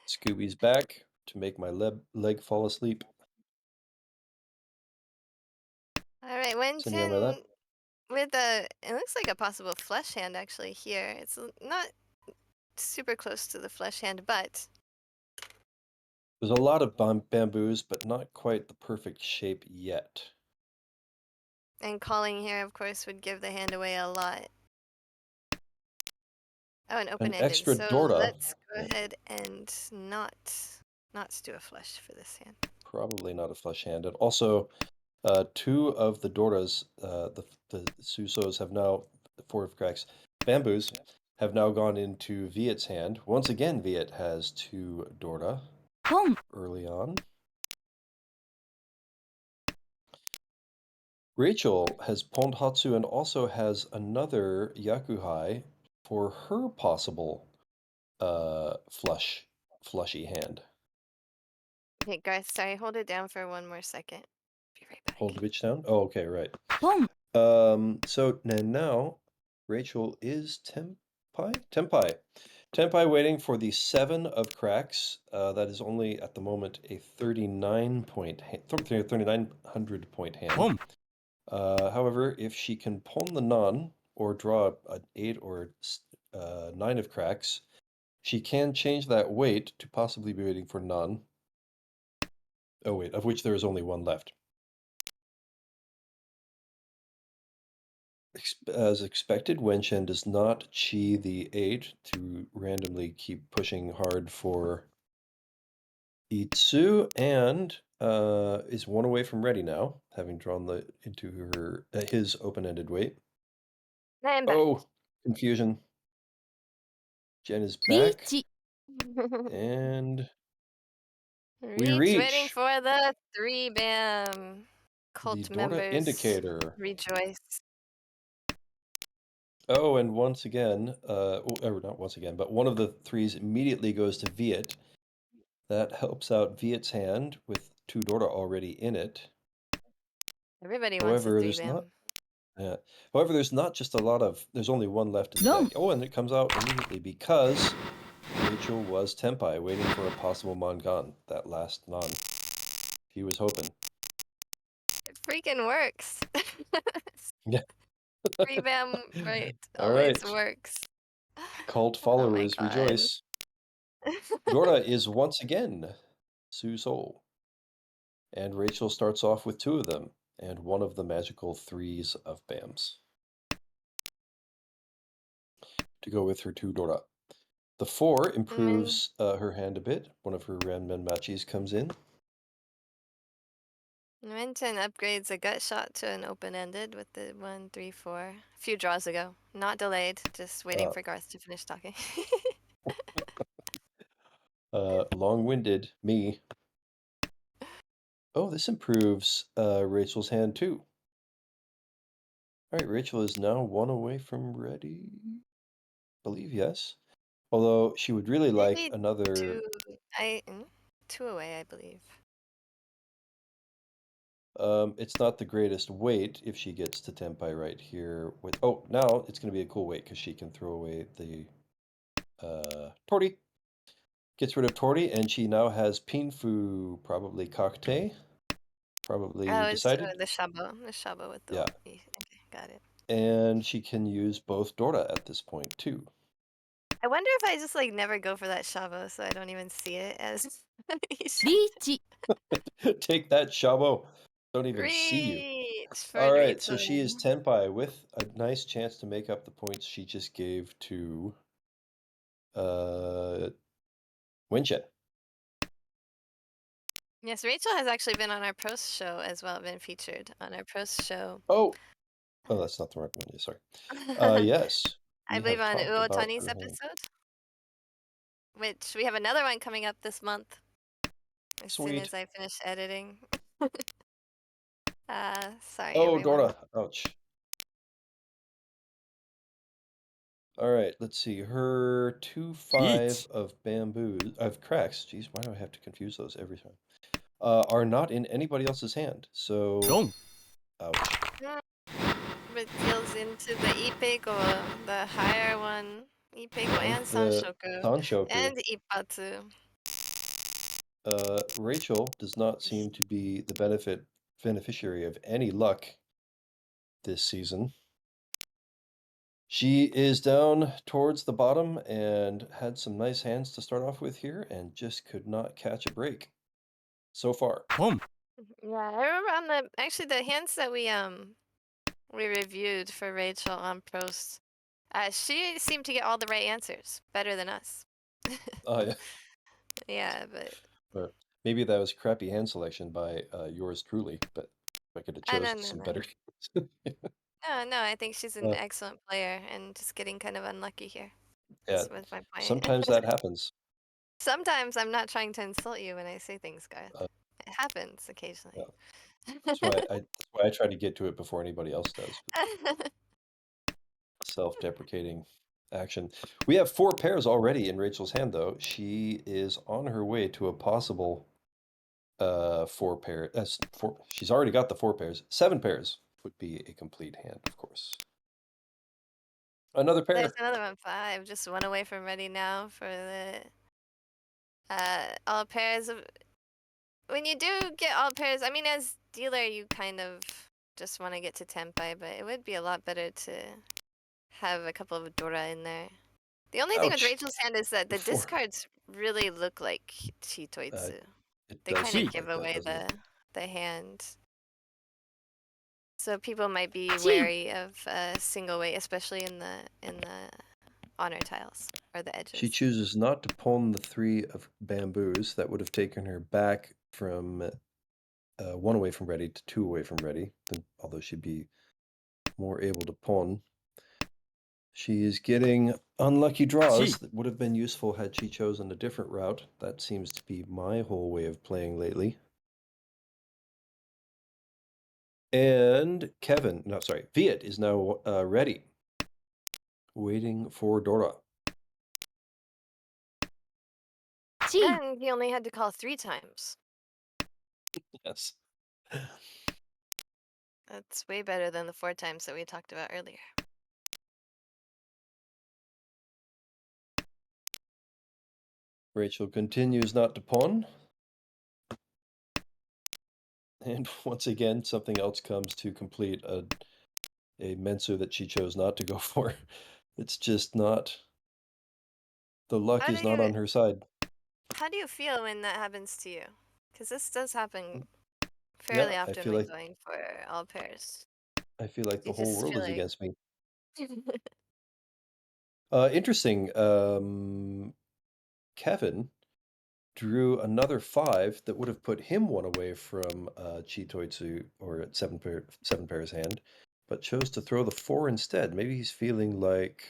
Scooby's back to make my leg fall asleep. All right, Send you on my lap. Wenchen with it looks like a possible flesh hand actually here. It's not super close to the flesh hand, but There's a lot of bamboos, but not quite the perfect shape yet. and calling here, of course, would give the hand away a lot. Oh, an open-ended. extra So Dorda. let's go ahead and not do a flush for this hand. Probably not a flush hand. And also, 2 of the Dordas, the Susos have now, 4 of cracks, bamboos, have now gone into Viet's hand. Once again, Viet has 2 Dorda early on. Rachel has pawned Hatsu and also has another Yakuhai for her possible flushy hand. Okay, Garth, sorry, hold it down for one more second. Be right back. Hold which down? Oh, okay, right. Pom. So now Rachel is Tempai waiting for the 7 of cracks. That is only at the moment a 3,900 point hand. Pom. However, if she can pawn the non or draw an 8 or 9 of cracks, she can change that weight to possibly be waiting for none. Oh wait, of which there is only 1 left. As expected, Wenchen does not chi the 8 to randomly keep pushing hard for Itsu, and is 1 away from ready now, having drawn into his open-ended weight. I'm back. Oh, confusion. Jen is back. Reach. And we Waiting reach for the 3-bam. the Cult Dorda members indicator. rejoice. Oh, and once again, not once again, but one of the 3s immediately goes to Viet. That helps out Viet's hand with 2 Dorda already in it. Everybody wants a However, there's 3-bam. not just a lot of... There's only 1 left in the deck. Oh, and it comes out immediately because Rachel was Tempai, waiting for a possible Mangan, that last non. He was hoping. It freaking works. Yeah. 3-bam, right? All Always right. works. Cult Oh my followers god. rejoice. Dorda is once again Su Soul. And Rachel starts off with 2 of them, and 1 of the magical 3s of Bams to go with her 2 Dorda. The 4 improves her hand a bit. One of her Ranmen Machis comes in. Minton upgrades a gut shot to an open-ended with the 1, 3, 4. A few draws ago. Not delayed, just waiting for Garth to finish talking. Long-winded me. Oh, this improves Rachel's hand too. All right, Rachel is now 1 away from ready. I believe, yes. Although she would really like Maybe another... 2 away, I believe. It's not the greatest weight if she gets to Tempai right here. Oh, now it's going to be a cool weight because she can throw away the Torty. Gets rid of Torty, and she now has Pinfu, probably Kakte. Probably It's decided. the Shabo. The Shabo with the... Yeah. Okay, got it. And she can use both Dorda at this point, too. I wonder if I just like never go for that Shabo so I don't even see it as Reach. Take that, Shabo. Don't even see you. Reach for All right, Rachel. so she is Tenpai with a nice chance to make up the points she just gave to Wenchen. Yes, Rachel has actually been on our pros show as well, been featured on our pros show. Oh, that's not the right one. Sorry. Yes, I we believe have on talked about Uotani's her hand. episode, which we have another one coming up this month as soon Sweet. as I finish editing. Sorry, Oh, everyone. Dora. Ouch. All right, let's see. Her 2-5 of bamboo of cracks. Jeez, why do I have to confuse those every time? Are not in anybody else's hand. So, Don't. ouch. But deals into the Ipeko, the higher one. Ipeko and The Sanshoku. Sanshoku. And Ippatsu. Rachel does not seem to be the beneficiary of any luck this season. She is down towards the bottom and had some nice hands to start off with here and just could not catch a break so far. Boom. Yeah, I remember on the hands that we reviewed for Rachel on Prost. She seemed to get all the right answers, better than us. Yeah. Yeah, but Or maybe that was crappy hand selection by yours truly, but I could have chosen some better. No, I think she's an Uh, excellent player and just getting kind of unlucky here. yeah, That's my point. sometimes that happens. Sometimes I'm not trying to insult you when I say things, Garth. Uh, It happens occasionally. yeah. That's why I try to get to it before anybody else does. Self-deprecating action. We have 4 pairs already in Rachel's hand, though. She is on her way to a possible 4 pair. She's already got the 4 pairs. 7 pairs would be a complete hand, of course. Another pair. There's another one, 5. Just one away from ready now for the all pairs of. When you do get all pairs, I mean, as dealer, you kind of just want to get to Tenpai, but it would be a lot better to have a couple of Dora in there. The only thing with Ouch. Rachel's hand is that the 4. discards really look like Chitoitsu. It They does kind of look give like that, away doesn't it? the hand. So people might be wary of single weight, especially in the honor tiles or the edges. She chooses not to pawn the 3 of bamboos. That would have taken her back from 1 away from ready to 2 away from ready, although she'd be more able to pawn. She is getting unlucky draws that would have been useful had she chosen a different route. That seems to be my whole way of playing lately. And Viet is now ready, waiting for Dora. And he only had to call 3 times. Yes. That's way better than the 4 times that we talked about earlier. Rachel continues not to pawn. And once again, something else comes to complete a Mensu that she chose not to go for. It's just not... The luck is not on her side. How do you feel when that happens to you? Because this does happen fairly Yeah, I often feel when like going for all pairs. I feel like the You whole just world feel is like... against me. Interesting. Kevin drew another 5 that would have put him 1 away from Chitoitsu or at 7 pairs hand, but chose to throw the 4 instead. Maybe he's feeling like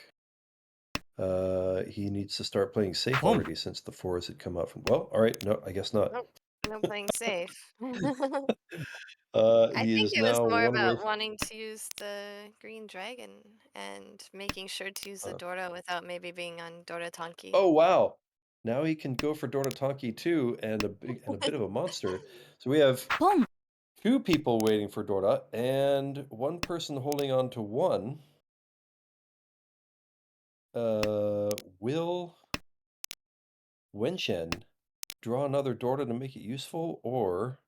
he needs to start playing safe already since the 4s had come out from... Well, all right. No, I guess not. Nope, no playing safe. I He think is it was now more 1 away about wanting to use the green dragon and making sure to use the Dora without maybe being on Dora Tonki. Oh, wow. Now he can go for Dora Tonki too, and a bit of a monster. So we have 2 people waiting for Dora and 1 person holding on to 1. Will Wenshen draw another Dora to make it useful, or...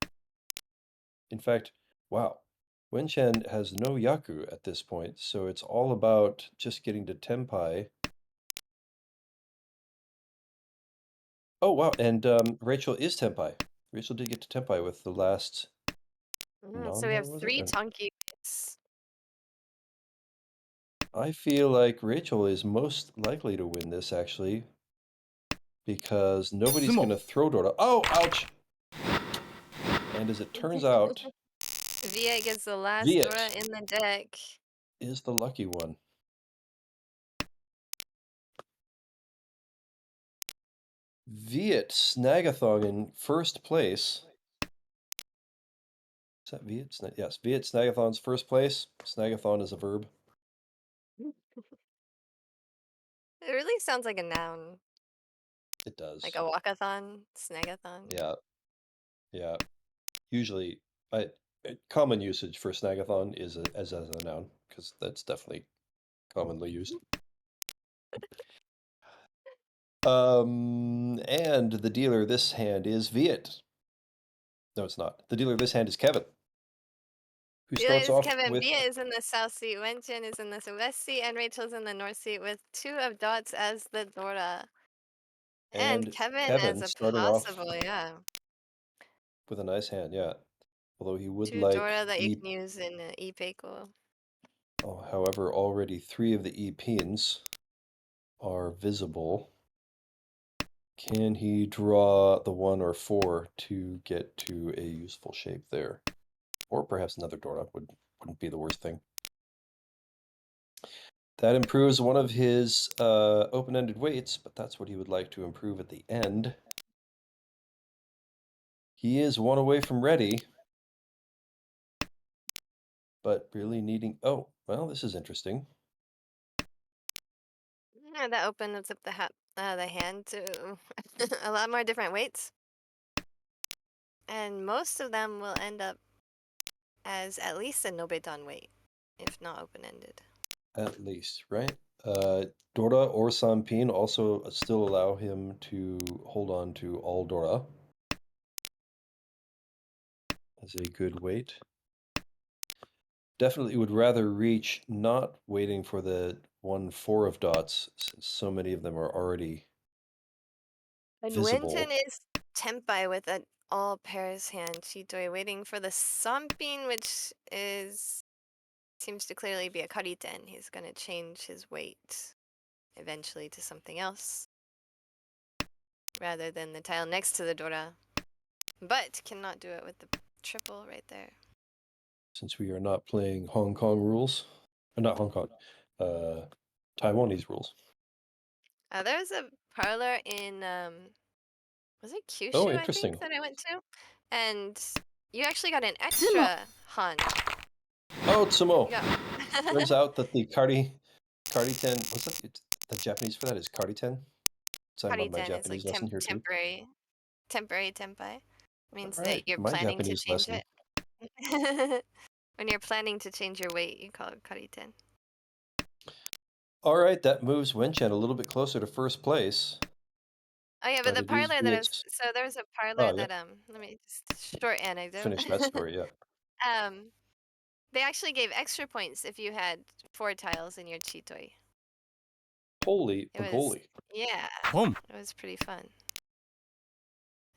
In fact, wow. Wenshen has no Yaku at this point, so it's all about just getting to Tenpai. Oh, wow, and Rachel is Tenpai. Rachel did get to Tenpai with the last... So we have was 3 it? Tonki. I feel like Rachel is most likely to win this, actually, because nobody's going to throw Dora. Oh, ouch! And as it turns out, Viet gets the last Viet Dora in the deck. is the lucky one. Viet Snagathon in first place. Is that Viet? Yes, Viet Snagathon's first place. Snagathon is a verb. It really sounds like a noun. It does. Like a walkathon, snagathon. Yeah. Yeah. Usually, common usage for snagathon is as a noun, because that's definitely commonly used. And the dealer this hand is Viet. No, it's not. The dealer this hand is Kevin, who starts off Kevin. with Viet is in the south seat, Wenjin is in the west seat, and Rachel's in the north seat with 2 of dots as the Dora. And Kevin as a starting possible, off yeah. with a nice hand, yeah. Although he would 2 like Dora that you can use in E-Peiko. Oh, however, already 3 of the E-pins are visible. Can he draw the 1 or 4 to get to a useful shape there? Or perhaps another Dora wouldn't be the worst thing. That improves one of his open-ended weights, but that's what he would like to improve at the end. He is 1 away from ready, but really needing... Oh, well, this is interesting. Yeah, that opens up the hand to a lot more different weights. And most of them will end up as at least a Nobetan weight, if not open-ended. At least, right? Dora or Sampin also still allow him to hold on to all Dora as a good weight. Definitely would rather reach not waiting for the 1/4 of dots, since so many of them are already And visible. Wenjin is Tenpai with an all pairs hand, Chitoi, waiting for the Sampin, which seems to clearly be a Kariten. He's going to change his weight eventually to something else rather than the tile next to the Dora, but cannot do it with the triple right there. Since we are not playing Hong Kong rules, not Hong Kong, Taiwanese rules. There's a parlor in, was it Kyushu, Oh, I interesting. think, that I went to? And you actually got an extra Han. Oh, Tsumo. Yeah. Turns out that the Kariten, what's that? The Japanese for that is Kariten. So I'm on my Kariten is Japanese like lesson here too. temporary tenpai. Means All right, that you're my planning to Japanese change lesson. it. When you're planning to change your weight, you call it Kariten. All right, that moves Wenchen a little bit closer to first place. Oh yeah, but the parlor that I was, so there was a parlor that let me just short anecdote. Finish that story, yeah. They actually gave extra points if you had 4 tiles in your Chitoi. Holy It was, pagoli. yeah, it was pretty fun.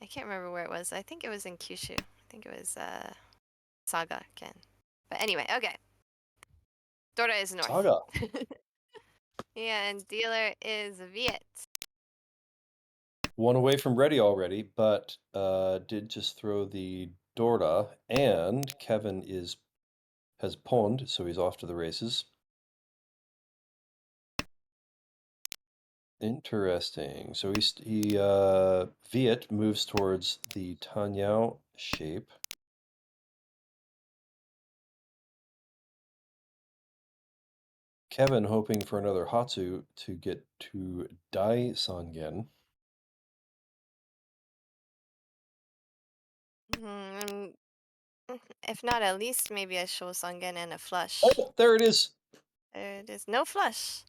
I can't remember where it was. I think it was in Kyushu. I think it was Saga Ken. But anyway, okay. Dora is north. Saga. Yeah, and dealer is Viet. 1 away from ready already, but did just throw the Dora, and Kevin has pawned, so he's off to the races. Interesting. So Viet moves towards the Tanyao shape. Kevin hoping for another Hatsu to get to Dai Sangen. If not, at least maybe a Shosangen and a flush. Oh, there it is. There it is. No flush.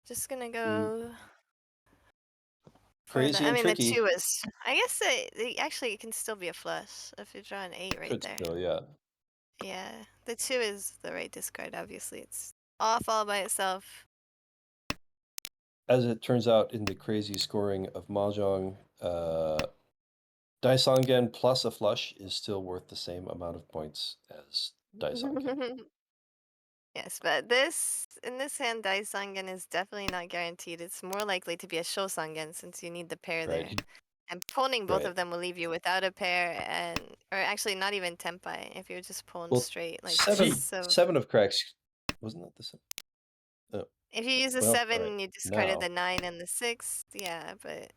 Just gonna go for Crazy the. I and mean, tricky. the 2 is. I guess actually it can still be a flush if you draw an 8 right Could there. still, yeah. Yeah, the 2 is the right discard. Obviously, it's off all by itself. As it turns out, in the crazy scoring of Mahjong, Dai Sangen plus a flush is still worth the same amount of points as Dai Sangen. Yes, but in this hand, Daisangen is definitely not guaranteed. It's more likely to be a Shosangen since you need the pair Right. there. And pawning both Right. of them will leave you without a pair, or actually not even tempai if you're just pawned Well, straight. Like so, seven of cracks. Wasn't that the same? Oh, if you use a well, all 7, right. you discarded Now, the 9 and the 6. Yeah, but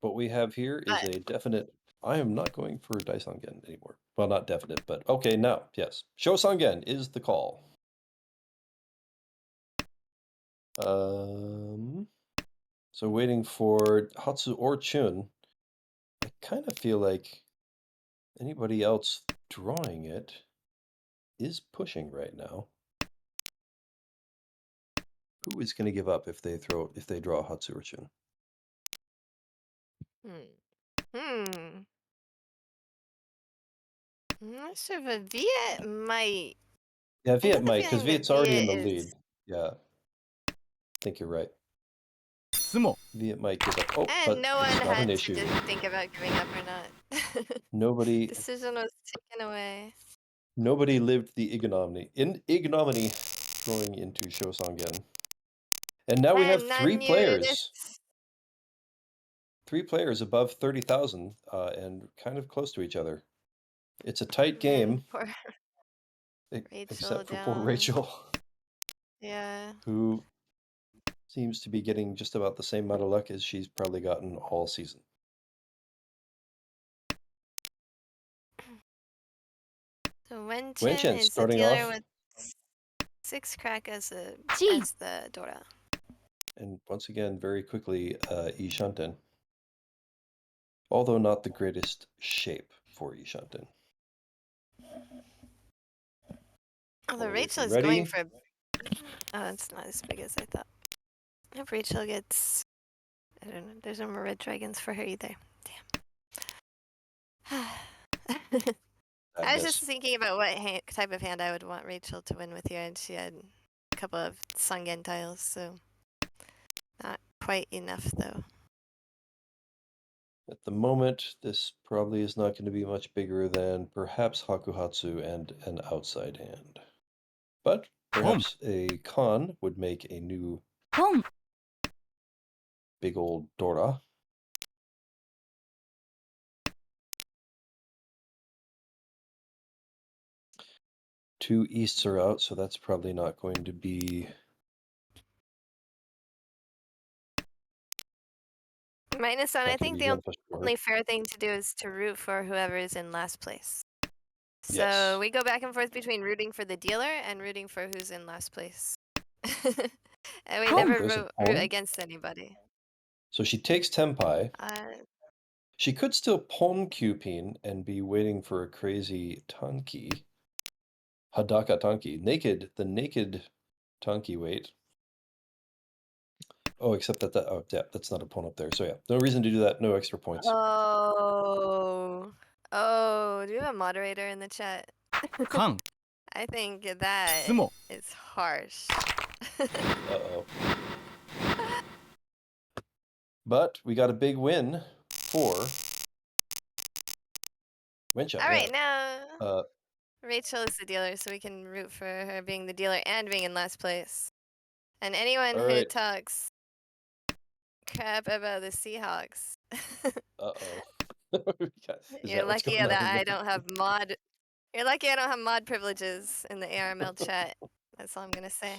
what we have here is a definite. I am not going for Dice Sangen anymore. Well, not definite, but okay. Now, yes, Show Sangen is the call. So waiting for Hatsu or Chun. I kind of feel like anybody else drawing it is pushing right now. Who is going to give up if they draw Hatsu or Chun? I'm not sure, but Viet might. Yeah, I Viet get the might, because feeling that Viet's already in Viet the is. lead. Yeah, I think you're right. 相撲 Viet might give up. Oh, And but no one it's not had an to issue. think about giving up or not. Nobody Decision was taken away. lived the ignominy going into Shosangen. And now we have And three none knew players. this. 3 players above 30,000 and kind of close to each other. It's a tight game, Poor Rachel except for down. poor Rachel, Yeah. who seems to be getting just about the same amount of luck as she's probably gotten all season. So Wen Wen Chen Chen is the starting dealer off, with 6 crack as the Dora. and once again, very quickly, Ishanten. Although not the greatest shape for Ishanten. Although All the way Rachel from is going ready. for. Oh, it's not as big as I thought. I hope Rachel gets. I don't know. There's no more red dragons for her either. Damn. I was just thinking about what type of hand I would want Rachel to win with here, and she had a couple of Sangen tiles, so not quite enough though. At the moment, this probably is not going to be much bigger than perhaps Hakuhatsu and an outside hand. But perhaps a Khan would make a new big old Dora. Two Easts are out, so that's probably not going to be... Minus one, I think the one push forward. only fair thing to do is to root for whoever is in last place. So Yes. we go back and forth between rooting for the dealer and rooting for who's in last place. And we never There's a root pawn. against anybody. So she takes Tempai. Uh, She could still pawn Cupine and be waiting for a crazy Tanki. Hadaka Tanki. The naked Tanki wait. Oh, except that, oh, yeah, that's not a pawn up there. So yeah, no reason to do that. No extra points. oh, do you have a moderator in the chat? 関 I think that 相撲 is harsh. Uh-oh. But we got a big win for Wincha. All right, Yeah. now Rachel is the dealer, so we can root for her being the dealer and being in last place. And anyone All who right. talks crap about the Seahawks, Uh-oh. you're lucky that I don't have mod. You're lucky I don't have mod privileges in the ARML chat. That's all I'm gonna say.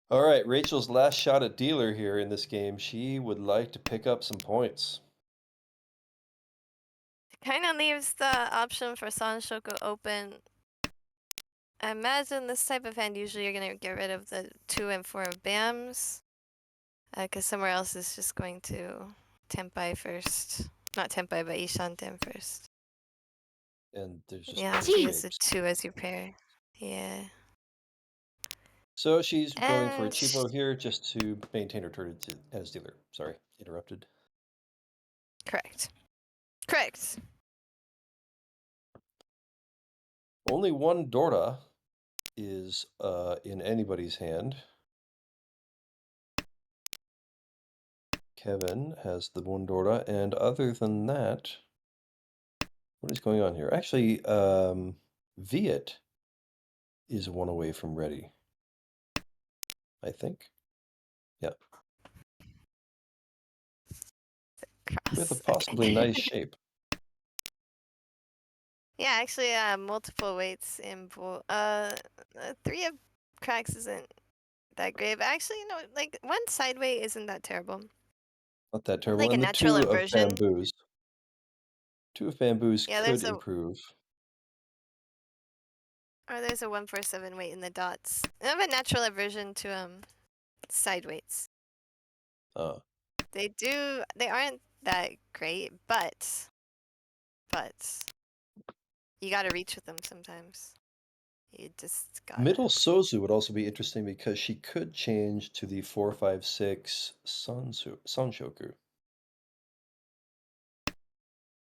All right, Rachel's last shot at dealer here in this game. She would like to pick up some points. Kind of leaves the option for Sanshoku open. I imagine this type of hand usually you're gonna get rid of the 2 and 4 of BAMs, because somewhere else is just going to Tempai first. Not Tempai, but Ishanten first. And there's just Yeah, no so use a shapes. 2 as your pair. Yeah. So she's going for a And cheapo here just to maintain her turn as dealer. Sorry, interrupted. correct. Correct. Only one Dorda is in anybody's hand. Kevin has the one Dorda, and other than that, what is going on here? Actually, Viet is one away from ready, I think. Cross. with a Okay. possibly nice shape. Yeah, actually, multiple weights in pool. 3 of cracks isn't that great, but actually, you know, like 1 side weight isn't that terrible. Not that terrible. Like a And the natural 2 of inversion. bamboos. 2 of bamboos Yeah, could improve. there's a 147 weight in the dots. I have a natural aversion to side weights. Uh, They aren't that great, but you gotta reach with them sometimes. You just gotta. Middle Sozu would also be interesting because she could change to the 456 Sanshoku.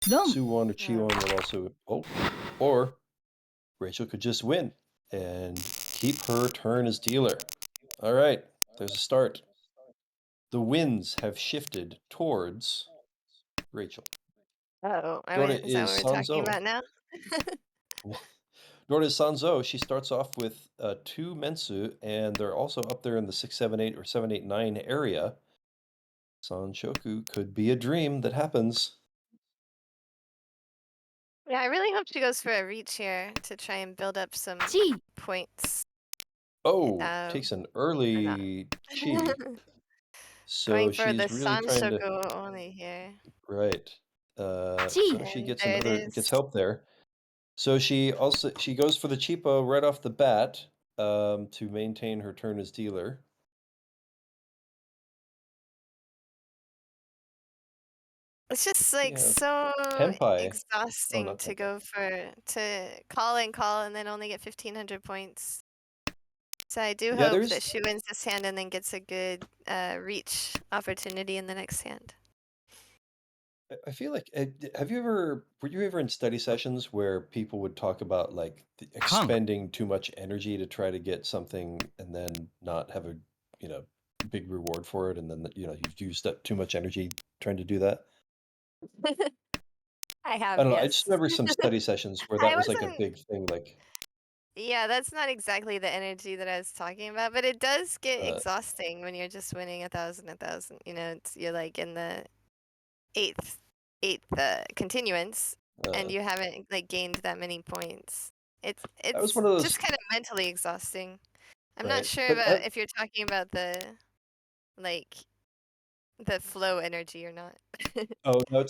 Done. Suwon or Chiwon would also. Oh, or Rachel could just win and keep her turn as dealer. All right, there's a start. The winds have shifted towards Rachel. Oh, Dora is that is what we're talking Sanzo. about now? Dora is Sanzo. She starts off with 2 Mensu, and they're also up there in the 678 or 789 area. Sanshoku could be a dream that happens. Yeah, I really hope she goes for a reach here to try and build up some Chi. points. Oh, takes an Or not. early chi. So Going for the she's really trying to. Sanshoku only here. Right. Chi. So she And gets there it gets is. help there. So she goes for the cheapo right off the bat to maintain her turn as dealer. It's just like Yeah, so Tenpai. Oh, exhausting not to Tenpai. call and then only get 1500 points. So I do Yeah, hope that there's. she wins this hand and then gets a good reach opportunity in the next hand. I feel like were you ever in study sessions where people would talk about like Kang. expending too much energy to try to get something and then not have a you know big reward for it, and then you've used up too much energy trying to do that? I I have, don't know. I yes. just remember some study sessions where that I was like a wasn't. big thing. Like, Yeah, that's not exactly the energy that I was talking about, but it does get uh, exhausting when you're just winning 1,000. You know, you're like in the eighth continuance, and uh, you haven't like gained that many points. that was It's one of just those, kind of mentally exhausting. I'm not right? sure But about if you're talking about like the flow energy or not. oh no,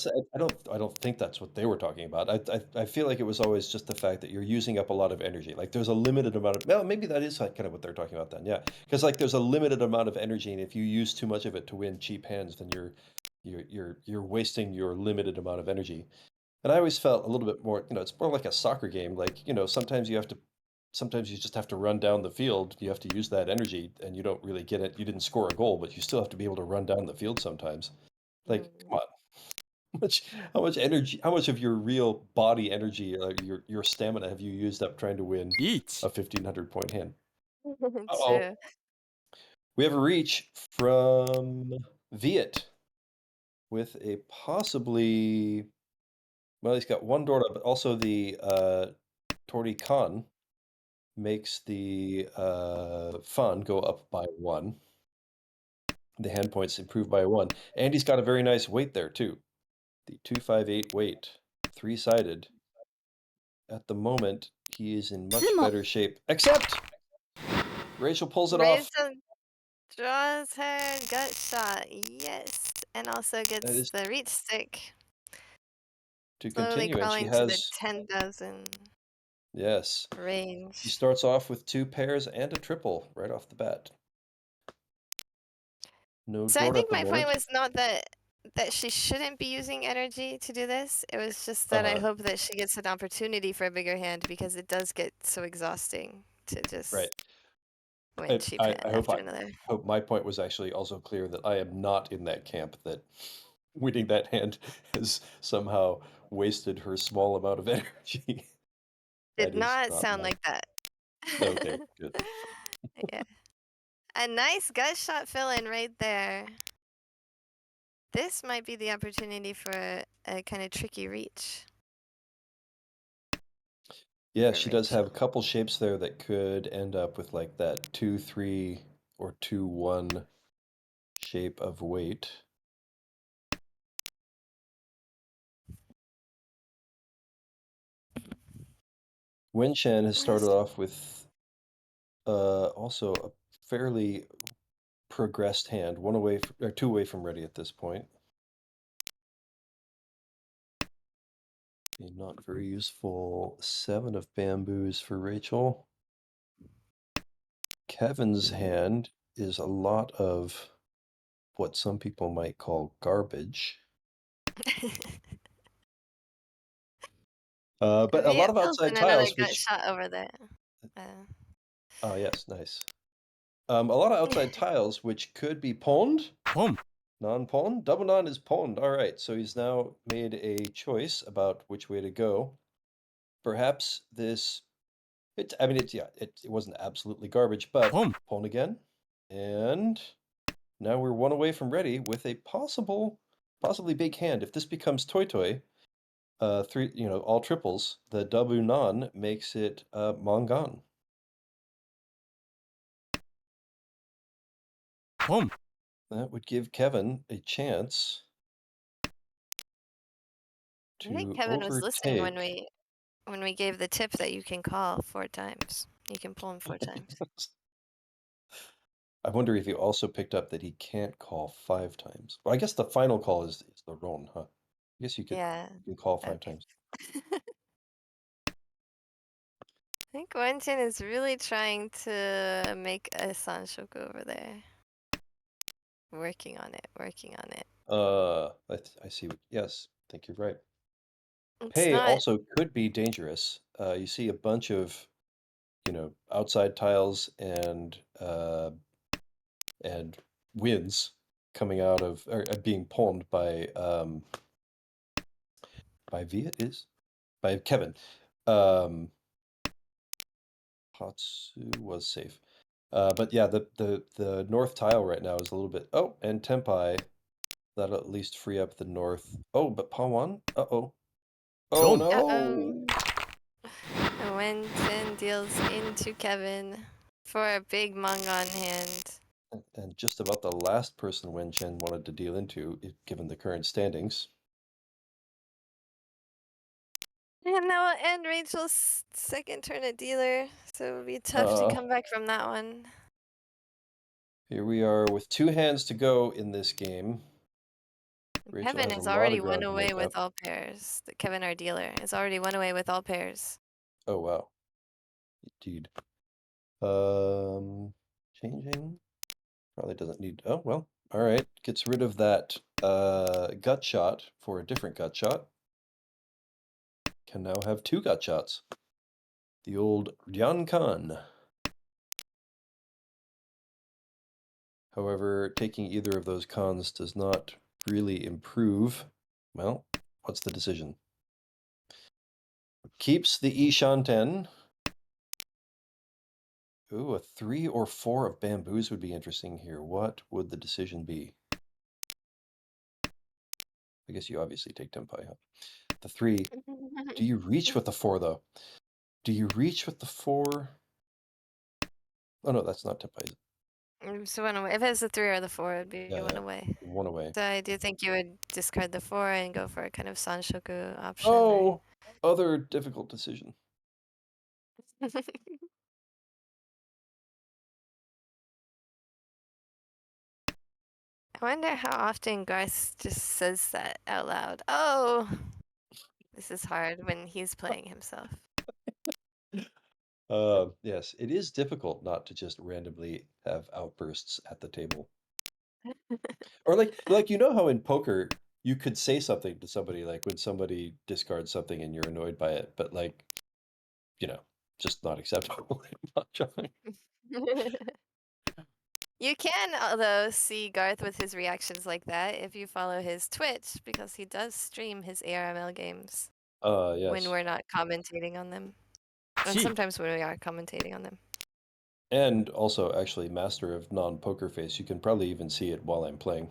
I don't think that's what they were talking about. I feel like it was always just the fact that you're using up a lot of energy. Like there's a limited amount of well, maybe that is like kind of what they're talking about then. Yeah, because like there's a limited amount of energy, and if you use too much of it to win cheap hands, then you're wasting your limited amount of energy. And I always felt a little bit more, it's more like a soccer game. Like, sometimes you just have to run down the field. You have to use that energy, and you don't really get it. You didn't score a goal, but you still have to be able to run down the field sometimes. Like, Mm. come on. How much energy, how much of your real body energy, your stamina have you used up trying to win Ich. a 1,500 point hand? Uh-oh. True. We have a reach from Viet with a possibly, well, he's got 1 Dora, but also the Tori Khan makes the fun go up by 1. The hand points improve by 1. And he's got a very nice weight there too. The 258 weight, 3-sided. At the moment, he is in much Sumo. better shape. Except Rachel pulls it off. Rachel draws her gut shot, yes, and also That gets is the reach stick. to Slowly continue, and she crawling to the has 10,000 yes. She range. starts off with 2 pairs and a triple right off the bat. No So I Dora at think the my point moment. was not that she shouldn't be using energy to do this. It was just that I Uh-huh. hope that she gets an opportunity for a bigger hand because it does get so exhausting to just Right. win I cheap I hand I hope after I another. hope my point was actually also clear that I am not in that camp that winning that hand has somehow wasted her small amount of energy. Did That is not not sound my like that. okay, good. Yeah. A nice gut shot fill in right there. This might be the opportunity for a kind of tricky reach Yeah, for she does have Rachel. a couple shapes there that could end up with like that 2-3 or 2-1 shape of weight. Wen Shan has started Yes. off with also a fairly progressed hand, one away or two away from ready at this point. A not very useful 7 of bamboos for Rachel. Kevin's hand is a lot of what some people might call garbage. But a lot of Built outside in another tiles, gut which shot over there. oh yes, nice. A lot of outside tiles which could be pawned. Non-pawned? Double non is pawned. All right, so he's now made a choice about which way to go. Perhaps this, I mean, it wasn't absolutely garbage, but pawn again. And now we're one away from ready with a possibly big hand. If this becomes Toy Toy, three, all triples, the double non makes it Mongan. That would give Kevin a chance I think to Kevin was listening overtake. when we gave the tip that you can call 4 times. You can pull him 4 times. I wonder if he also picked up that he can't call 5 times. Well, I guess the final call is the Ron, huh? I guess you Yeah. can call 5 Okay. times. I think Wenjin is really trying to make a Sanshoku over there. Working on it, working on it. I see. Yes, I think you're right. It's Pei not. also could be dangerous. You see a bunch of, outside tiles and wins coming out of or being pawned by Viet is by Kevin. Hatsu was safe. But yeah, the north tile right now is a little bit. Oh, and Tempai. That'll at least free up the north. Oh, but Pawan. Uh-oh. Oh no! And Wenjin deals into Kevin for a big Mangan hand. And just about the last person Wen Chen wanted to deal into, given the current standings. And that will end Rachel's second turn at dealer, so it will be tough to come back from that one. Here we are with 2 hands to go in this game. Rachel Kevin has a is lot already of one ground to away make with up. all pairs. Kevin, our dealer, is already one away with all pairs. Oh wow. Indeed. Changing. Probably doesn't need. Oh well. All right. Gets rid of that gut shot for a different gut shot. Can now have 2 gut shots. The old Ryan Khan. However, taking either of those cons does not really improve. Well, what's the decision? Keeps the Ishanten. Ooh, a 3 or 4 of bamboos would be interesting here. What would the decision be? I guess you obviously take Tempai, huh? The 3. Do you reach with the 4, though? Do you reach with the 4? Oh, no, that's not Tempai. So one away. If it's the 3 or the 4, it'd be Yeah, one away. 1 away. So I do think you would discard the 4 and go for a kind of Sanshoku option. Oh, other difficult decision. Right? I wonder how often Garth just says that out loud. Oh, this is hard when he's playing himself. Yes, it is difficult not to just randomly have outbursts at the table. Or like how in poker you could say something to somebody like when somebody discards something and you're annoyed by it, but just not acceptable in mahjong. You can, although, see Garth with his reactions like that if you follow his Twitch, because he does stream his ARML games when Yes. we're not commentating on them. And sometimes when we are commentating on them. And also actually master of non-poker face. You can probably even see it while I'm playing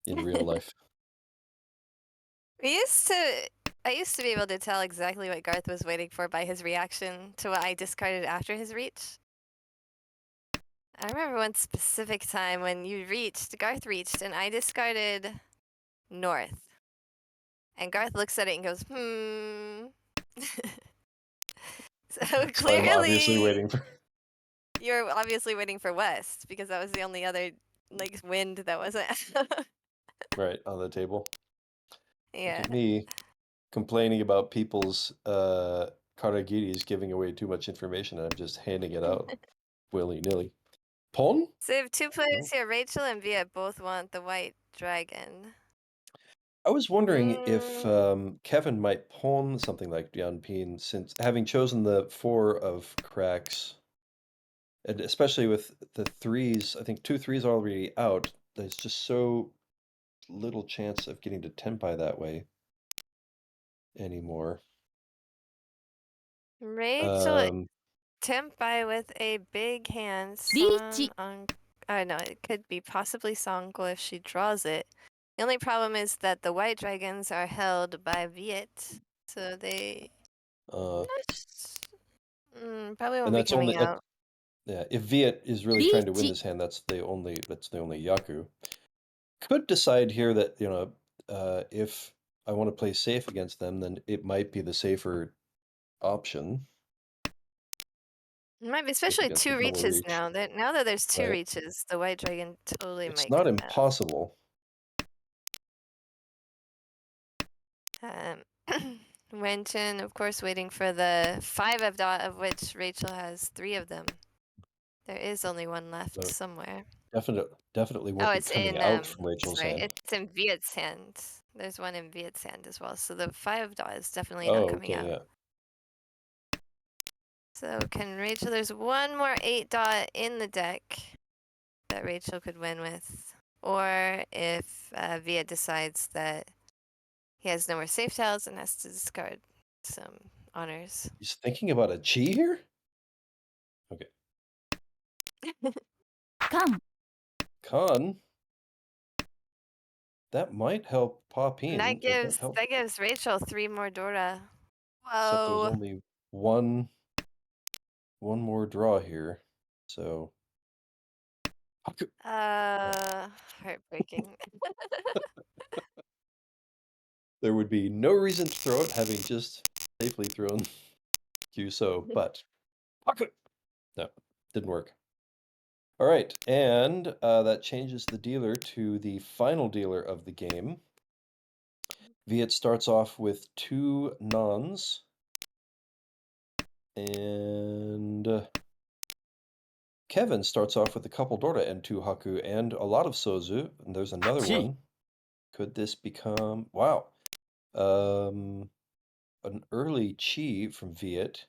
in real life. I used to be able to tell exactly what Garth was waiting for by his reaction to what I discarded after his reach. I remember one specific time when Garth reached, and I discarded north. And Garth looks at it and goes, So So I'm obviously clearly, waiting for. you're obviously waiting for west because that was the only other like wind that wasn't. Right on the table. Look Yeah. at me complaining about people's karagiris giving away too much information. I'm just handing it out willy-nilly. Pawn? So we have two players No. here. Rachel and Viet both want the white dragon. I was wondering if Mm, Kevin might pawn something like Dianping, since having chosen the 4 of cracks, and especially with the 3s, I think 2 3s are already out. There's just so little chance of getting to Tenpai that way anymore. Rachel Um, Tempai with a big hand. Lychee. On. Oh no, it could be possibly Songko if she draws it. The only problem is that the white dragons are held by Viet, so they uh, probably won't and be that's coming only out. yeah. If Viet is really trying to win Lychee. this hand, that's the only Yaku. Could decide here that if I want to play safe against them, then it might be the safer option. It might be, Safe especially against the two double reaches reach, now. Now that there's two right? reaches, the white dragon totally It's might not come out. impossible. Wenton, of course, waiting for the 5 of dot, of which Rachel has 3 of them. There is only one left So somewhere. definitely Oh, won't be it's coming in out from Rachel's sorry, hand. it's in Viet's hand. There's one in Viet's hand as well. So the 5 of dot is definitely not Oh, coming okay, out. yeah. So can Rachel? There's one more 8 dot in the deck that Rachel could win with, or if Viet decides that he has no more safe tiles and has to discard some honors. He's thinking about a chi here. Okay, Come. Con. That might help pop And in. That might help. that gives Rachel 3 more Dora. Except there's Whoa. only one more draw here. So Heartbreaking. there would be no reason to throw it, having just safely thrown QSO, but no, didn't work. All right, and that changes the dealer to the final dealer of the game. Viet starts off with 2 nons, and Kevin starts off with a couple Dora and 2 Haku and a lot of Sozu, and there's another Chi. one. Could this become wow? An early Chi from Viet.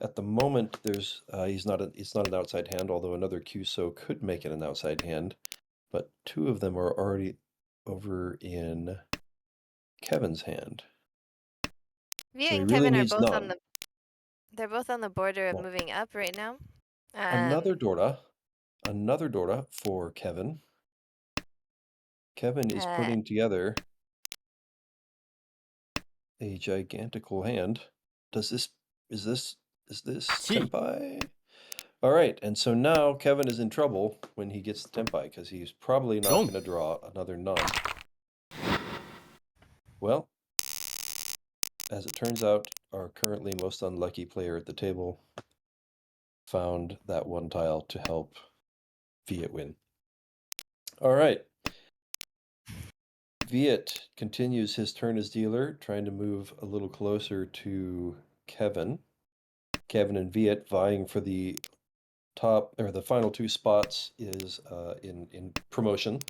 At the moment, there's it's not an outside hand, although another QSO could make it an outside hand. But 2 of them are already over in Kevin's hand. Viet So he and really Kevin are needs both on none. the they're both on the border of Well, moving up right now. another Dora for Kevin. Kevin is Uh, putting together a gigantical hand. Is this Chi. Tenpai? All right, and so now Kevin is in trouble when he gets the Tenpai because he's probably not Dong. going to draw another none. Well, as it turns out, our currently most unlucky player at the table found that one tile to help Viet win. All right. Viet continues his turn as dealer, trying to move a little closer to Kevin. Kevin and Viet vying for the top or the final 2 spots is in promotion.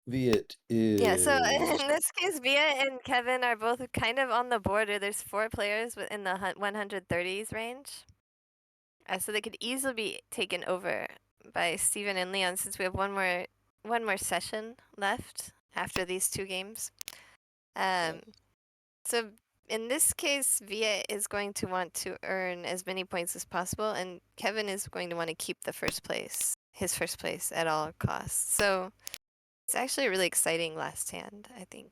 Viet yeah, so is in this case, Viet and Kevin are both kind of on the border. There's 4 players within the 130s range. So they could easily be taken over by Steven and Leon since we have one more session left after these 2 games. So in this case, Viet is going to want to earn as many points as possible, and Kevin is going to want to keep his first place at all costs. So it's actually a really exciting last hand, I think.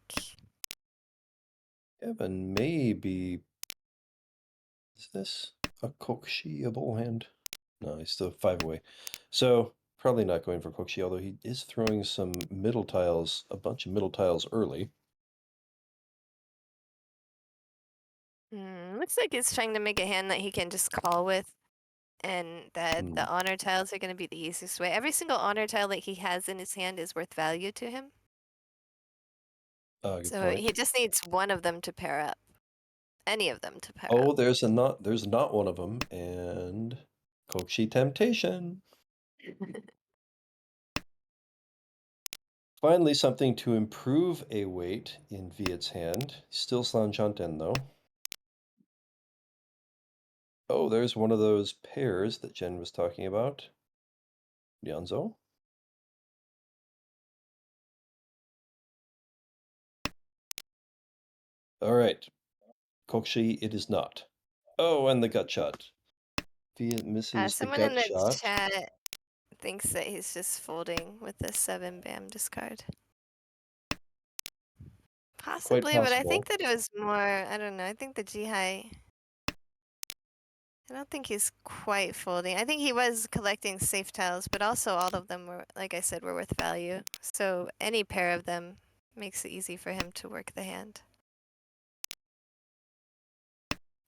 Kevin may be. Is this a Kokshi hand? No, he's still 5 away. So probably not going for Kokshi, although he is throwing some middle tiles, a bunch of middle tiles early. Looks like he's trying to make a hand that he can just call with, and that the honor tiles are going to be the easiest way. Every single honor tile that he has in his hand is worth value to him. Good So point. he just needs one of them to pair up. Any of them to pair Oh, up. there's not one of them, and Kokshi Temptation. Finally, something to improve a weight in Viet's hand. Still Sanchanten, though. Oh, there's one of those pairs that Jen was talking about. Lianzo. All right. Kokshi, it is not. Oh, and the gut shot. Viet misses the Someone in gut the shot. chat thinks that he's just folding with the 7 bam discard. Quite Possibly, but I possible. think that it was more, I don't know, I think the Jihai, I don't think he's quite folding. I think he was collecting safe tiles, but also all of them were, like I said, were worth value. So any pair of them makes it easy for him to work the hand.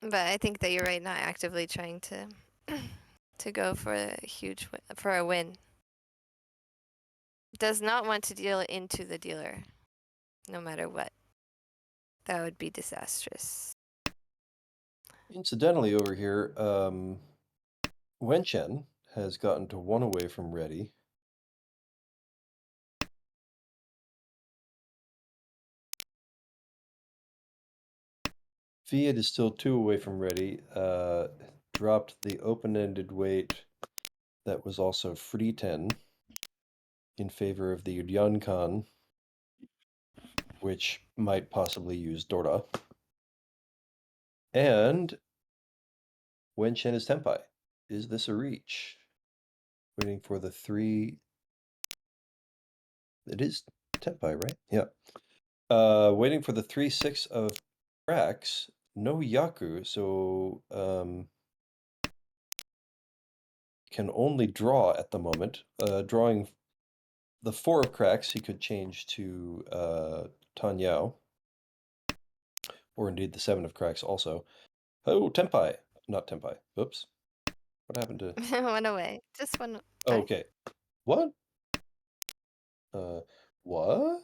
But I think that you're right, not actively trying to to go for a for a win. Does not want to deal into the dealer, no matter what. That would be disastrous. Incidentally, over here, Wenchen has gotten to 1 away from ready. Viet is still 2 away from ready. Dropped the open-ended weight that was also free 10 in favor of the Udyankan, which might possibly use Dorda. And Wenchen is Tenpai. Is this a reach? Waiting for the 3. It is Tenpai, right? Yeah. Waiting for the 3/6 of cracks. No Yaku, so can only draw at the moment. Drawing the 4 of cracks, he could change to Tanyao. Or indeed the 7 of cracks also. Oh, Tenpai. Not Tenpai. Oops. What happened to... One away. Just one. Oh, okay. What? What?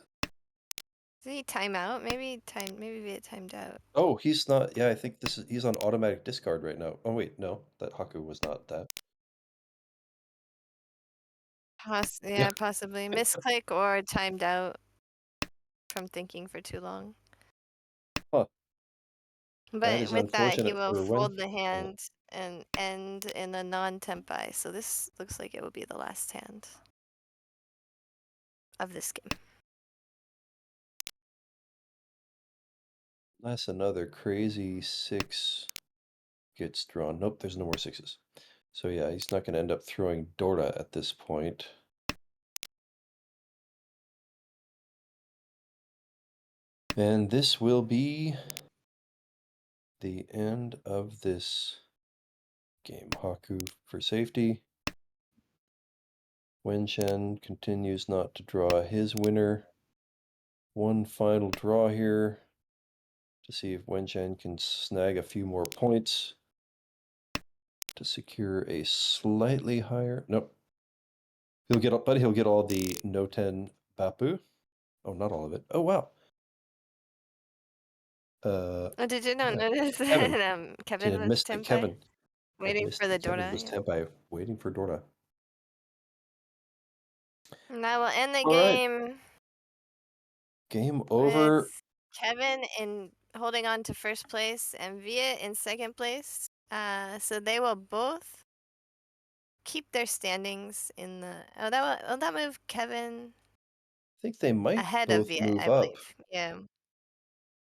Did he time out? Maybe it timed out. Oh, he's not... Yeah, I think he's on automatic discard right now. Oh, wait, no. That Haku was not that. Yeah, possibly. Misclick or timed out from thinking for too long. Huh. That But is with that, he unfortunate will for fold when... the hand and end in a non-tempai. So this looks like it will be the last hand of this game. Unless another crazy 6 gets drawn. Nope, there's no more 6s. So yeah, he's not going to end up throwing Dorda at this point. And this will be the end of this game. Haku for safety. Wenchen continues not to draw his winner. One final draw here to see if Wenchen can snag a few more points to secure a slightly higher... Nope. He'll get all the no 10 Bapu. Oh, not all of it. Oh, wow. Oh, did you not Yeah. notice Kevin. that Kevin Had was missed that tempai? Kevin. Waiting for the Kevin Dora. was Yeah. Tenpai, waiting for Dorda. And that will end the All right. game. Game over. With Kevin in holding on to first place and Viet in second place. So they will both keep their standings in the. Oh, will that move Kevin I think they might ahead of both Viet, move I up. believe. Yeah.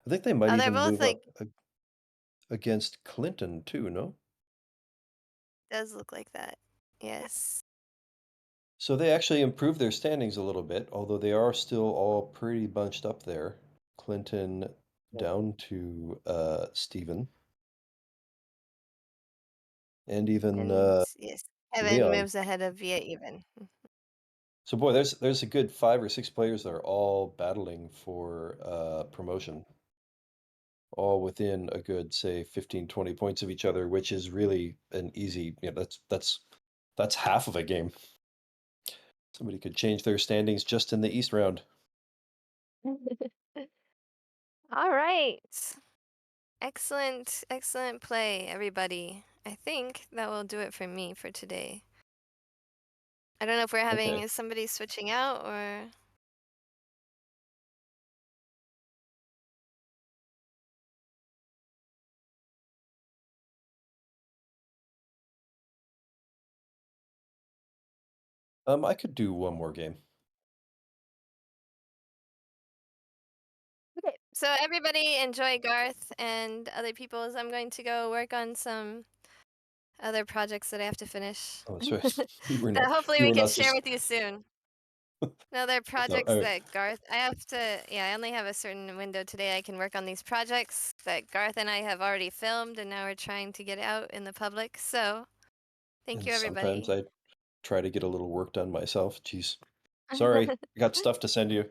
I think they might Oh, they're even both move like. up against Clinton too, no? Does look like that. Yes. So they actually improved their standings a little bit, although they are still all pretty bunched up there. Clinton down to Stephen. And even Yes, Kevin Leon. moves ahead of Viet even. So boy, there's a good 5 or 6 players that are all battling for promotion. all within a good, say, 15, 20 points of each other, which is really an easy, that's half of a game. Somebody could change their standings just in the East round. All right. Excellent, excellent play, everybody. I think that will do it for me for today. I don't know if we're having Okay. somebody switching out or. I could do one more game. Okay, so everybody enjoy Garth and other people's. I'm going to go work on some other projects that I have to finish. Oh, sorry. You were That not hopefully you we were can not share just with you soon. No, they're no, projects that Garth, I have to, yeah, I only have a certain window today I can work on these projects that Garth and I have already filmed and now we're trying to get out in the public. So, thank and you, sometimes everybody. I try to get a little work done myself. Jeez. Sorry. I got stuff to send you.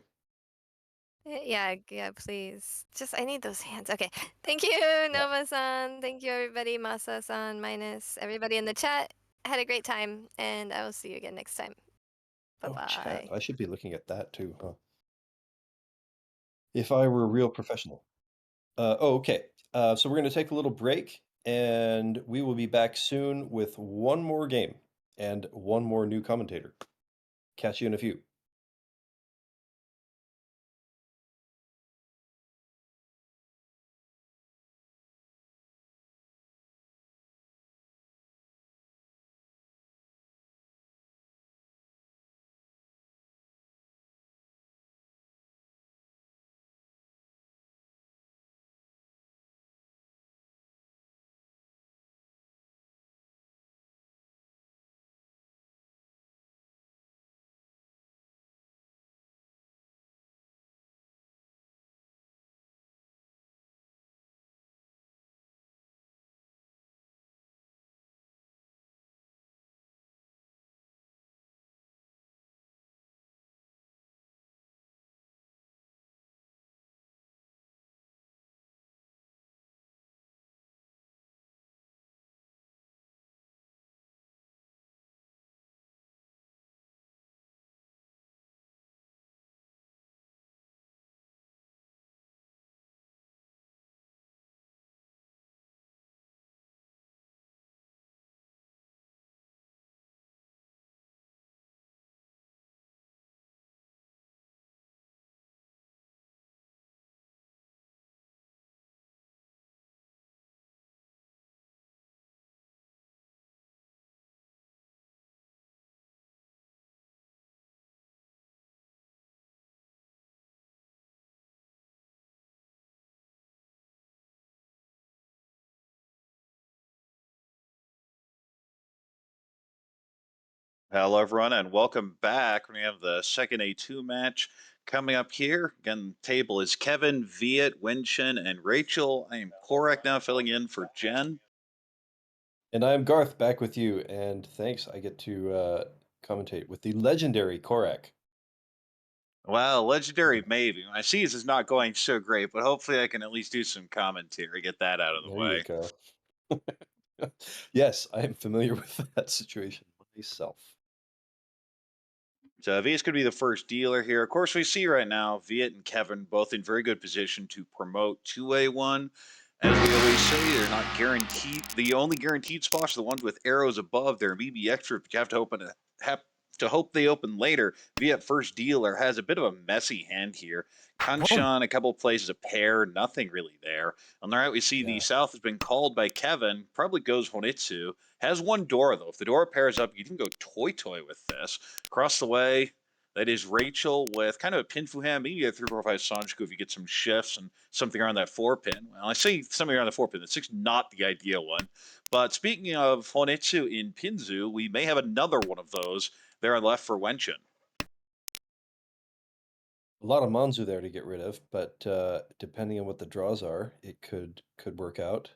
Yeah, yeah, please. Just, I need those hands. Okay. Thank you, Yeah. Nova-san. Thank you, everybody. Masa-san, Minus, everybody in the chat. Had a great time, and I will see you again next time. Oh, chat. Bye-bye. I should be looking at that too, huh? If I were a real professional. Okay. So we're going to take a little break, and we will be back soon with one more game and one more new commentator. Catch you in a few. Hello, everyone, and welcome back. We have the second A2 match coming up here. Again, the table is Kevin, Viet, Winchin, and Rachel. I am Korek now filling in for Jen. And I'm Garth back with you, and thanks. I get to commentate with the legendary Korak. Well, legendary maybe. My seas is not going so great, but hopefully I can at least do some commentary, get that out of the There you way. go. Yes, I am familiar with that situation myself. So Viet's going to be the first dealer here. Of course, we see right now Viet and Kevin both in very good position to promote 2A1. As we always say, they're not guaranteed. The only guaranteed spots are the ones with arrows above. There may be extra, but you have to hope they open later. Viet first dealer has a bit of a messy hand here. Kanchan, a couple places a pair, nothing really there. On the right, we see the Yeah. south has been called by Kevin. Probably goes Honitsu. Has one door though. If the door pairs up, you can go toy with this. Across the way, that is Rachel with kind of a pin Fuham, maybe a 345 Sanjiku if you get some shifts and something around that 4-pin. Well, I say something around the 4-pin. The 6 not the ideal one. But speaking of Honetsu in Pinzu, we may have another one of those there on the left for Wenshin. A lot of Manzu there to get rid of, but depending on what the draws are, it could work out.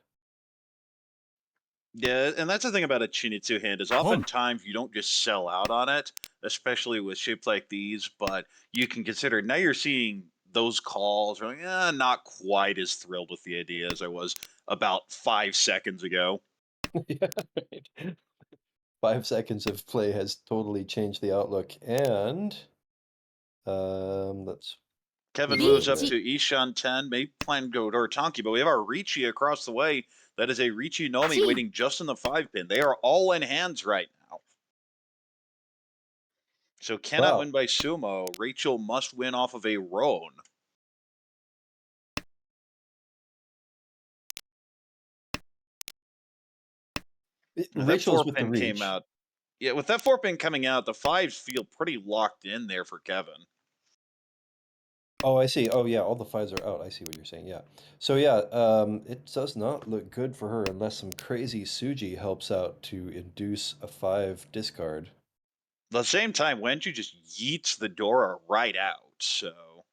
Yeah, and that's the thing about a Chinitsu hand is oftentimes you don't just sell out on it, especially with shapes like these, but you can consider now you're seeing those calls are like, not quite as thrilled with the idea as I was about 5 seconds ago. Yeah, right. 5 seconds of play has totally changed the outlook, and let's Kevin move moves over up there. to Ishan 10, may plan to go to Tonki, but we have our Ricci across the way. That is a Ricci Nomi Gee. waiting just in the 5-pin. They are all in hands right now. So cannot Wow. win by sumo. Rachel must win off of a roan. Now, that Rachel's with the 4-pin came reach. out. Yeah, with that 4-pin coming out, the 5s feel pretty locked in there for Kevin. Oh, I see. Oh, yeah, all the 5s are out. I see what you're saying. Yeah. So yeah, it does not look good for her unless some crazy Suji helps out to induce a 5 discard. At the same time, Wenju just yeets the Dora right out, so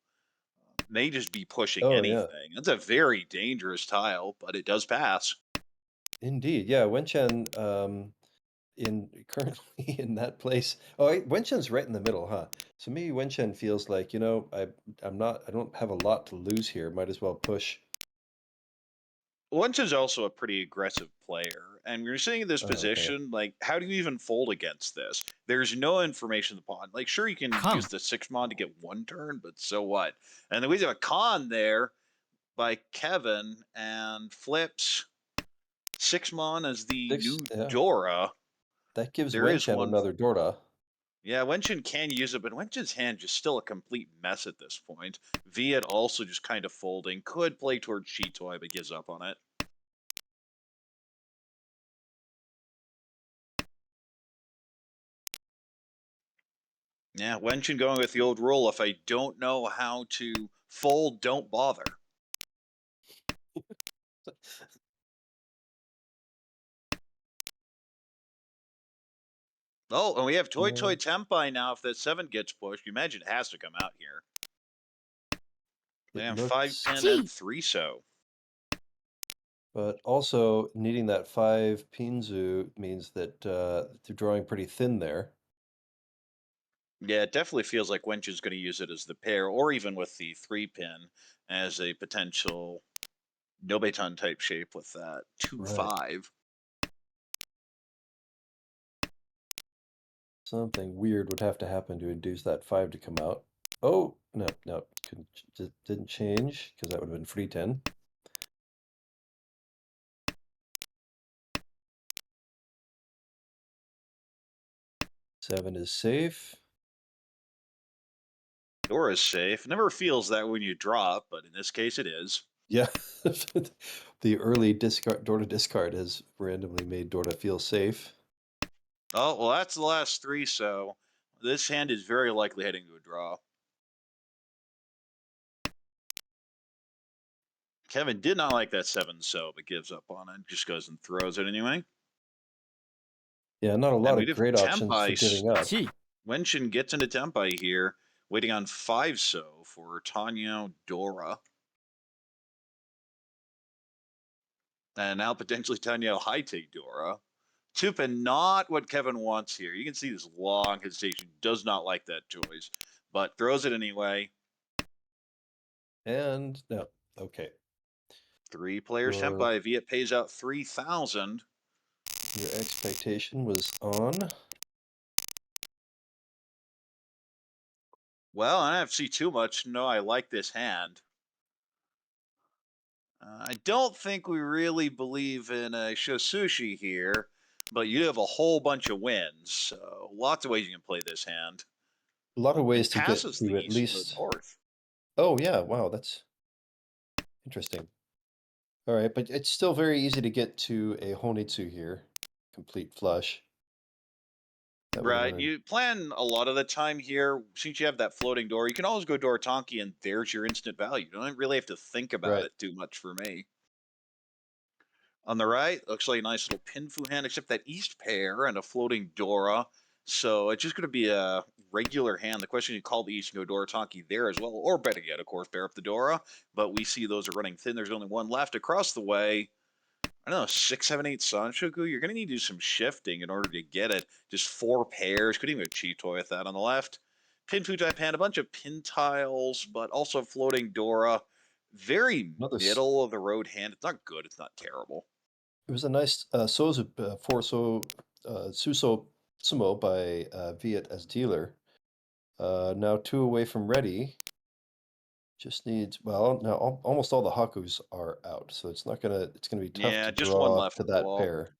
may just be pushing Oh, yeah. anything. That's a very dangerous tile, but it does pass. Indeed. Yeah, Wenchen currently in that place. Oh, Wenchen's right in the middle, huh? So maybe Wenchen feels like, I don't have a lot to lose here. Might as well push. Lynch is also a pretty aggressive player, and you're sitting in this Okay. position, like, how do you even fold against this? There's no information in the pawn. Like, sure, you can use the 6-mon to get 1 turn, but so what? And then we have a con there by Kevin, and flips 6-mon as the new Yeah. Dora. That gives There is Wenchen one. another Dora. Yeah, Wenchin can use it, but Wenchin's hand just still a complete mess at this point. Viet also just kind of folding. Could play towards Chitoy, but gives up on it. Yeah, Wenchin going with the old rule, if I don't know how to fold, don't bother. Oh, and we have Toy Toy Tempai now. If that 7 gets pushed, you imagine it has to come out here. Yeah, 5-pin and 3-so. But also needing that 5 Pinzu means that they're drawing pretty thin there. Yeah, it definitely feels like Wenchin's going to use it as the pair, or even with the 3-pin as a potential Nobeton type shape with that 2-5. Something weird would have to happen to induce that 5 to come out. Oh, no, didn't change because that would have been free 10. Seven is safe. Dora is safe. Never feels that when you drop, but in this case it is. Yeah, the early Dora discard has randomly made Dora feel safe. Oh, well, that's the last 3, so this hand is very likely heading to a draw. Kevin did not like that 7-so, but gives up on it. Just goes and throws it anyway. Yeah, not a And lot we of have great options for Tempai. giving up. Wenshin gets into Tempai here, waiting on 5-so for Tanya Dora. And now potentially Tanya high-take Dora. 2-pin, not what Kevin wants here. You can see this long hesitation. Does not like that choice, but throws it anyway. And no, okay. 3 players Tempai. Viet pays out 3,000. Your expectation was on. Well, I don't have to see too much. No, I like this hand. I don't think we really believe in a Shosushi here, but you have a whole bunch of wins, so lots of ways you can play this hand. A lot of ways It to get passes the to at east and the least. north. Oh, yeah, wow, that's interesting. All right, but it's still very easy to get to a Honitsu here. Complete flush. Right, you plan a lot of the time here. Since you have that floating door, you can always go Doritanki, and there's your instant value. You don't really have to think about it too much for me. On the right, looks like a nice little Pinfu hand, except that east pair and a floating Dora. So it's just going to be a regular hand. The question, you call the east and go Doritanki there as well, or better yet, of course, pair up the Dora. But we see those are running thin. There's only one left across the way. I don't know, 6, 7, 8 Sanshoku. You're going to need to do some shifting in order to get it. Just 4 pairs. Could even go Chitoy with that on the left. Pinfu Japan, a bunch of pin tiles, but also floating Dora. Very middle of the road hand. It's not good. It's not terrible. It was a nice Suso Sumo by Viet as dealer. Now 2 away from ready. Just needs, well, now almost all the Hakus are out, so it's gonna be tough to just one draw left to on the that wall. pair.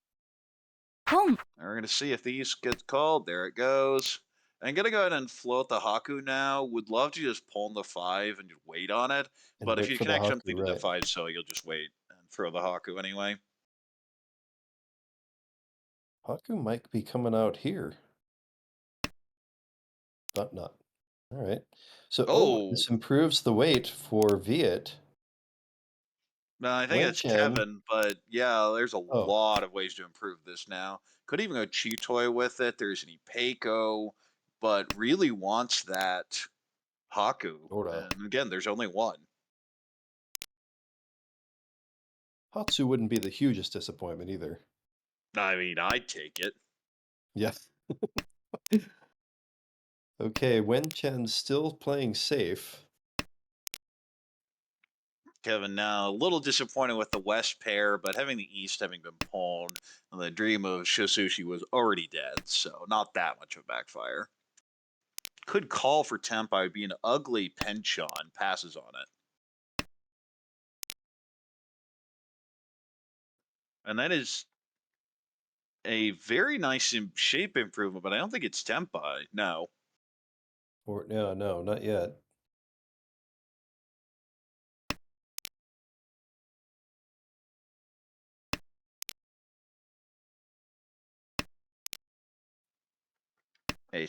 We're gonna see if these gets called. There it goes. I'm gonna go ahead and float the Haku now. Would love to just pull in the 5 and just wait on it. And But if wait you for the connect Haku, something to the right. 5, so you'll just wait and throw the Haku anyway. Haku might be coming out here. But not. All right. So, this improves the weight for Viet. No, I think it's Wen-Chen. Kevin, but yeah, there's a lot of ways to improve this now. Could even go Chi-Toy with it. There's an Ipeiko, but really wants that Haku. And again, there's only one. Hatsu wouldn't be the hugest disappointment either. I mean, I'd take it. Yeah. Okay, Wen-Chen's still playing safe. Kevin now a little disappointed with the West pair, but having the East having been pulled, the dream of Shisushi was already dead, so not that much of a backfire. Could call for Tempai, would be an ugly Penchon, passes on it. And that is a very nice shape improvement, but I don't think it's Tempai, no. Or no, not yet.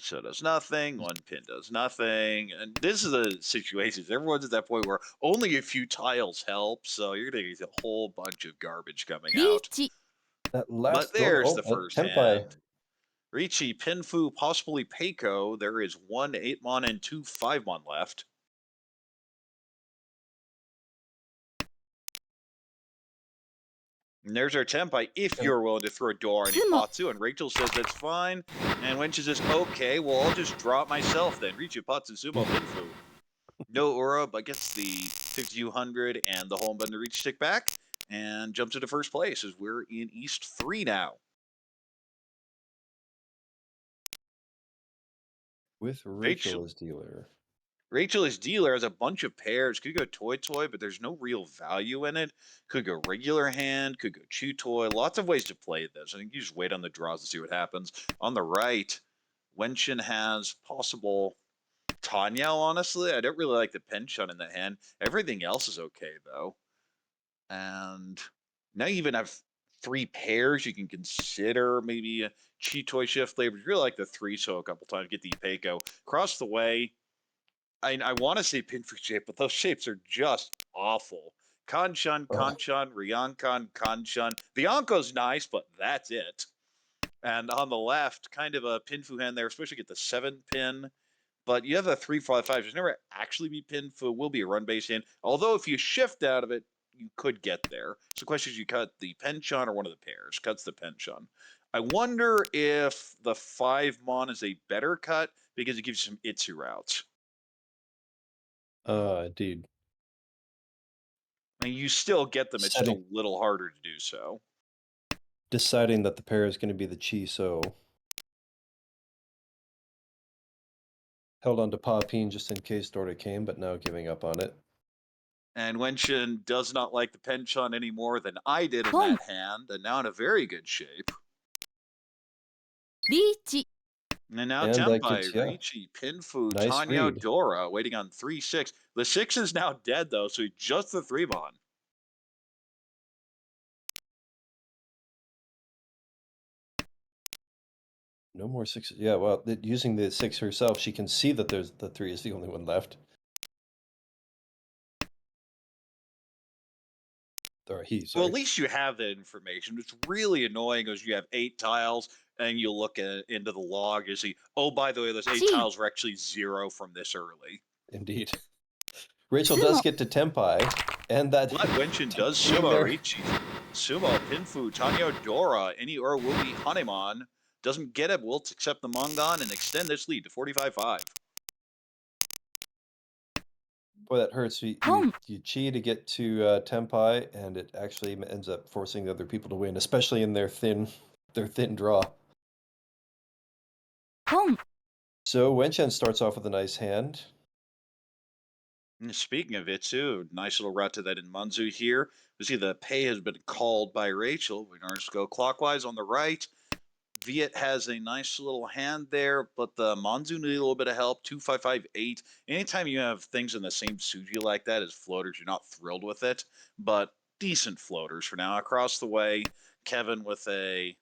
So does nothing, 1 pin does nothing, and this is a situation. Everyone's at that point where only a few tiles help, so you're gonna get a whole bunch of garbage coming out. That last But there's the first Tempai. hand. Ricci, Pinfu, possibly Peiko. There is 1 8-mon and 2 5-mon left. And there's our Tempai, if you're willing to throw Dora and Ipatsu, and Rachel says that's fine. And when she says, okay, well, I'll just drop myself then. Ricci, Ipatsu, Sumo, Pinfu. No Aura, but gets the 5200 and the home button to reach stick back, and jumps into first place as we're in East 3 now. With Rachel as dealer. Rachel as dealer has a bunch of pairs. Could go Toy, but there's no real value in it. Could go regular hand, could go Chew-Toy. Lots of ways to play this. I think you just wait on the draws and see what happens. On the right, Wen-Chin has possible Tanyao, honestly. I don't really like the Penchun in the hand. Everything else is okay, though. And now you even have 3 pairs. You can consider maybe a Chew-Toy shift labor. You really like the 3, so a couple times get the Peiko. Across the way, I want to say Pinfu shape, but those shapes are just awful. Kanchan, Ryankan, Kanchan. The Anko's nice, but that's it. And on the left, kind of a Pinfu hand there, especially get the 7 pin. But you have a 3, 5, 5. There's never actually be Pinfu. Will be a run-based hand. Although if you shift out of it, you could get there. So the question is, you cut the Penchun or one of the pairs. Cuts the Penchun. I wonder if the 5-mon is a better cut because it gives you some Itsu routes. Indeed. I mean, you still get them. It's just a little harder to do so. Deciding that the pair is going to be the Chi-So. Held on to Papin just in case Dora came, but now giving up on it. And Wen-Chin does not like the Penchun any more than I did in that hand, and now in a very good shape. And now Tempai, Ricci, Pinfu, Nice Tanyao, Dora, waiting on 3-6. The 6 is now dead, though, so just the 3-mon. No more 6s. Yeah, well, using the 6 herself, she can see that there's the 3 is the only one left. Or he, sorry. Well, at least you have that information. It's really annoying as you have 8 tiles, and you look into the log, you see, oh, by the way, those 8 tiles were actually 0 from this early. Indeed. Rachel does get to Tempai, and that... But Wen-Chin does Sumo, Ricci, Sumo, Pinfu, Tanyao, Dora, any or will be Hanemon. Doesn't get it, will accept the Mongon and extend this lead to 45-5. Boy, that hurts. You chi to get to Tempai, and it actually ends up forcing the other people to win, especially in their thin draw. So Wenchen starts off with a nice hand. And speaking of it, too, nice little route to that in Manzu here. We see the pay has been called by Rachel. We're going to go clockwise on the right. Viet has a nice little hand there, but the Manzu need a little bit of help. 2-5-5-8. Anytime you have things in the same suji like that as floaters, you're not thrilled with it, but decent floaters for now. Across the way, Kevin with a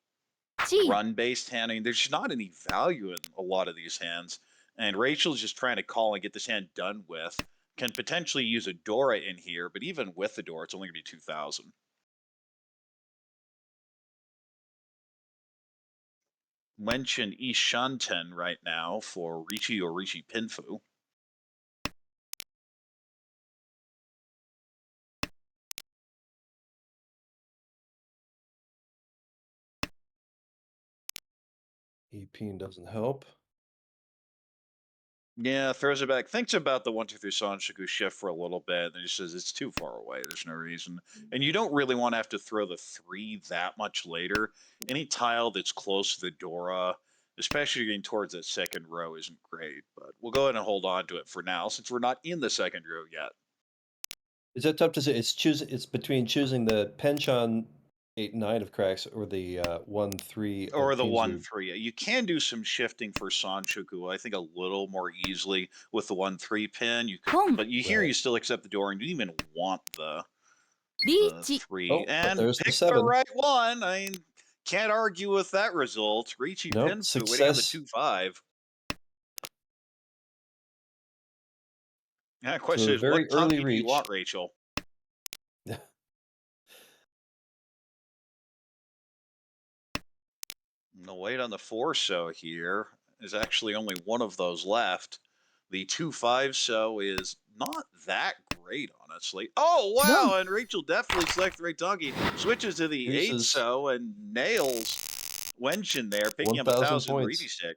run-based hand. I mean, there's not any value in a lot of these hands, and Rachel's just trying to call and get this hand done with. Can potentially use a Dora in here, but even with the Dora, it's only going to be 2,000. Mention Ishanten right now for Richi or Richi Pinfu. Epeen doesn't help. Yeah, throws it back. Thinks about the 1-2-3 Sanshiku shift for a little bit, and he says it's too far away. There's no reason. And you don't really want to have to throw the 3 that much later. Any tile that's close to the Dora, especially getting towards that second row, isn't great. But we'll go ahead and hold on to it for now, since we're not in the second row yet. Is that tough to say? It's between choosing the Penchon 8-9 of cracks or the 1-3 Or of the Pinzu. 1-3. You can do some shifting for Sanshoku, I think a little more easily with the 1-3 pin. You could, but you hear Right. you still accept the door and you don't even want the 3. Oh, but And there's the pick the 7. right one. I mean, can't argue with that result. Richi No, Pinfu waiting on the success. 2-5. Yeah, So question a is, what very early tongue do you reach. want, Rachel? The wait on the 4-so here is actually only one of those left. The 2-5-so is not that great, honestly. Oh, wow! And Rachel definitely selects the right donkey. Switches to the Deuces. 8-so and nails Wenchen there, picking up 1,000 1,000 points. Reedy Stick.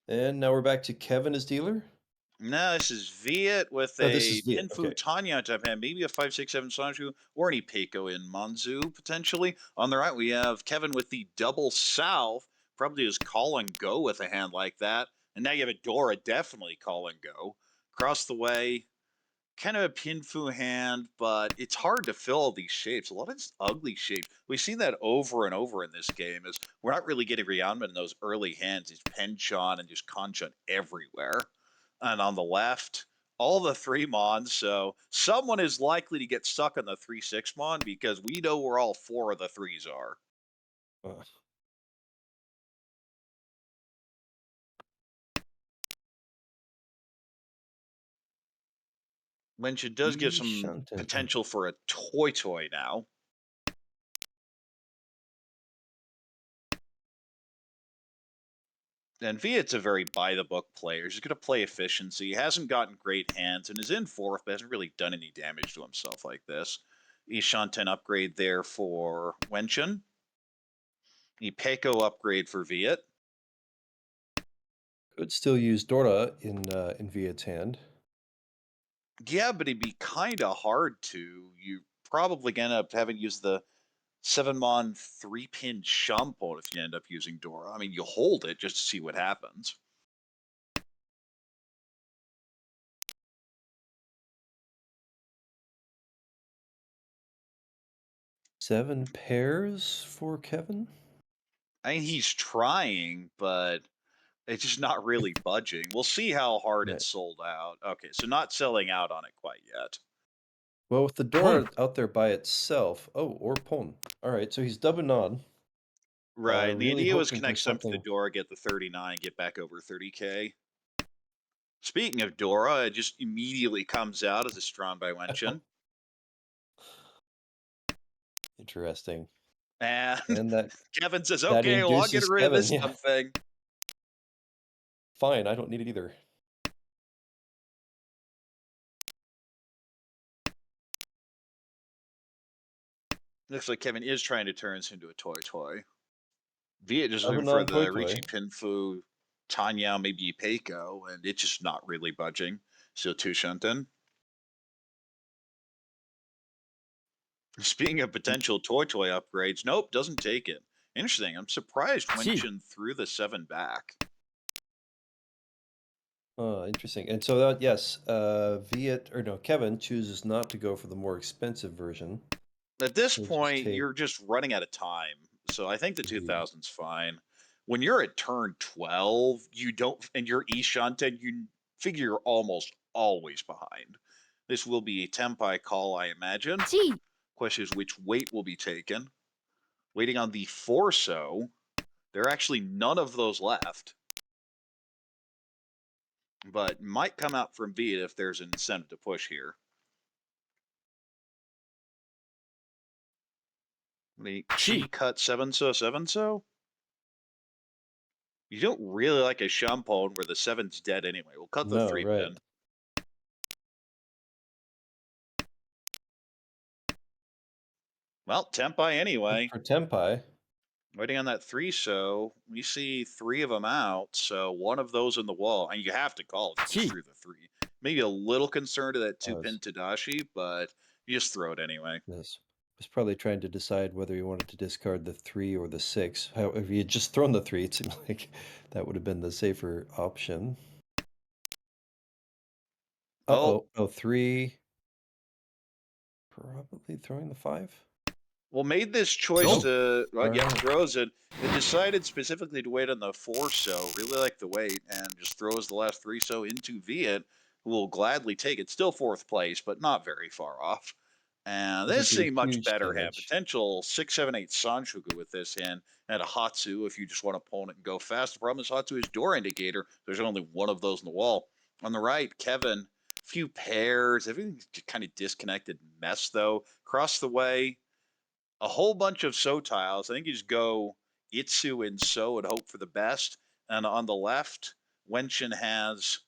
And now we're back to Kevin as dealer. No, this is Viet with Oh, this a is Viet. Pinfu Okay. Tanya type hand, maybe a 5-6-7 Sanju, or any Peiko in Manzu, potentially. On the right, we have Kevin with the double south, probably his call and go with a hand like that. And now you have a Dora, definitely call and go. Across the way, kind of a Pinfu hand, but it's hard to fill these shapes. A lot of these ugly shapes. We've seen that over and over in this game, is we're not really getting Ryanman in those early hands, these Penchon and just Conchon everywhere. And on the left, all the 3 Mons, so someone is likely to get stuck on the 3-6 Mon because we know where all 4 of the 3s are. Uh, Lynch, it does give some Shanten. potential for a toy now. And Viet's a very by-the-book player. He's going to play efficiency. He hasn't gotten great hands and is in 4th, but hasn't really done any damage to himself like this. Ishanten upgrade there for Wenchen. The Peiko upgrade for Viet. Could still use Dora in Viet's hand. Yeah, but it'd be kind of hard to. You probably end up having to use the 7-mon 3-pin Shumpo if you end up using Dora. I mean, you hold it just to see what happens. Seven pairs for Kevin. I mean, he's trying, but it's just not really budging. We'll see how hard Right. it's sold out. Okay, so not selling out on it quite yet. Well, with the Dora out there by itself. Oh, or Pon. All right, so he's dubbing on. Right, and the Really idea was hoping for connect some to the something. Dora, get the 39, get back over 30K. Speaking of Dora, it just immediately comes out as a strong by Wenchen. Interesting. And And that Kevin says, that okay, well, I'll get induces rid of Kevin. this Yeah. dumb thing. Fine, I don't need it either. Looks like Kevin is trying to turn this into a toy. Viet just looking for Abanon the Toitoi. Ricci Pinfu, Tanya, maybe Peiko, and it's just not really budging. So Tushunten. Speaking of potential Toy upgrades, nope, doesn't take it. Interesting. I'm surprised Wenshin threw the 7 back. Oh, interesting. And so that, yes, Kevin chooses not to go for the more expensive version. At this He'll just point, take you're just running out of time. So I think the Indeed. 2000's fine. When you're at turn 12, you don't, and you're Ishunten, you figure you're almost always behind. This will be a Tempai call, I imagine. Question is which weight will be taken. Waiting on the Forso. There are actually none of those left. But might come out from Viet if there's an incentive to push here. The Chi cut 7-so. You don't really like a Shampone where the 7's dead anyway. We'll cut the No, 3 right. pin. Well, Tempai anyway. For Tempai. Waiting on that 3-so. We see 3 of them out, so one of those in the wall. And you have to call if you just threw the 3. Maybe a little concerned to that 2-pin Tadashi, but you just throw it anyway. Yes. Was probably trying to decide whether he wanted to discard the 3 or the 6. However, if he had just thrown the 3, it seemed like that would have been the safer option. Uh-oh. Oh, 3. Probably throwing the 5. Well, made this choice to, well, yeah, throws it. It decided specifically to wait on the 4-so, really like the weight, and just throws the last 3-so into Viet, who will gladly take it. Still 4th place, but not very far off. And this is a much better hand. Potential 6, 7, 8 Sanshuku with this hand, and a Hatsu if you just want to opponent and go fast. The problem is Hatsu is door indicator. There's only one of those in the wall. On the right, Kevin, few pairs. Everything's kind of disconnected mess, though. Across the way, a whole bunch of So tiles. I think you just go Itsu and So and hope for the best. And on the left, Wenshin has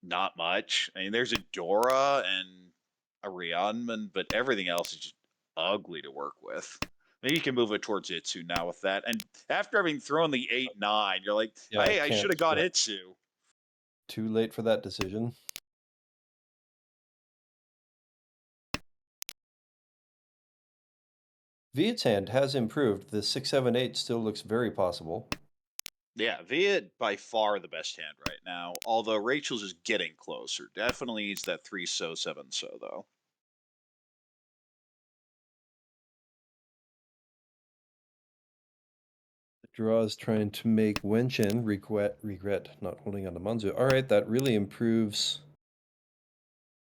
not much. I mean, there's a Dora and a Ryanman, but everything else is just ugly to work with. Maybe you can move it towards Itsu now with that. And after having thrown the 8-9, you're like, hey, I should have got Itsu. Too late for that decision. Viet's hand has improved. The 6, 7, 8 still looks very possible. Yeah, Viet by far the best hand right now. Although Rachel's is getting closer. Definitely needs that 3-so, 7-so though. The draw is trying to make Wenshin regret not holding on to Manzu. All right, that really improves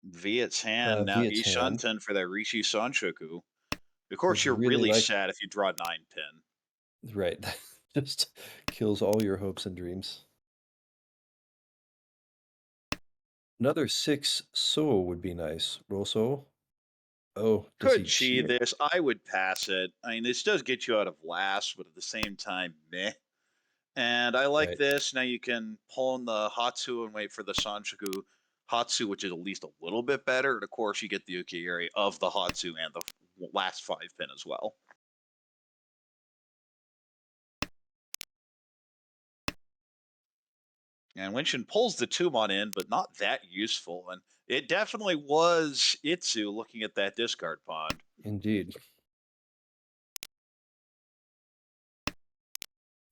Viet's hand now. Ishunten for that Rishi Sanshoku. Of course, you're really sad if you draw 9-pin. Right. Just kills all your hopes and dreams. Another 6-so would be nice. Rosso. Oh, does Could he chi this? I would pass it. I mean, this does get you out of last, but at the same time, meh. And I like this. Now you can pull in the Hatsu and wait for the Sanshoku Hatsu, which is at least a little bit better. And of course, you get the Ukiiri of the Hatsu and the last 5-pin as well. And Wenshin pulls the Tumon in, but not that useful. And it definitely was Itsu looking at that discard pond. Indeed.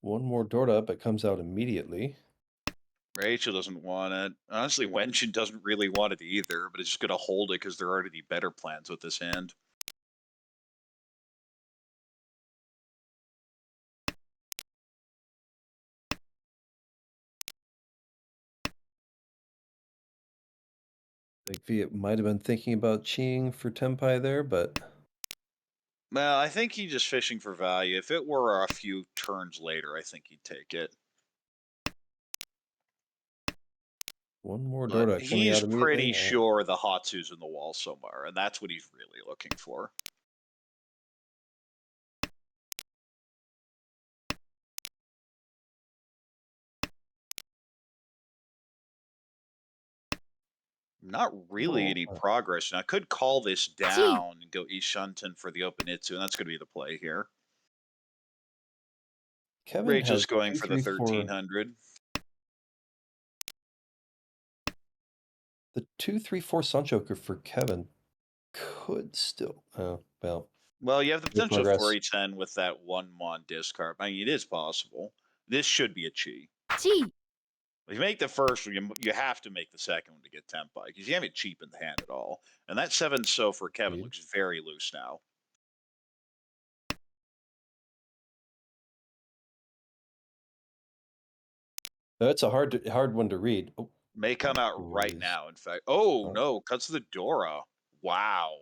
One more Dorda, but comes out immediately. Rachel doesn't want it. Honestly, Wenshin doesn't really want it either, but it's just going to hold it because there are already better plans with this hand. I think Viet might have been thinking about Ching for Tempai there, but... Well, I think he's just fishing for value. If it were a few turns later, I think he'd take it. One more Dorda coming out immediately. He's pretty sure the Hatsu's in the wall somewhere, and that's what he's really looking for. Not really any progress. And I could call this down and go Ishunten for the open Itsu, and that's going to be the play here. Kevin Rachel's has going 2, for the 3, 4. 1300. The 2, 3, 4 Sun Joker for Kevin could still. Well. Well, you have the Good potential for progress. a 10 with that 1-mon discard. I mean, it is possible. This should be a chi. Chi. If you make the first one, you have to make the second one to get Tempai, because you haven't cheapened the hand at all. And that 7 so for Kevin Agreed. looks very loose now. That's a hard one to read. Oh, May come out right is- now, in fact. Oh, Oh. no, cuts the Dora. Wow.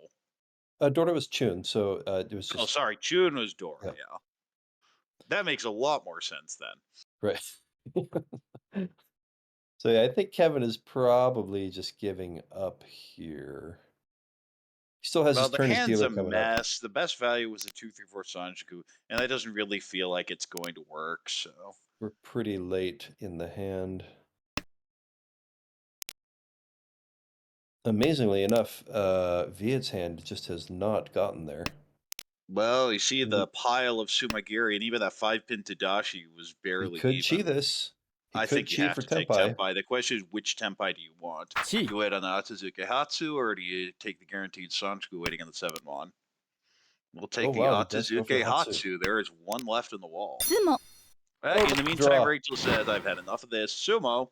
Dora was Chun, so it was just. Oh, sorry, June was Dora, Yeah. yeah. That makes a lot more sense then. Right. So yeah, I think Kevin is probably just giving up here. He still has Well, his the turn as hand's dealer a coming up. mess. The best value was a 2, 3, 4 Sanjiku, and that doesn't really feel like it's going to work, so. We're pretty late in the hand. Amazingly enough, Viet's hand just has not gotten there. Well, you see the pile of Sumagiri, and even that 5-pin Tadashi was He barely could chi even. this. He I could think you chi have for to take Tempai. Tempai. The question is, which Tempai do you want? Chi. Do you wait on the Atsuzuki Hatsu, or do you take the guaranteed Sanjiku waiting on the 7-mon? We'll take Oh the wow, he does go for Atsuzuki Hatsu. Hatsu. There is one left in the wall. Sumo. Oh, In the meantime, draw. Rachel says, I've had enough of this. Sumo,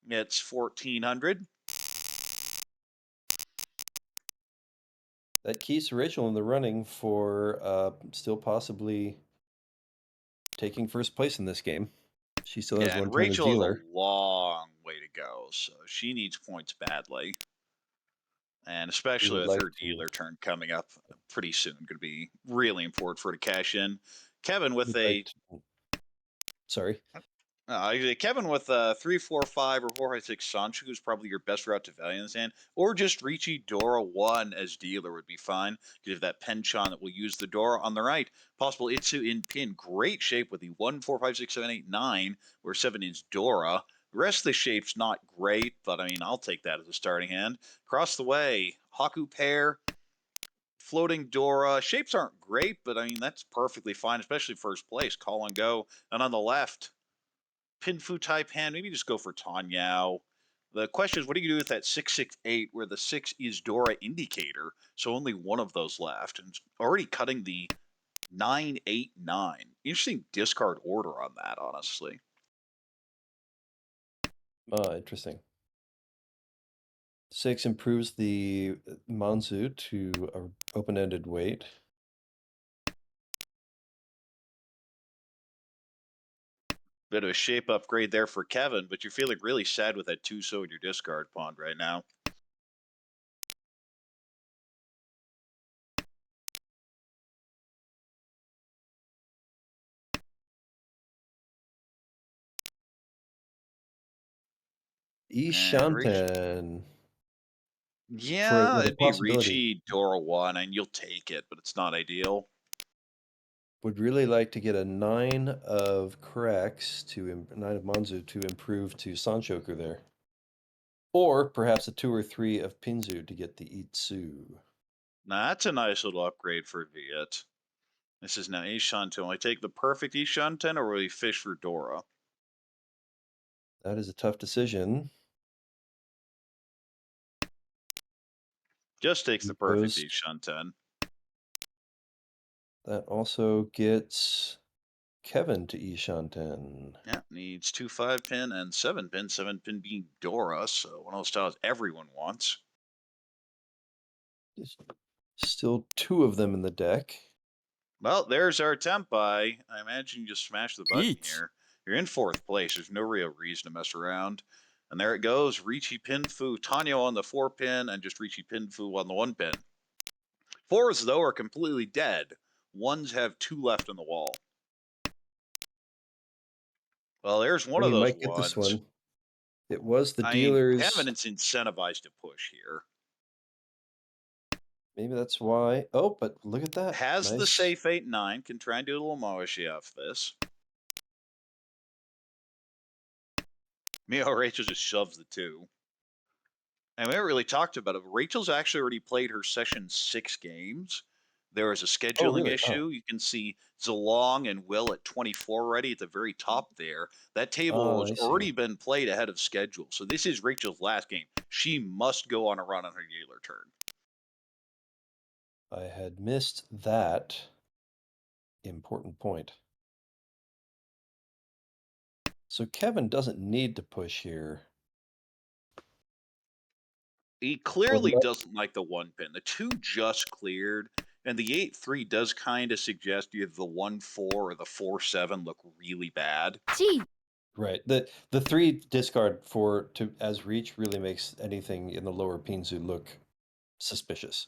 it's 1400. That keeps Rachel in the running for still possibly taking first place in this game. She still has Yeah, one and turn as Rachel has dealer. a long way to go, so she needs points badly. And especially with her dealer turn coming up pretty soon, going to be really important for her to cash in. Kevin with Sorry. Kevin with 3, 4, 5, or 4, 5, 6 Sanchu is probably your best route to value in this hand. Or just Ricci Dora 1 as dealer would be fine. You have that Penchon that will use the Dora on the right. Possible Itsu in pin. Great shape with the 1, 4, 5, 6, 7, 8, 9, where 7 is Dora. The rest of the shape's not great, but I mean, I'll take that as a starting hand. Across the way, Haku pair, floating Dora. Shapes aren't great, but I mean, that's perfectly fine, especially first place. Call and go. And on the left, Pinfu type hand, maybe just go for Tanyao. The question is, what do you do with that 668 where the 6 is Dora indicator? So only one of those left. And already cutting the 989. Interesting discard order on that, honestly. Interesting. 6 improves the Manzu to an open-ended weight. Bit of a shape upgrade there for Kevin, but you're feeling really sad with that 2-so in your discard pond right now. Ishanten. Yeah, with a it'd be possibility. Ricci, Dora 1, and you'll take it, but it's not ideal. Would really like to get a 9 of corrects to 9 of Manzu to improve to Sanchoku there. Or perhaps a 2 or 3 of Pinzu to get the Itsu. Now, that's a nice little upgrade for Viet. This is now Ishanten. Will I take the perfect Ishanten, or will we fish for Dora? That is a tough decision. Just takes the perfect Ishanten. That also gets Kevin to Ishanten. Yeah, needs 2 5-pin and 7-pin. 7-pin being Dora, so one of those styles everyone wants. Still 2 of them in the deck. Well, there's our Tempai. I imagine you just smash the button Eat. here. You're in 4th place. There's no real reason to mess around. And there it goes. Ricci Pinfu, Tanyo on the 4-pin, and just Ricci Pinfu on the 1-pin. 4s, though, are completely dead. 1s have 2 left in the wall. Well, there's one of You those might get this 1s. one. It was the I dealer's. mean, Kevin is incentivized to push here. Maybe that's why. Oh, but look at that. Has nice. the safe 8-9, can try and do a little Moashi off this. Rachel just shoves the 2. And we haven't really talked about it, but Rachel's actually already played her session 6 games. There is a Oh, scheduling really? Oh, issue. You can see Zalong and Will at 24 already at the very top there. That table has I see. already been played ahead of schedule. So this is Rachel's last game. She must go on a run on her dealer turn. I had missed that important point. So Kevin doesn't need to push here. He Or clearly let, doesn't like the 1 pin. The 2 just cleared, and the 8-3 does kind of suggest either the 1-4 or the 4-7 look really bad. right. The 3 discard for to as reach really makes anything in the lower Pinzu look suspicious.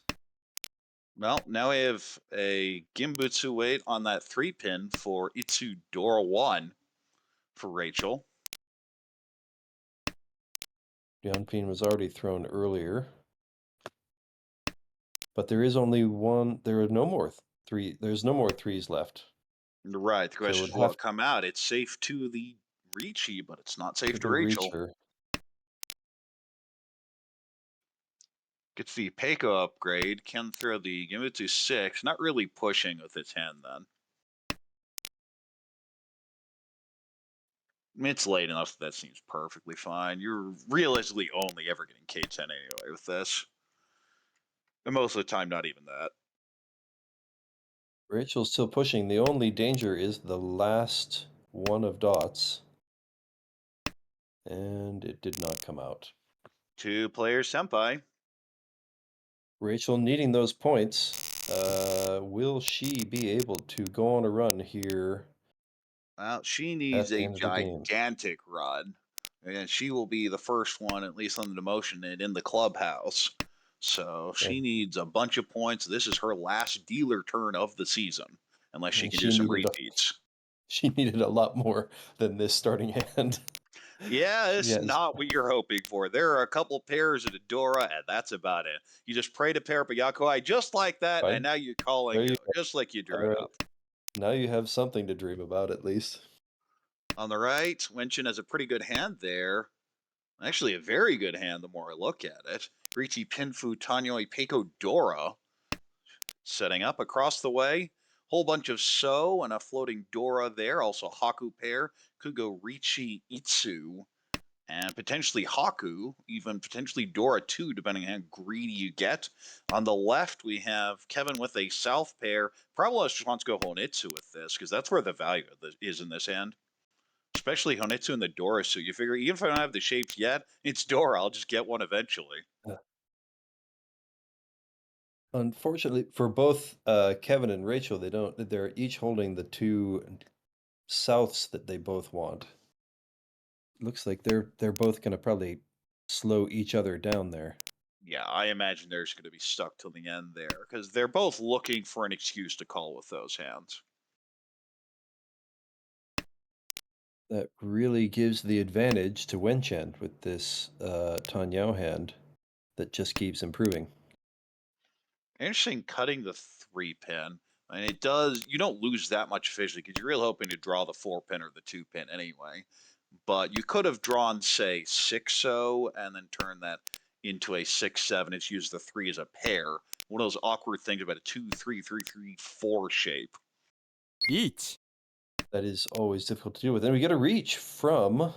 Well, now we have a Gimbutsu wait on that 3-pin for Itsu Dora 1 for Rachel. Down pin was already thrown earlier. But there is only one. There are no more three. There's no more threes left. Right. The So it question would is, will have it come out? It's safe to the Reachy, but it's not safe to to the Rachel. reacher. Gets the Peiko upgrade. Can throw the Gimbutsu 6. Not really pushing with its hand then. I mean, it's late enough that seems perfectly fine. You're realistically only ever getting K10 anyway with this. And most of the time, not even that. Rachel's still pushing. The only danger is the last one of dots. And it did not come out. 2 players senpai. Rachel needing those points. Will she be able to go on a run here Well, she at needs the a end of the game? gigantic run. And she will be the first one, at least on the demotion, in the clubhouse. So she needs a bunch of points. This is her last dealer turn of the season, unless she And can do some repeats. she needed a lot more than this starting hand. Yeah, it's Yes. not what you're hoping for. There are a couple pairs of Dora, and that's about it. You just pray to pair up a Yakuai just like that, Right. and now you're calling There you it go. just like you drew All it right. up. Now you have something to dream about at least. On the right, Wenshin has a pretty good hand there. Actually, a very good hand the more I look at it. Richi Pinfu Tanyoi Peiko Dora setting up across the way. Whole bunch of So and a floating Dora there. Also Haku pair. Could go Richi Itsu and potentially Haku, even potentially Dora 2, depending on how greedy you get. On the left, we have Kevin with a South pair. Probably just wants to go Honitsu with this, because that's where the value is in this hand. Especially Honitsu and the Dora suit. You figure, even if I don't have the shapes yet, it's Dora. I'll just get one eventually. Unfortunately, for both Kevin and Rachel, they're each holding the 2 souths that they both want. Looks like they're both going to probably slow each other down there. Yeah, I imagine they're just going to be stuck till the end there, because they're both looking for an excuse to call with those hands. That really gives the advantage to Wenchen with this Tanyao hand that just keeps improving. Interesting cutting the 3-pin. And it does, you don't lose that much visually because you're really hoping to draw the 4-pin or the 2-pin anyway. But you could have drawn, say, 6-0 and then turn that into a 6-7. It's used the 3 as a pair. One of those awkward things about a 2-3-3-3-4 shape. Reach. That is always difficult to deal with. And we get a reach from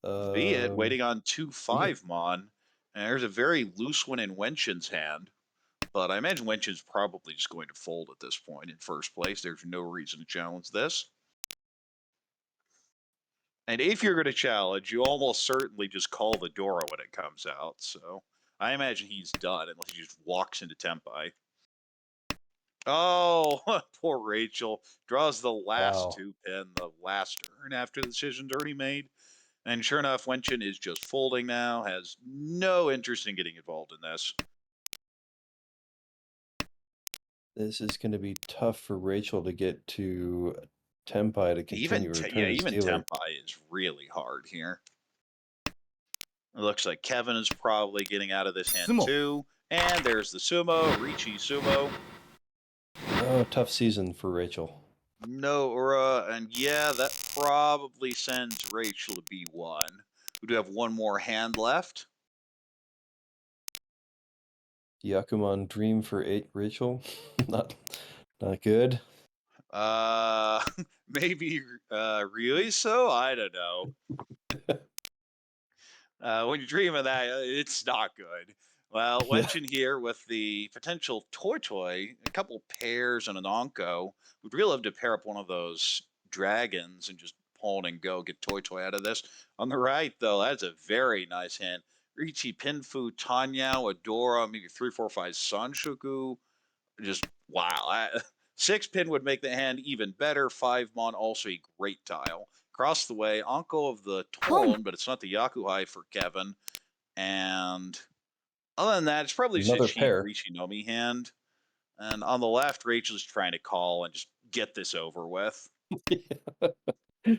Viet waiting on 2-5 Mon. And there's a very loose one in Wenshin's hand. But I imagine Wenshin's probably just going to fold at this point in first place. There's no reason to challenge this. And if you're going to challenge, you almost certainly just call the Dora when it comes out. So I imagine he's done unless he just walks into Tempai. Oh, poor Rachel. Draws the last 2-pin, the last turn after the decision's already made. And sure enough, Wenshin is just folding now, has no interest in getting involved in this. This is going to be tough for Rachel to get to Tempai to continue her turn as Even dealer. Tempai is really hard here. It looks like Kevin is probably getting out of this hand too. And there's the Sumo, Richi Sumo. Oh, tough season for Rachel. No Ura, and yeah, that probably sends Rachel to B1. We do have one more hand left. Yakuman Dream for 8 Rachel. not good. Maybe Ryuiso? I don't know. When you dream of that, it's not good. Well, Yeah. Wenchen here with the potential Toy, a couple pairs and an Onko. Would really love to pair up one of those dragons and just pull and go, get Toy out of this. On the right, though, that's a very nice hand. Richi, Pinfu, Tanyao, Adora, maybe 3, 4, 5, Sanshoku. Just wow. 6-pin would make the hand even better. 5-mon, also a great tile. Across the way, Anko of the Tone, but it's not the Yakuhai for Kevin. And other than that, it's probably just a Another cheap pair. Richinomi hand. And on the left, Rachel's trying to call and just get this over with. Which,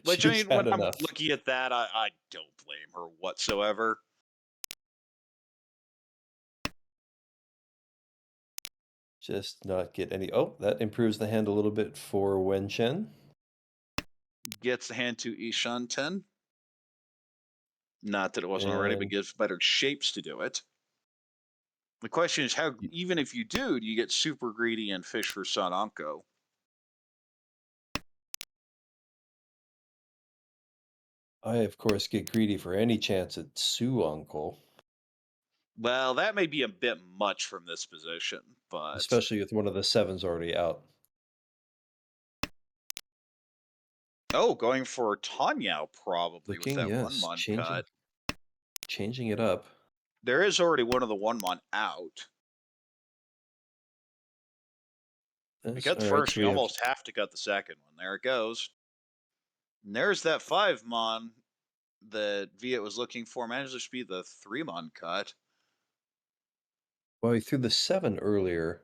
I She's mean, when had I'm enough. looking at that, I don't blame her whatsoever. Just not get any. Oh, that improves the hand a little bit for Wenchen. Gets the hand to Ishanten. Not that it wasn't already, but And gives better shapes to do it. The question is how, y- even if you do you get super greedy and fish for Sun Anko? I, of course, get greedy for any chance at Sue Uncle, Well, that may be a bit much from this position, but especially with one of the 7s already out. oh, going for Tanyao probably with Looking, that yes, 1-mon cut. changing it up. There is already one of the 1-mon out. We cut the All right, first, so you we have. almost have to cut the second one. There it goes. And there's that 5-mon that Viet was looking for. Managed to be the 3-mon cut. Well, he threw the 7 earlier.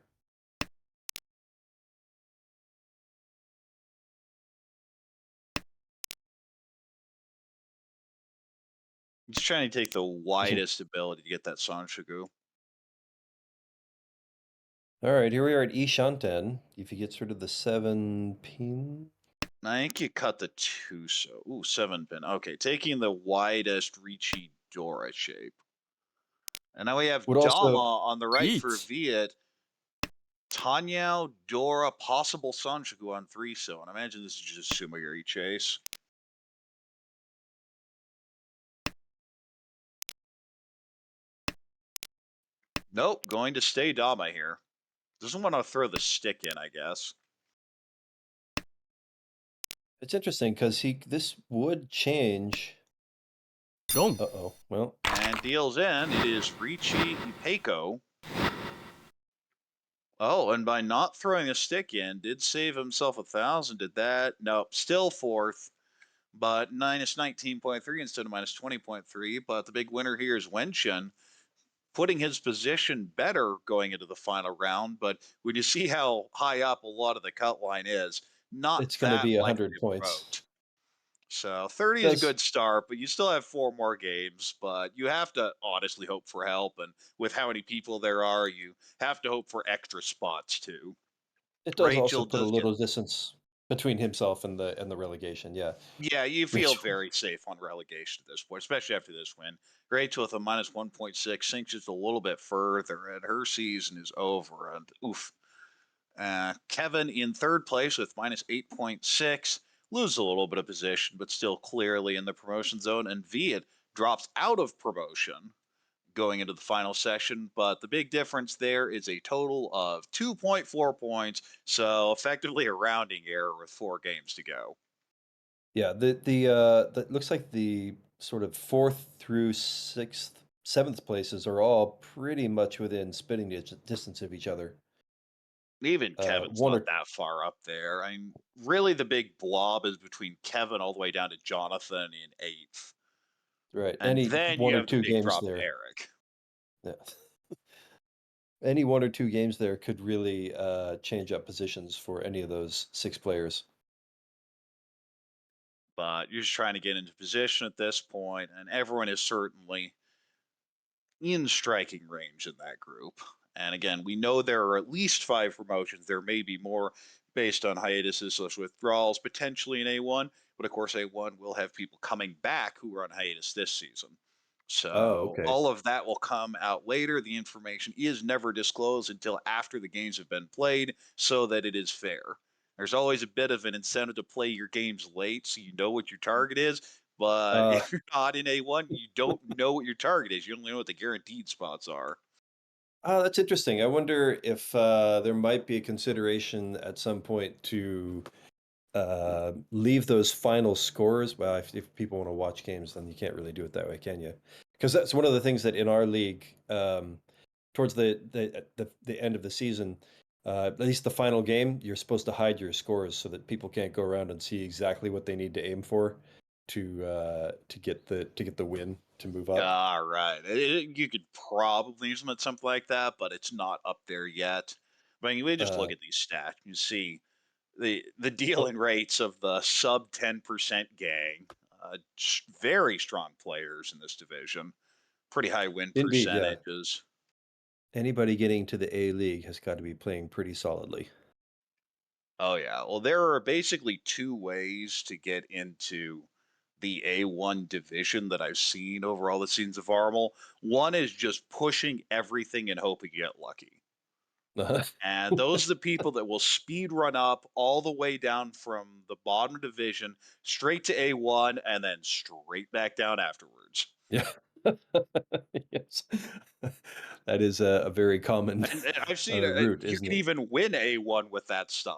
He's trying to take the Doesn't. widest ability to get that Sanshoku. All right, here we are at Ishanten. If he gets rid of the 7 pin. I think you cut the 2, so ooh, 7-pin. Okay, taking the widest Ricci Dora shape. And now we have Would Dama also. on the right for Each. Viet. Tanyao, Dora, possible Sanshoku on 3, so and I imagine this is just Sumagiri Chase. Nope, going to stay Dama here. Doesn't want to throw the stick in, I guess. It's interesting because this would change. Long. Uh-oh. Well, And deals in, it is Ricci Ipeco. Oh, and by not throwing a stick in, did save himself 1,000. Did that? Nope, still fourth, but minus 19.3 instead of minus 20.3. But the big winner here is Wenchen, putting his position better going into the final round. But when you see how high up a lot of the cut line is, not it's going to that be likely 100 to points. promote. So 30 is a Does good start, but you still have 4 more games. But you have to honestly hope for help. And with how many people there are, you have to hope for extra spots too. it does also Rachel put a does get, little distance between himself and the relegation. Yeah. yeah, you feel Rachel. very safe on relegation at this point, especially after this win. Rachel with a minus 1.6 sinks just a little bit further, and her season is over. And oof. Kevin in third place with minus 8.6, loses a little bit of position, but still clearly in the promotion zone. And Viet drops out of promotion going into the final session. But the big difference there is a total of 2.4 points. So effectively a rounding error with 4 games to go. Yeah, that looks like the sort of 4th through 6th, 7th places are all pretty much within spitting distance of each other. Even Kevin's One not or that far up there. I mean, really the big blob is between Kevin all the way down to Jonathan in 8th. right, And any then one you or have the two big games drop in there. Eric. Yeah. Any 1 or 2 games there could really change up positions for any of those 6 players. But you're just trying to get into position at this point, and everyone is certainly in striking range in that group. And again, we know there are at least 5 promotions. There may be more based on hiatuses, withdrawals, potentially in A1. But of course, A1 will have people coming back who are on hiatus this season. Oh, So okay. all of that will come out later. The information is never disclosed until after the games have been played so that it is fair. There's always a bit of an incentive to play your games late so you know what your target is. But Uh, if you're not in A1, you don't know what your target is. You only know what the guaranteed spots are. that's interesting. I wonder if there might be a consideration at some point to leave those final scores. Well, if people want to watch games, then you can't really do it that way, can you? Because that's one of the things that in our league, towards the end of the season, at least the final game, you're supposed to hide your scores so that people can't go around and see exactly what they need to aim for to get the win to move up. All right. You could probably use them at something like that, but it's not up there yet. But anyway, just Uh, look at these stats. You see the oh, dealing rates of the sub 10% gang. Very strong players in this division. Pretty high win indeed, yeah. percentages. Anybody getting to the A League has got to be playing pretty solidly. Oh yeah. Well, there are basically two ways to get into the A1 division that I've seen over all the seasons of Armel. One is just pushing everything and hoping you get lucky. Uh-huh. And those are the people that will speed run up all the way down from the bottom division straight to A1 and then straight back down afterwards. Yeah. Yes. That is a very common And I've seen it. route, You isn't can it? even win A1 with that style.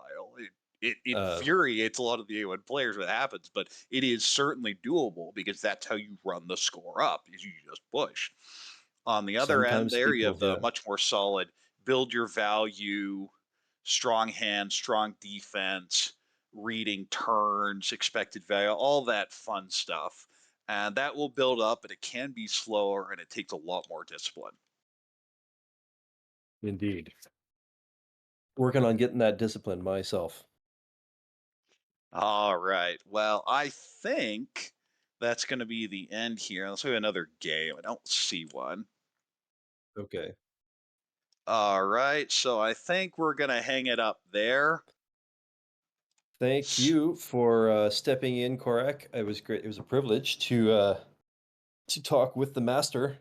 It Uh, infuriates a lot of the A1 players when it happens, but it is certainly doable because that's how you run the score up, is you just push. On the other end Sometimes there, you have people, the yeah, much more solid build your value, strong hand, strong defense, reading turns, expected value, all that fun stuff. And that will build up, but it can be slower and it takes a lot more discipline. indeed. Working on getting that discipline myself. All right. Well, I think that's going to be the end here. Let's do another game. I don't see one. Okay. All right. So I think we're going to hang it up there. Thank you for stepping in, Korak. It was great. It was a privilege to talk with the master.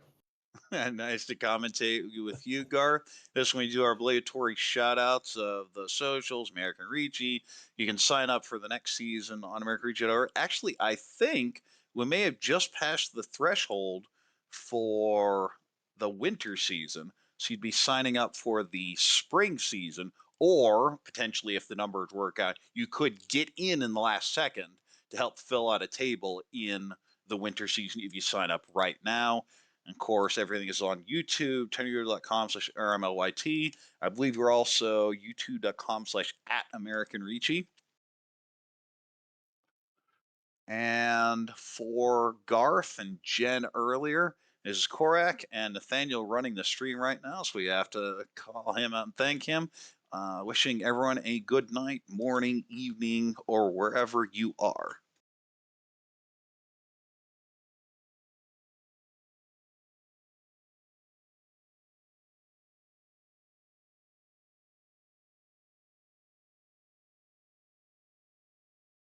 Nice to commentate with you, Garth. This is when we do our obligatory shout outs of the socials, American Ricci. You can sign up for the next season on American Ricci. Actually, I think we may have just passed the threshold for the winter season. So you'd be signing up for the spring season, or potentially, if the numbers work out, you could get in the last second to help fill out a table in the winter season if you sign up right now. And of course, everything is on YouTube, tinyurl.com/RMLYT. I believe we're also youtube.com/@AmericanRicci. And for Garth and Jen earlier, this is Korak and Nathaniel running the stream right now, so we have to call him out and thank him. Wishing everyone a good night, morning, evening, or wherever you are.